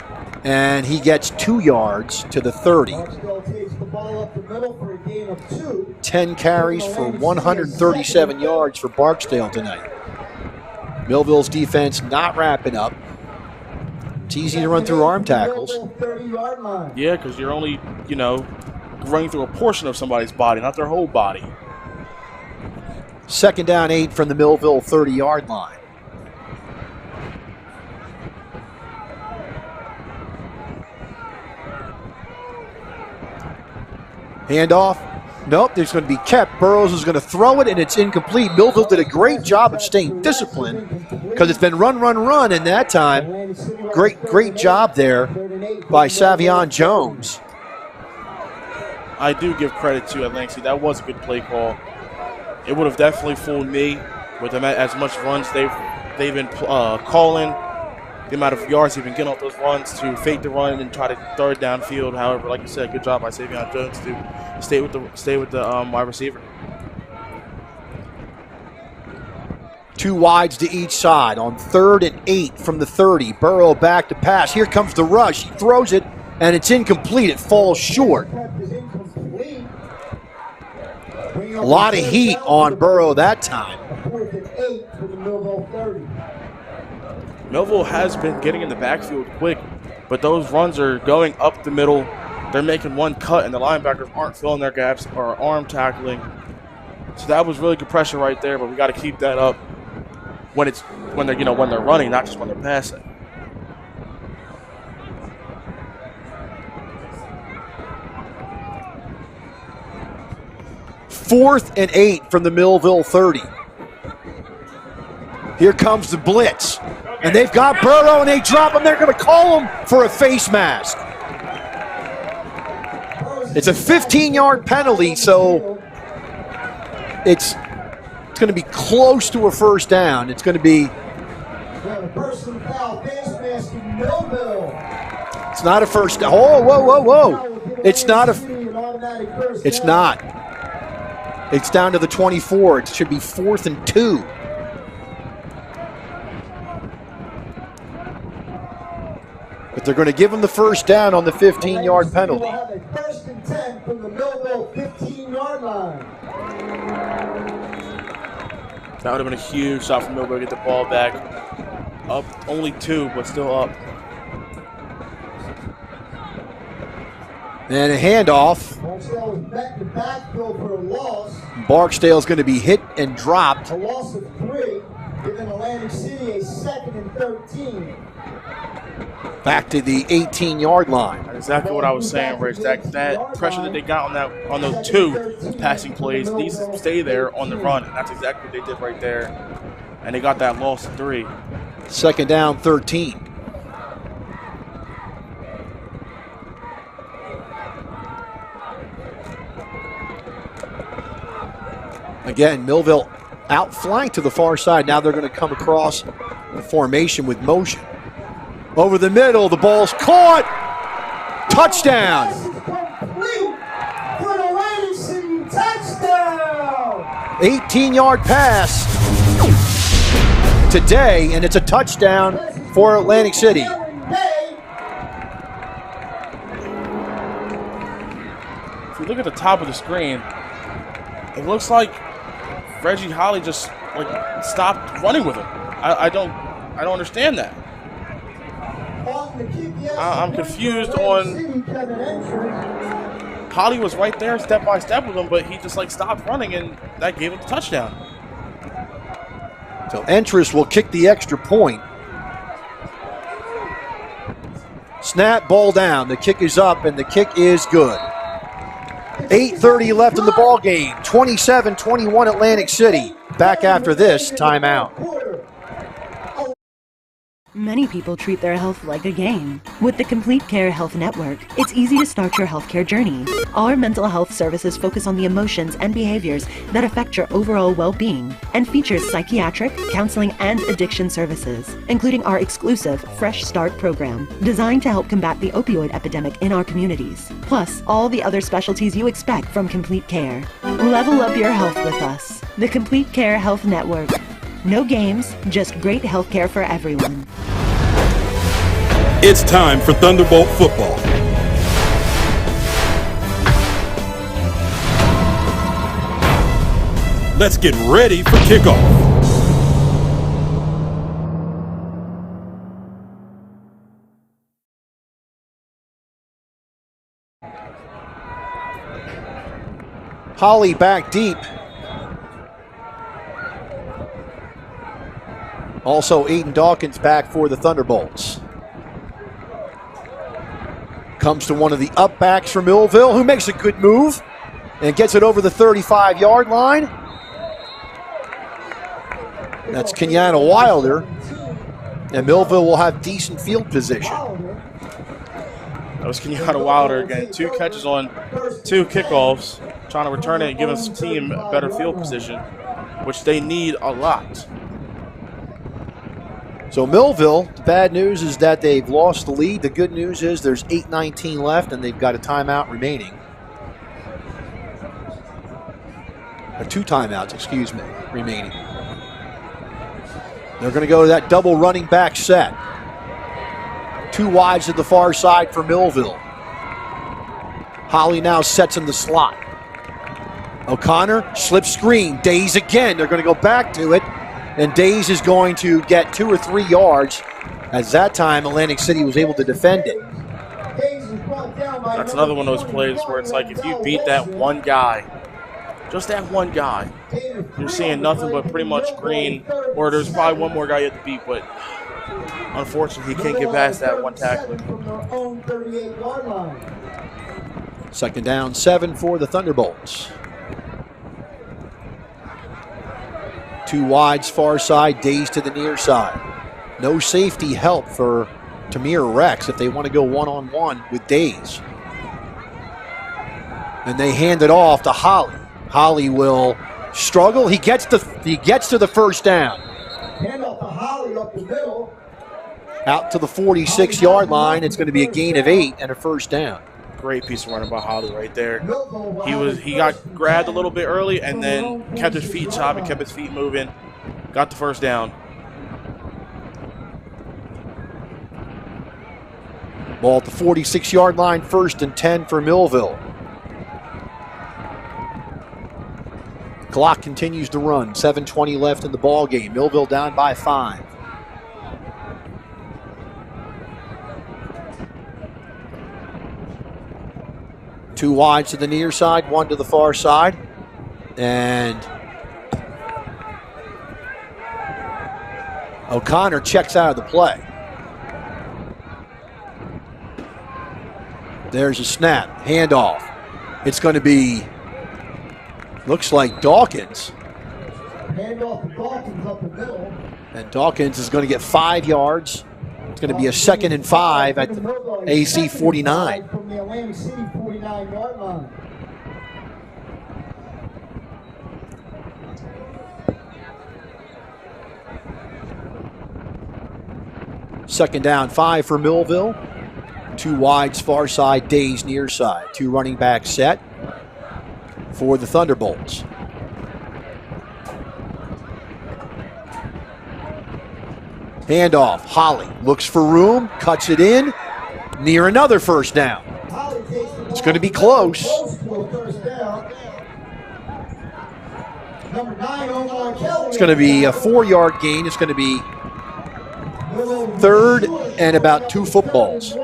And he gets 2 yards to the 30. 10 carries for 137 yards for Barksdale tonight. Millville's defense not wrapping up. It's easy to run through arm tackles. Yeah, because you're only, running through a portion of somebody's body, not their whole body. 2nd down 8 from the Millville 30-yard line. Handoff. Nope, there's going to be kept. Burrows is going to throw it, and it's incomplete. Millville did a great job of staying disciplined because it's been run, and that time, great job there by Savion Jones. I do give credit to Atlantic City. That was a good play call. It would have definitely fooled me with them as much runs they've been calling. The amount of yards they've been getting off those runs to fake the run and try to throw it downfield. However, like you said, good job by Savion Jones to stay with the wide receiver. 2 wides to each side on 3rd and 8 from the 30. Burrow back to pass. Here comes the rush. He throws it, and it's incomplete. It falls short. A lot of heat on Burrow that time. Millville has been getting in the backfield quick, but those runs are going up the middle. They're making one cut, and the linebackers aren't filling their gaps or arm tackling. So that was really good pressure right there, but we got to keep that up when they're running, not just when they're passing. 4th and 8 from the Millville 30. Here comes the blitz. And they've got Burrow, and they drop him. They're going to call him for a face mask. It's a 15-yard penalty, so it's going to be close to a first down. It's going to be... It's not a first down. Oh, whoa, whoa, whoa. It's not a... It's not. It's down to the 24. It should be 4th and 2. But they're going to give him the first down on the 15-yard penalty. First and 10 from the Millville 15-yard line. That would have been a huge shot from Millville to get the ball back. Up only 2, but still up. And a handoff. Barksdale's going to be hit and dropped. A loss of 3, giving Atlantic City a 2nd and 13. Back to the 18-yard line. That's exactly what I was saying, Rich. That pressure that they got on those 2 passing plays needs to stay there on the run. And that's exactly what they did right there. And they got that loss of 3. 2nd down, 13. Again, Millville outflanked to the far side. Now they're going to come across the formation with motion. Over the middle, the ball's caught. Touchdown. For the Atlantic City, touchdown. 18-yard pass today, and it's a touchdown for Atlantic City. If you look at the top of the screen, it looks like Reggie Holly just stopped running with him. I don't understand that. I'm confused on. Holly was right there step by step with him, but he just stopped running, and that gave him the touchdown. So Entris will kick the extra point. Snap, ball down. The kick is up, and the kick is good. 8:30 left in the ball game. 27-21 Atlantic City. Back after this timeout. Many people treat their health like a game. With the Complete Care Health Network, it's easy to start your healthcare journey. Our mental health services focus on the emotions and behaviors that affect your overall well-being and features psychiatric, counseling, and addiction services, including our exclusive Fresh Start program, designed to help combat the opioid epidemic in our communities, plus all the other specialties you expect from Complete Care. Level up your health with us. The Complete Care Health Network. No games, just great healthcare for everyone. It's time for Thunderbolt football. Let's get ready for kickoff. Holly back deep. Also, Aiden Dawkins back for the Thunderbolts. Comes to one of the up backs for Millville, who makes a good move and gets it over the 35-yard line. That's Kenyatta Wilder. And Millville will have decent field position. That was Kenyatta Wilder again. 2 catches on 2 kickoffs, trying to return it and give his team a better field position, which they need a lot. So Millville, the bad news is that they've lost the lead. The good news is there's 8:19 left and they've got a timeout remaining. Or 2 timeouts, excuse me, remaining. They're going to go to that double running back set. 2 wides to the far side for Millville. Holly now sets in the slot. O'Connor, slip screen, Days again. They're going to go back to it. And Days is going to get 2 or 3 yards, as that time Atlantic City was able to defend it. That's another one of those plays where it's like if you beat that one guy, just that one guy, you're seeing nothing but pretty much green, or there's probably one more guy you have to beat, but unfortunately he can't get past that one tackler. 2nd down, 7 for the Thunderbolts. Two wides, far side, Days to the near side. No safety help for Tamir Rex if they want to go one-on-one with Days. And they hand it off to Holly. Holly will struggle. He gets to the first down. Hand off to Holly up the middle. Out to the 46-yard line. It's going to be a gain of 8 and a first down. Great piece of running by Holly right there. He got grabbed a little bit early and then kept his feet chopping, kept his feet moving, got the first down. Ball at the 46-yard line, 1st and 10 for Millville. Clock continues to run. 7:20 left in the ball game. Millville down by 5. Two wides to the near side, one to the far side. And O'Connor checks out of the play. There's a snap, handoff. It's going to be, looks like Dawkins. Handoff to Dawkins up the middle. And Dawkins is going to get 5 yards. It's going to be a 2nd and 5 at the AC 49. From the Atlantic City 49-yard line. Second down, 5 for Millville. Two wides, far side, Days near side. Two running backs set for the Thunderbolts. Handoff, Holly looks for room, cuts it in, near another first down. It's going to be close. It's going to be a 4-yard gain. It's going to be 3rd and about 2 footballs.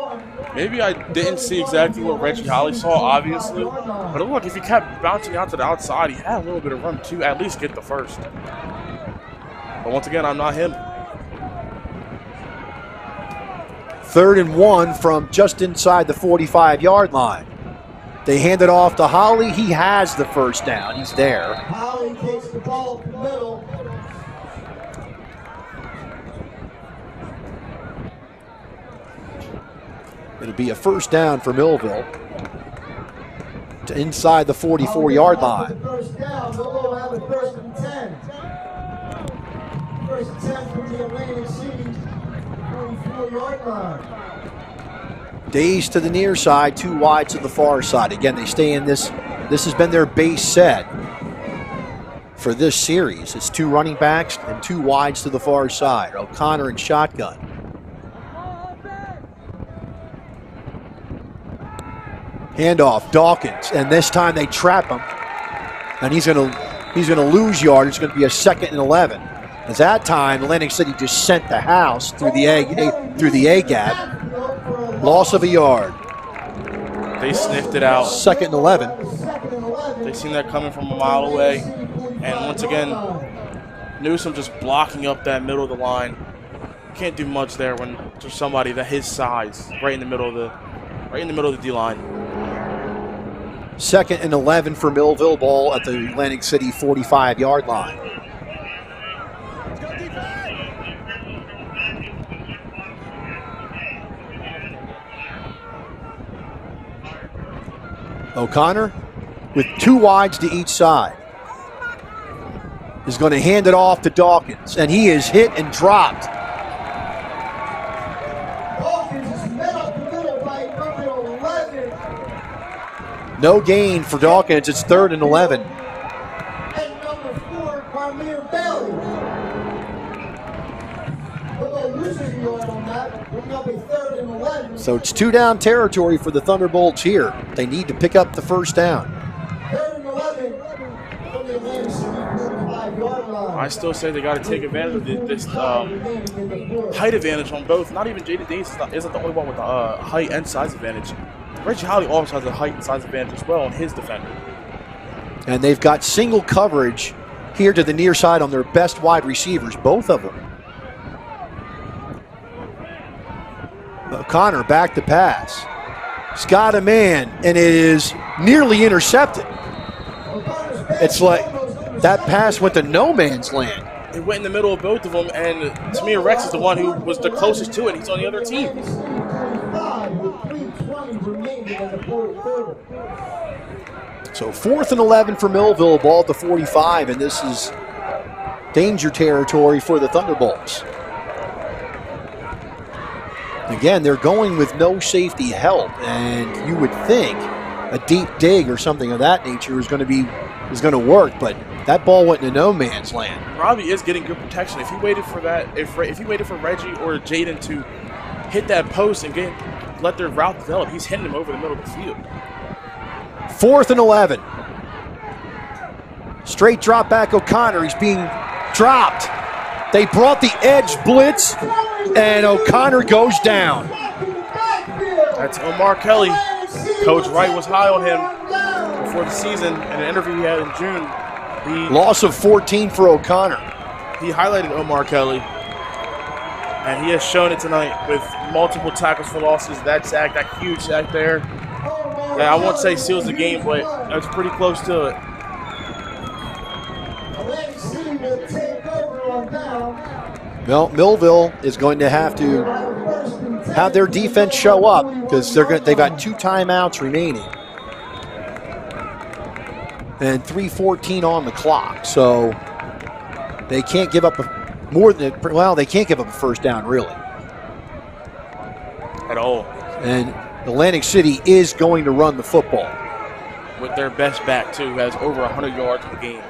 Maybe I didn't see exactly what Reggie Holly saw, obviously. But look, if he kept bouncing out to the outside, he had a little bit of room to at least get the first. But once again, I'm not him. 3rd and 1 from just inside the 45-yard line. They hand it off to Holly. He has the first down. He's there. Holly takes the ball to the middle. It'll be a first down for Millville to inside the 44-yard line. First down, Millville will have a 1st and 10. 1st and 10 from the Atlantic City 44-yard line. Days to the near side, 2 wides to the far side. Again, they stay in this. This has been their base set for this series. It's 2 running backs and 2 wides to the far side. O'Connor in shotgun. Handoff, Dawkins, and this time they trap him, and he's gonna lose yard. It's going to be a 2nd and 11. As that time, Atlantic City just sent the house through the A gap. Loss of a yard. They sniffed it out. 2nd and 11. They seen that coming from a mile away, and once again, Newsom just blocking up that middle of the line. Can't do much there when there's somebody that his size right in the middle of the D line. 2nd and 11 for Millville, ball at the Atlantic City 45-yard line. O'Connor with 2 wides to each side is going to hand it off to Dawkins, and he is hit and dropped. Dawkins is met up the middle by number 11. No gain for Dawkins. It's 3rd and 11. And number 4, Carmere Bailey. Millville loses the yard on that, bringing up a 3rd and 11. So it's 2 down territory for the Thunderbolts here. They need to pick up the first down. 3rd and 11 from the Atlantic City 45-yard line. I still say they got to take advantage of this height advantage on both. Not even Jaden Davis isn't the only one with the height and size advantage. Reggie Holly also has a height and size advantage as well on his defender. And they've got single coverage here to the near side on their best wide receivers, both of them. O'Connor back to pass. He's got a man, and it is nearly intercepted. It's like that pass went to no man's land. it went in the middle of both of them, and Tamir Rex is the one who was the closest to it. He's on the other team. So 4th and 11 for Millville, ball at the 45, and this is danger territory for the Thunderbolts. Again, they're going with no safety help, and you would think a deep dig or something of that nature is going to work, but that ball went into no man's land. Robbie is getting good protection. If he waited for that, if he waited for Reggie or Jaden to hit that post and let their route develop, he's hitting him over the middle of the field. 4th and 11. Straight drop back O'Connor. He's being dropped. They brought the edge blitz, and O'Connor goes down. That's Omar Kelly. Coach Wright was high on him before the season in an interview he had in June. Loss of 14 for O'Connor. He highlighted Omar Kelly, and he has shown it tonight with multiple tackles for losses. That sack, that huge sack there, I won't say seals the game, but that's pretty close to it. Well, Millville is going to have their defense show up because they've got 2 timeouts remaining and 3:14 on the clock. So they can't give up they can't give up a first down really at all. And Atlantic City is going to run the football with their best back too, who has over 100 yards per game.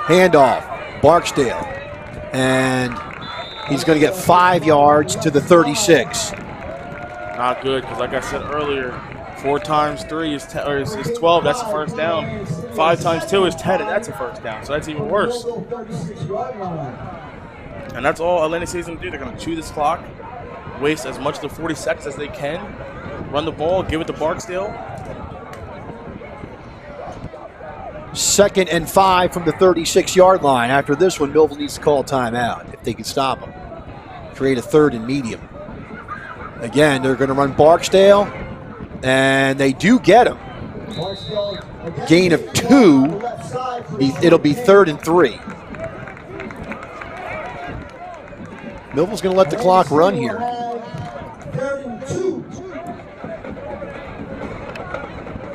Handoff, Barksdale, and he's going to get 5 yards to the 36. Not good, because like I said earlier, 4 times 3 is 12. That's a first down. 5 times 2 is 10, and that's a first down. So that's even worse. And that's all Atlantic City's going to do. They're going to chew this clock, waste as much of the 40 seconds as they can, run the ball, give it to Barksdale. 2nd and 5 from the 36-yard line. After this one, Millville needs to call a timeout if they can stop them. Create a 3rd and medium. Again, they're going to run Barksdale, and they do get him. Gain of 2. It'll be 3rd and 3. Millville's going to let the clock run here.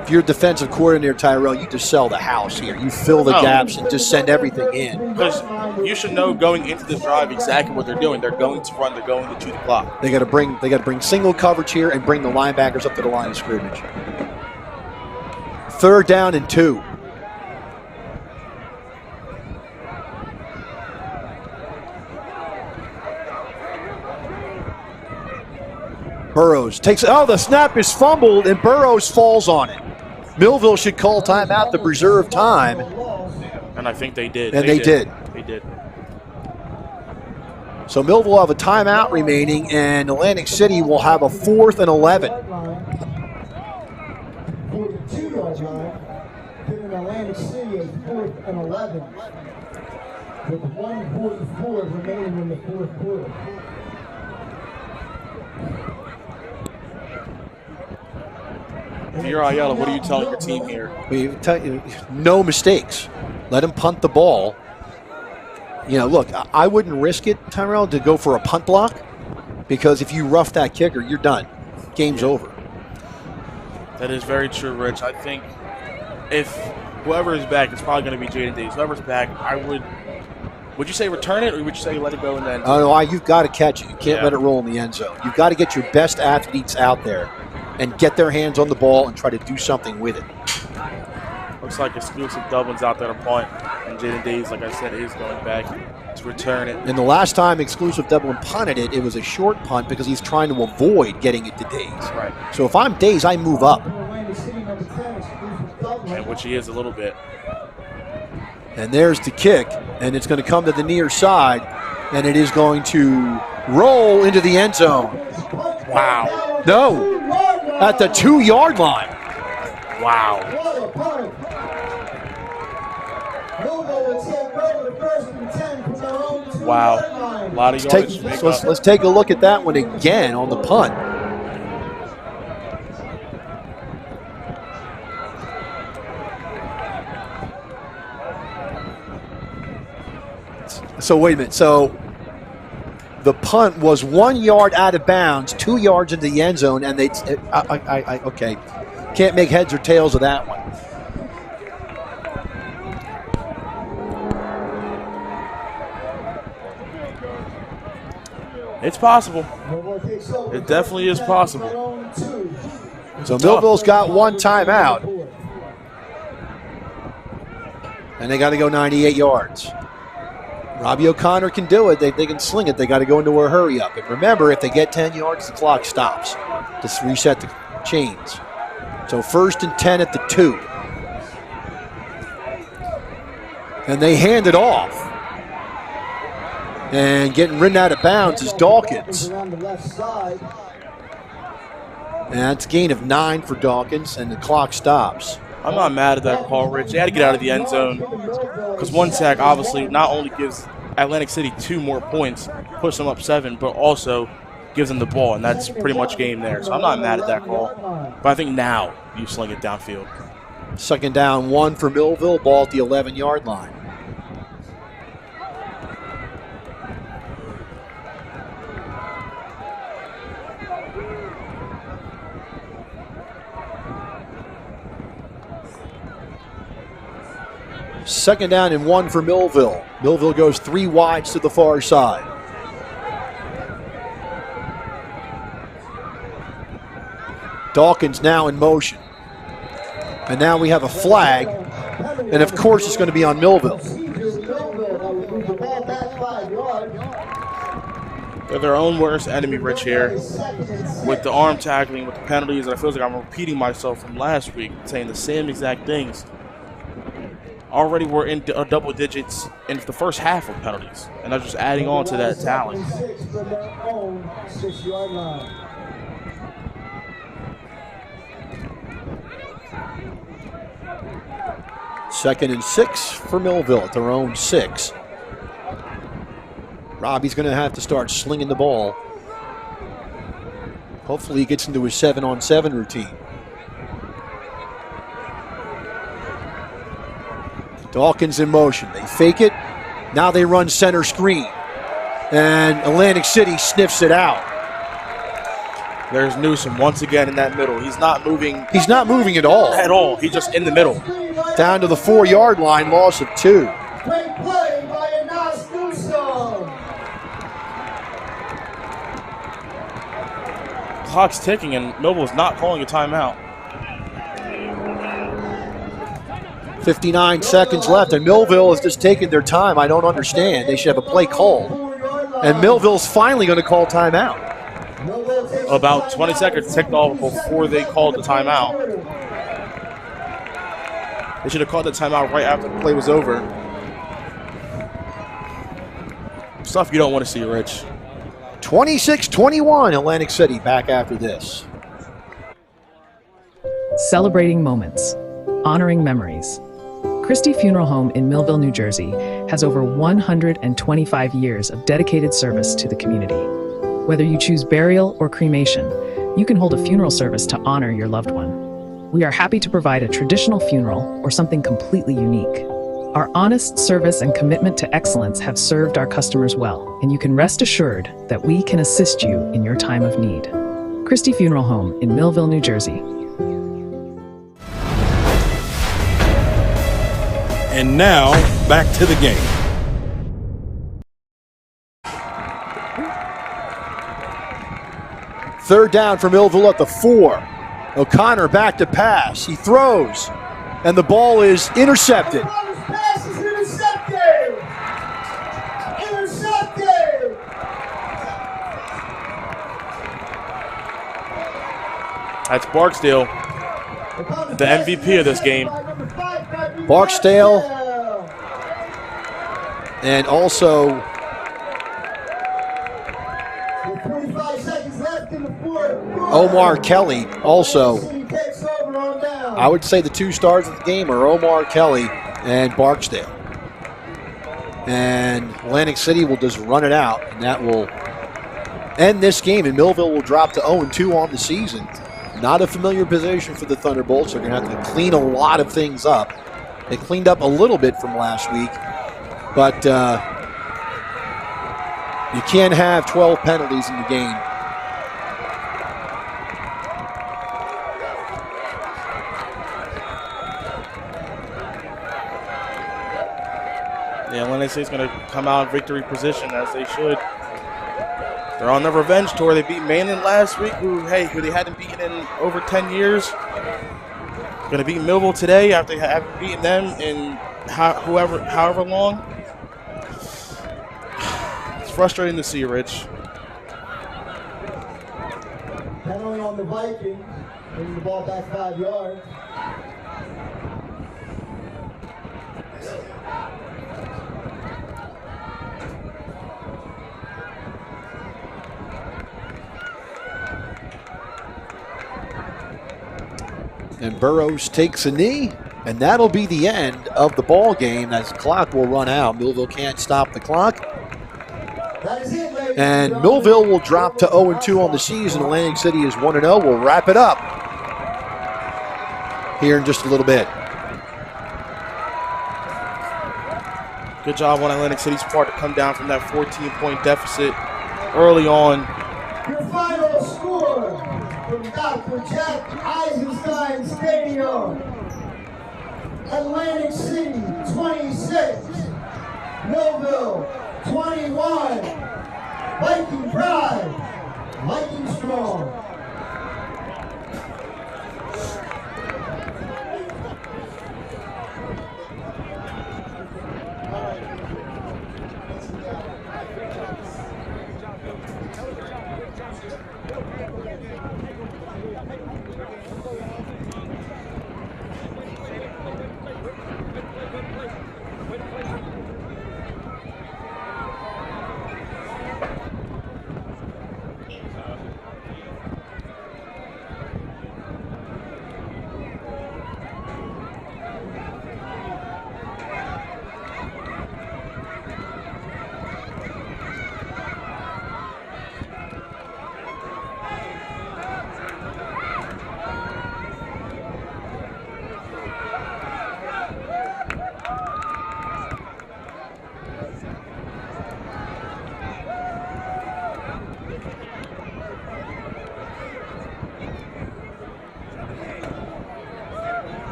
If you're a defensive coordinator, Tyrell, you just sell the house here. You fill the gaps and just send everything in. Because you should know going into this drive exactly what they're doing. They're going to run. They're going to chew the clock. They got to bring single coverage here and bring the linebackers up to the line of scrimmage. 3rd down and 2. Burrows takes. Oh, the snap is fumbled and Burrows falls on it. Millville should call timeout to preserve time. And I think they did. And they did. They did. So Millville will have a timeout remaining, and Atlantic City will have a 4th and 11. 42-yard line, giving Atlantic City a 4th and 11 with 1:44 remaining in the 4th quarter. If you're Ayala, what are you telling your team here? No mistakes. Let him punt the ball. You know, look, I wouldn't risk it, Tyrell, to go for a punt block because if you rough that kicker, you're done. Game's over. That is very true, Rich. I think if whoever is back, it's probably going to be Jaden Davis. Whoever's back, would you say return it or would you say let it go and then? Oh, no, you've got to catch it. You can't let it roll in the end zone. You've got to get your best athletes out there and get their hands on the ball and try to do something with it. Looks like exclusive Dublin's out there to punt, and Jaden Days, like I said, is going back to return it. And the last time exclusive Dublin punted it, it was a short punt because he's trying to avoid getting it to Days. Right. So if I'm Days, I move up. And which he is a little bit. And there's the kick, and it's going to come to the near side, and it is going to roll into the end zone. Wow. No. At the 2-yard line. Wow. Wow. A lot of yards. Let's take a look at that one again on the punt. So wait a minute. So the punt was 1 yard out of bounds, 2 yards into the end zone, and okay, can't make heads or tails of that one. It's possible. It definitely is possible. So Millville's got one timeout, and they got to go 98 yards. Robbie O'Connor can do it. They can sling it. They got to go into a hurry up. And remember, if they get 10 yards, the clock stops to reset the chains. So 1st and 10 at the 2. And they hand it off. And getting ridden out of bounds is Dawkins. And that's a gain of 9 for Dawkins, and the clock stops. I'm not mad at that call, Rich. They had to get out of the end zone because one sack obviously not only gives Atlantic City 2 more points, puts them up 7, but also gives them the ball, and that's pretty much game there. So I'm not mad at that call. But I think now you sling it downfield. 2nd down, 1 for Millville, ball at the 11-yard line. Second down and 1 for Millville. Millville goes 3 wides to the far side. Dawkins now in motion. And now we have a flag. And of course it's going to be on Millville. They're their own worst enemy, Rich, here. With the arm tackling, with the penalties, and I feel like I'm repeating myself from last week, saying the same exact things. Already we're in double digits in the first half of penalties, and they're just adding on to that tally. 6-yard line. Second and 6 for Millville at their own 6. Robbie's going to have to start slinging the ball. Hopefully he gets into his 7-on-7 routine. Dawkins in motion. They fake it. Now they run center screen. And Atlantic City sniffs it out. There's Newsom once again in that middle. He's not moving. He's not moving at all. At all. He's just in the middle. Down to the 4-yard line, loss of 2. Great play by Anas Newsom. Clock's ticking, and Millville's not calling a timeout. 59 seconds left, and Millville is just taking their time. I don't understand. They should have a play called. And Millville's finally going to call timeout. About 20 seconds ticked off before they called the timeout. They should have called the timeout right after the play was over. Stuff you don't want to see, Rich. 26-21, Atlantic City back after this. Celebrating moments, honoring memories. Christie Funeral Home in Millville, New Jersey has over 125 years of dedicated service to the community. Whether you choose burial or cremation, you can hold a funeral service to honor your loved one. We are happy to provide a traditional funeral or something completely unique. Our honest service and commitment to excellence have served our customers well, and you can rest assured that we can assist you in your time of need. Christie Funeral Home in Millville, New Jersey. And now, back to the game. Third down for Millville at the 4. O'Connor back to pass. He throws, and the ball is intercepted. Pass is intercepted. Intercepted. That's Barksdale, the MVP of this game. Barksdale, and also 45 seconds left in the fourth. Omar Kelly. Also, I would say the 2 stars of the game are Omar Kelly and Barksdale. And Atlantic City will just run it out, and that will end this game, and Millville will drop to 0-2 on the season. Not a familiar position for the Thunderbolts. They're going to have to clean a lot of things up. They cleaned up a little bit from last week, but You can't have 12 penalties in the game. Yeah, Atlantic City's going to come out in victory position as they should. They're on their revenge tour. They beat Mainland last week, who they hadn't beaten in over 10 years. Going to beat Millville today after having beaten them in however long. It's frustrating to see, Rich. Penalty on the Vikings, bringing the ball back 5 yards. And Burrows takes a knee, and that'll be the end of the ball game as the clock will run out. Millville can't stop the clock. And Millville will drop to 0-2 on the season. Atlantic City is 1-0. We'll wrap it up here in just a little bit. Good job on Atlantic City's part to come down from that 14-point deficit early on. Your final score from Dr. Jack Eisenstein Stadium. Atlantic City 26, Millville 21. Viking pride, Viking strong.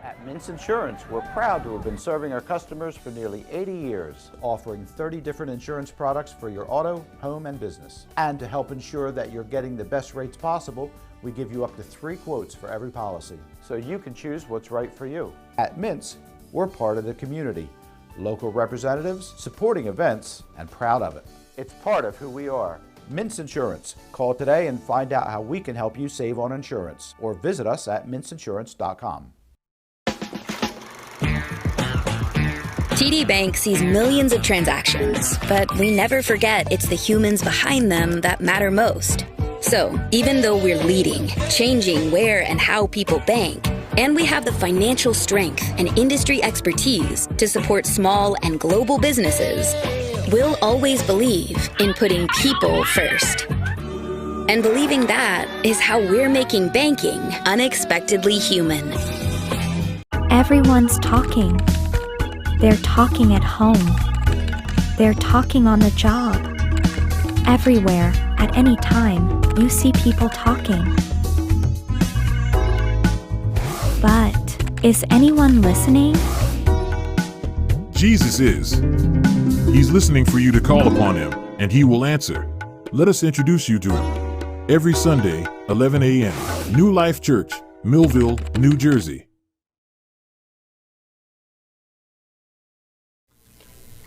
At Mintz Insurance, we're proud to have been serving our customers for nearly 80 years, offering 30 different insurance products for your auto, home, and business. And to help ensure that you're getting the best rates possible, we give you up to 3 quotes for every policy, so you can choose what's right for you. At Mintz, we're part of the community, local representatives, supporting events, and proud of it. It's part of who we are. Mintz Insurance. Call today and find out how we can help you save on insurance, or visit us at mintzinsurance.com. TD Bank sees millions of transactions, but we never forget it's the humans behind them that matter most. So, even though we're leading, changing where and how people bank, and we have the financial strength and industry expertise to support small and global businesses, we'll always believe in putting people first. And believing that is how we're making banking unexpectedly human. Everyone's talking. They're talking at home. They're talking on the job. Everywhere, at any time, you see people talking. But is anyone listening? Jesus is. He's listening for you to call upon him, and he will answer. Let us introduce you to him. Every Sunday, 11 a.m., New Life Church, Millville, New Jersey.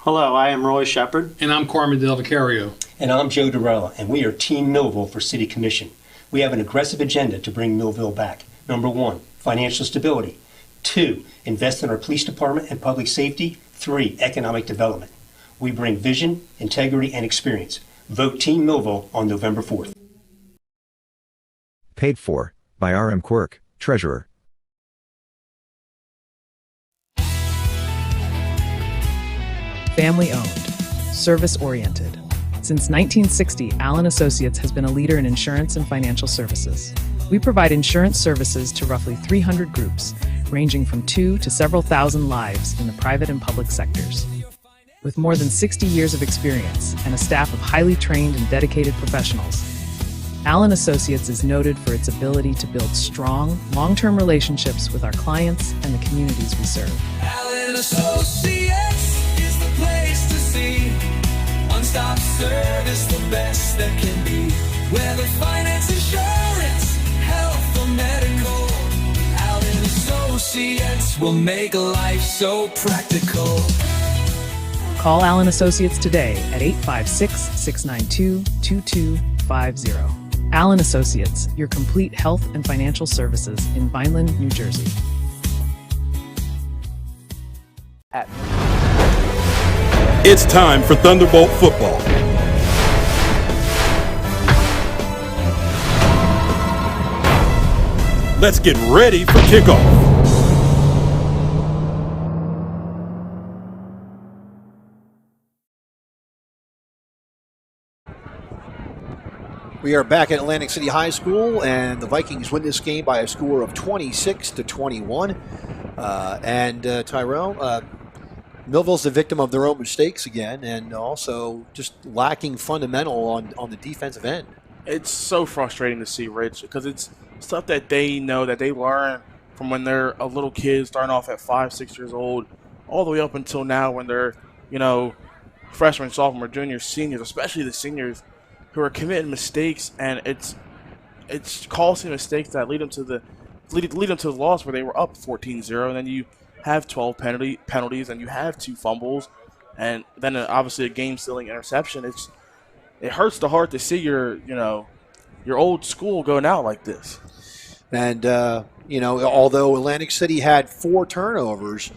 Hello, I am Roy Shepard. And I'm Carmen Del Vicario. And I'm Joe Durella, and we are Team Millville for City Commission. We have an aggressive agenda to bring Millville back. Number 1, financial stability. 2, invest in our police department and public safety. 3, economic development. We bring vision, integrity, and experience. Vote Team Millville on November 4th. Paid for by RM Quirk, Treasurer. Family owned, service oriented. Since 1960, Allen Associates has been a leader in insurance and financial services. We provide insurance services to roughly 300 groups, ranging from 2 to several thousand lives in the private and public sectors. With more than 60 years of experience and a staff of highly trained and dedicated professionals, Allen Associates is noted for its ability to build strong, long-term relationships with our clients and the communities we serve. Allen Associates is the place to see. One-stop service, the best that can be. Whether finance, insurance, health, or medical, Allen Associates will make life so practical. Call Allen Associates today at 856-692-2250. Allen Associates, your complete health and financial services in Vineland, New Jersey. It's time for Thunderbolt football. Let's get ready for kickoff. We are back at Atlantic City High School, and the Vikings win this game by a score of 26-21. Tyrone, Millville's the victim of their own mistakes again, and also just lacking fundamental on the defensive end. It's so frustrating to see, Rich, because it's stuff that they know, that they learn from when they're a little kid, starting off at 5, 6 years old, all the way up until now when they're, freshmen, sophomore, juniors, seniors, especially the seniors, who are committing mistakes, and it's costly mistakes that lead them to the loss where they were up 14-0, and then you have 12 penalties, and you have 2 fumbles, and then obviously a game-sealing interception. It hurts the heart to see your old school going out like this. And although Atlantic City had 4 turnovers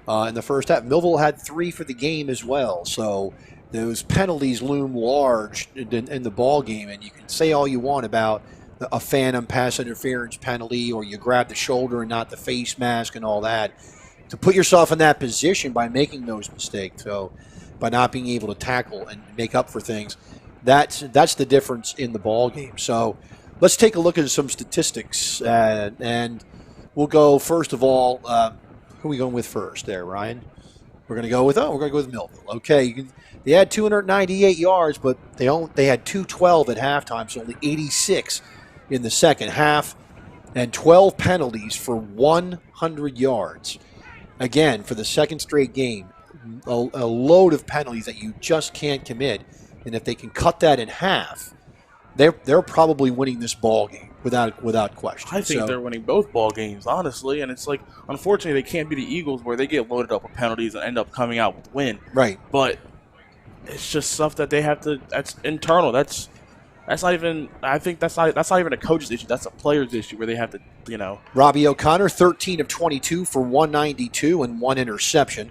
in the first half, Millville had 3 for the game as well. So those penalties loom large in the ball game, and you can say all you want about a phantom pass interference penalty, or you grab the shoulder and not the face mask and all that. To put yourself in that position by making those mistakes, so by not being able to tackle and make up for things, that's the difference in the ball game. So let's take a look at some statistics, and we'll go first of all. Who are we going with first there, Ryan? We're going to go with Millville. Okay, they had 298 yards, but they had 212 at halftime, so only 86 in the second half, and 12 penalties for 100 yards. Again, for the second straight game, a load of penalties that you just can't commit, and if they can cut that in half, they're probably winning this ball game without question. I think they're winning both ball games, honestly, and it's like, unfortunately, they can't be the Eagles where they get loaded up with penalties and end up coming out with the win. Right. But it's just stuff that they have to. That's internal. That's not even. I think that's not even a coach's issue. That's a player's issue where they have to. Robbie O'Connor, 13 of 22 for 192 and 1 interception.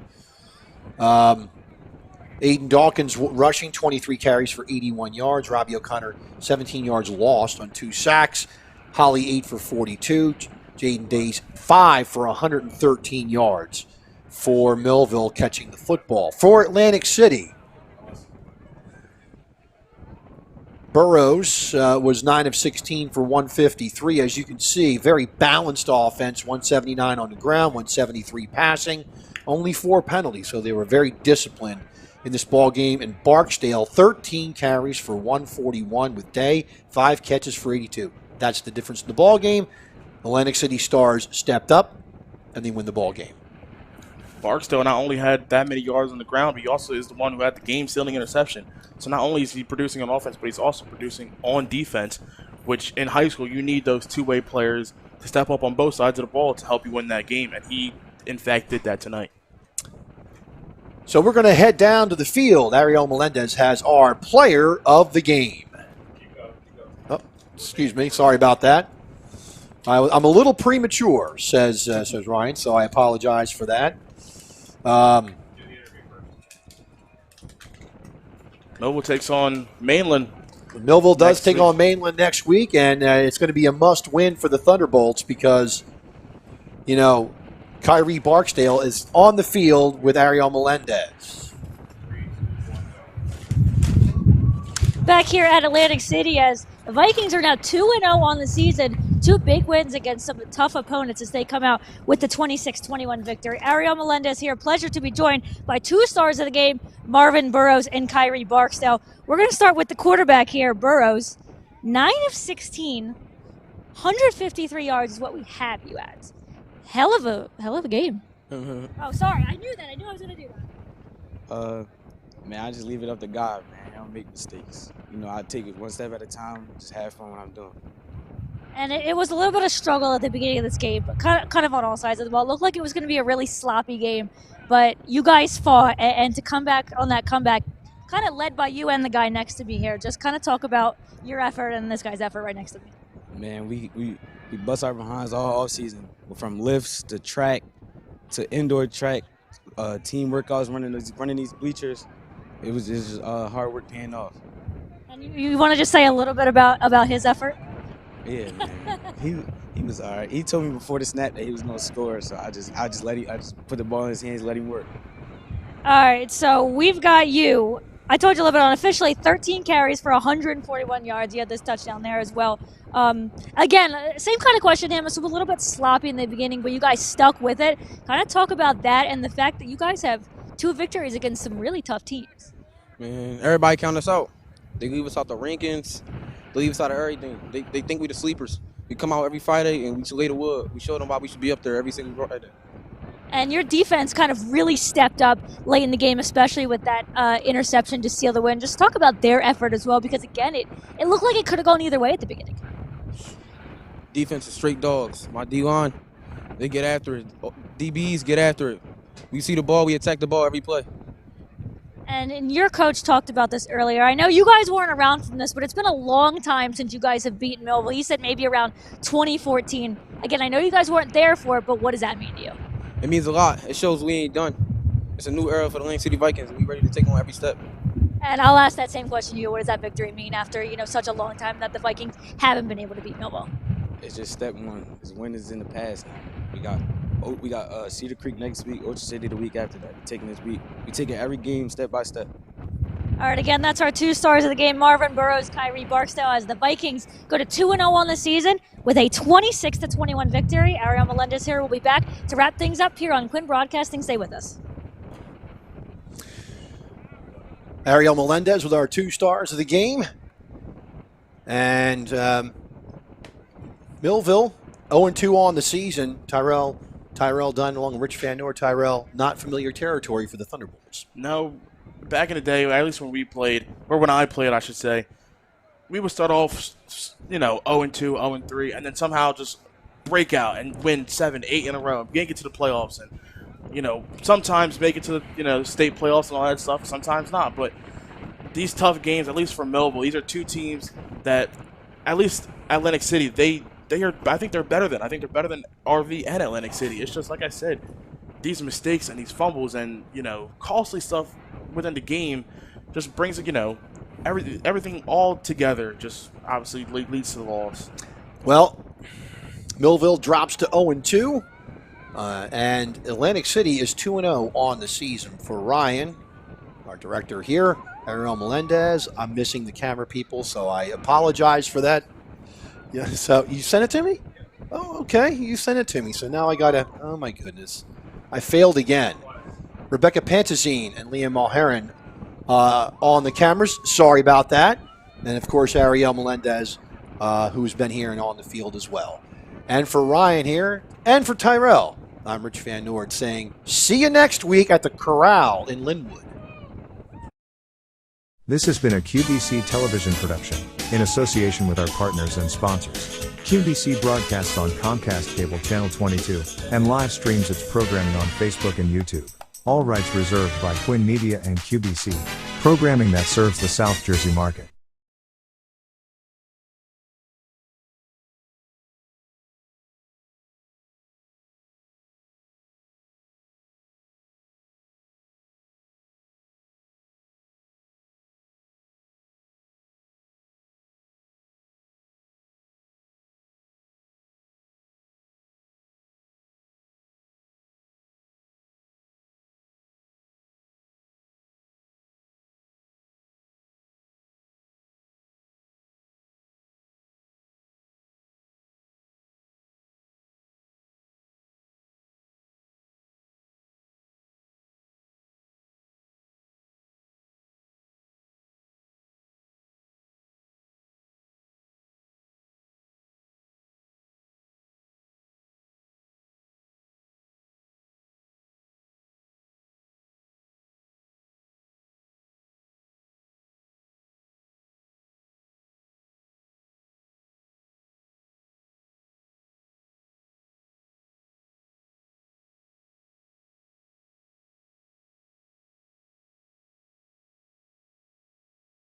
Aiden Dawkins rushing, 23 carries for 81 yards. Robbie O'Connor, 17 yards lost on 2 sacks. Holly, 8 for 42. Jaden Days, 5 for 113 yards for Millville catching the football. For Atlantic City, Burrows was 9 of 16 for 153. As you can see, very balanced offense, 179 on the ground, 173 passing, only 4 penalties, so they were very disciplined in this ball game. And Barksdale, 13 carries for 141 with Day, 5 catches for 82. That's the difference in the ball game. Atlantic City Stars stepped up, and they win the ball game. Barksdale not only had that many yards on the ground, but he also is the one who had the game-sealing interception. So not only is he producing on offense, but he's also producing on defense, which in high school you need those two-way players to step up on both sides of the ball to help you win that game, and he, in fact, did that tonight. So we're going to head down to the field. Ariel Melendez has our player of the game. Oh, excuse me. Sorry about that. I'm a little premature, says Ryan, so I apologize for that. Millville takes on Mainland. Millville does take on Mainland next week, and it's going to be a must-win for the Thunderbolts because, you know, Kyrie Barksdale is on the field with Ariel Melendez. Back here at Atlantic City, as the Vikings are now 2-0 on the season. 2 big wins against some tough opponents as they come out with the 26-21 victory. Ariel Melendez here. Pleasure to be joined by 2 stars of the game, Marvin Burrows and Kyrie Barksdale. We're going to start with the quarterback here, Burrows. 9 of 16, 153 yards is what we have you at. Hell of a game. Oh, sorry. I knew that. I knew I was going to do that. Man, I just leave it up to God, man. I don't make mistakes. You know, I take it one step at a time, just have fun when I'm doing. And it was a little bit of struggle at the beginning of this game, but kind of on all sides of the ball. It looked like it was going to be a really sloppy game, but you guys fought, and to come back on that comeback, kind of led by you and the guy next to me here. Just kind of talk about your effort and this guy's effort right next to me. Man, we bust our behinds all season, from lifts to track to indoor track, team workouts, running these bleachers. It was just hard work paying off. And you want to just say a little bit about his effort? Yeah, man. He was all right. He told me before the snap that he was gonna score, so I just put the ball in his hands, let him work. All right, so we've got you. I told you a little bit unofficially, 13 carries for 141 yards. You had this touchdown there as well. Again, same kind of question, Amos. It was a little bit sloppy in the beginning, but you guys stuck with it. Kind of talk about that and the fact that you guys have 2 victories against some really tough teams. Man, everybody count us out. They leave us out the rankings. They leave us out of everything. They think we the sleepers. We come out every Friday and we should lay the wood. We show them why we should be up there every single Friday. And your defense kind of really stepped up late in the game, especially with that interception to seal the win. Just talk about their effort as well, because, again, it looked like it could have gone either way at the beginning. Defense is straight dogs. My D-line, they get after it. DBs get after it. We see the ball, we attack the ball every play. And your coach talked about this earlier. I know you guys weren't around from this, but it's been a long time since you guys have beaten Millville. He said maybe around 2014. Again, I know you guys weren't there for it, but what does that mean to you? It means a lot. It shows we ain't done. It's a new era for the Atlantic City Vikings, and we ready to take on every step. And I'll ask that same question to you. What does that victory mean after, such a long time that the Vikings haven't been able to beat Millville? It's just step one. This win is in the past. We got Cedar Creek next week, Ocean City the week after that. We're taking this week. We're taking every game step by step. All right, again, that's our 2 stars of the game, Marvin Burrows, Kyrie Barksdale, as the Vikings go to 2-0 on the season with a 26-21 victory. Ariel Melendez here will be back to wrap things up here on Quinn Broadcasting. Stay with us. Ariel Melendez with our 2 stars of the game. And Millville, 0-2 on the season. Tyrell Dunn along with Rich Van Noort. Tyrell, not familiar territory for the Thunderbolts. No, back in the day, at least when we played, or when I played, I should say, we would start off, 0-2, 0-3, and then somehow just break out and win 7, 8 in a row. Get to the playoffs and, sometimes make it to the, state playoffs and all that stuff, sometimes not. But these tough games, at least for Millville, these are 2 teams that, at least Atlantic City, I think they're better than RV and Atlantic City. It's just like I said, these mistakes and these fumbles and costly stuff within the game just brings everything all together. Just obviously leads to the loss. Well, Millville drops to 0-2, and Atlantic City is 2-0 on the season. For Ryan, our director here, Ariel Melendez, I'm missing the camera people, so I apologize for that. Yeah, so you sent it to me? Oh, okay. You sent it to me. So now I got to, oh my goodness. I failed again. Rebecca Pantazine and Liam Mulheron on the cameras. Sorry about that. And, of course, Ariel Melendez, who's been here and on the field as well. And for Ryan here, and for Tyrell, I'm Rich Van Noort saying, see you next week at the Corral in Linwood. This has been a QBC television production, in association with our partners and sponsors. QBC broadcasts on Comcast Cable Channel 22, and live streams its programming on Facebook and YouTube. All rights reserved by Quinn Media and QBC. Programming that serves the South Jersey market.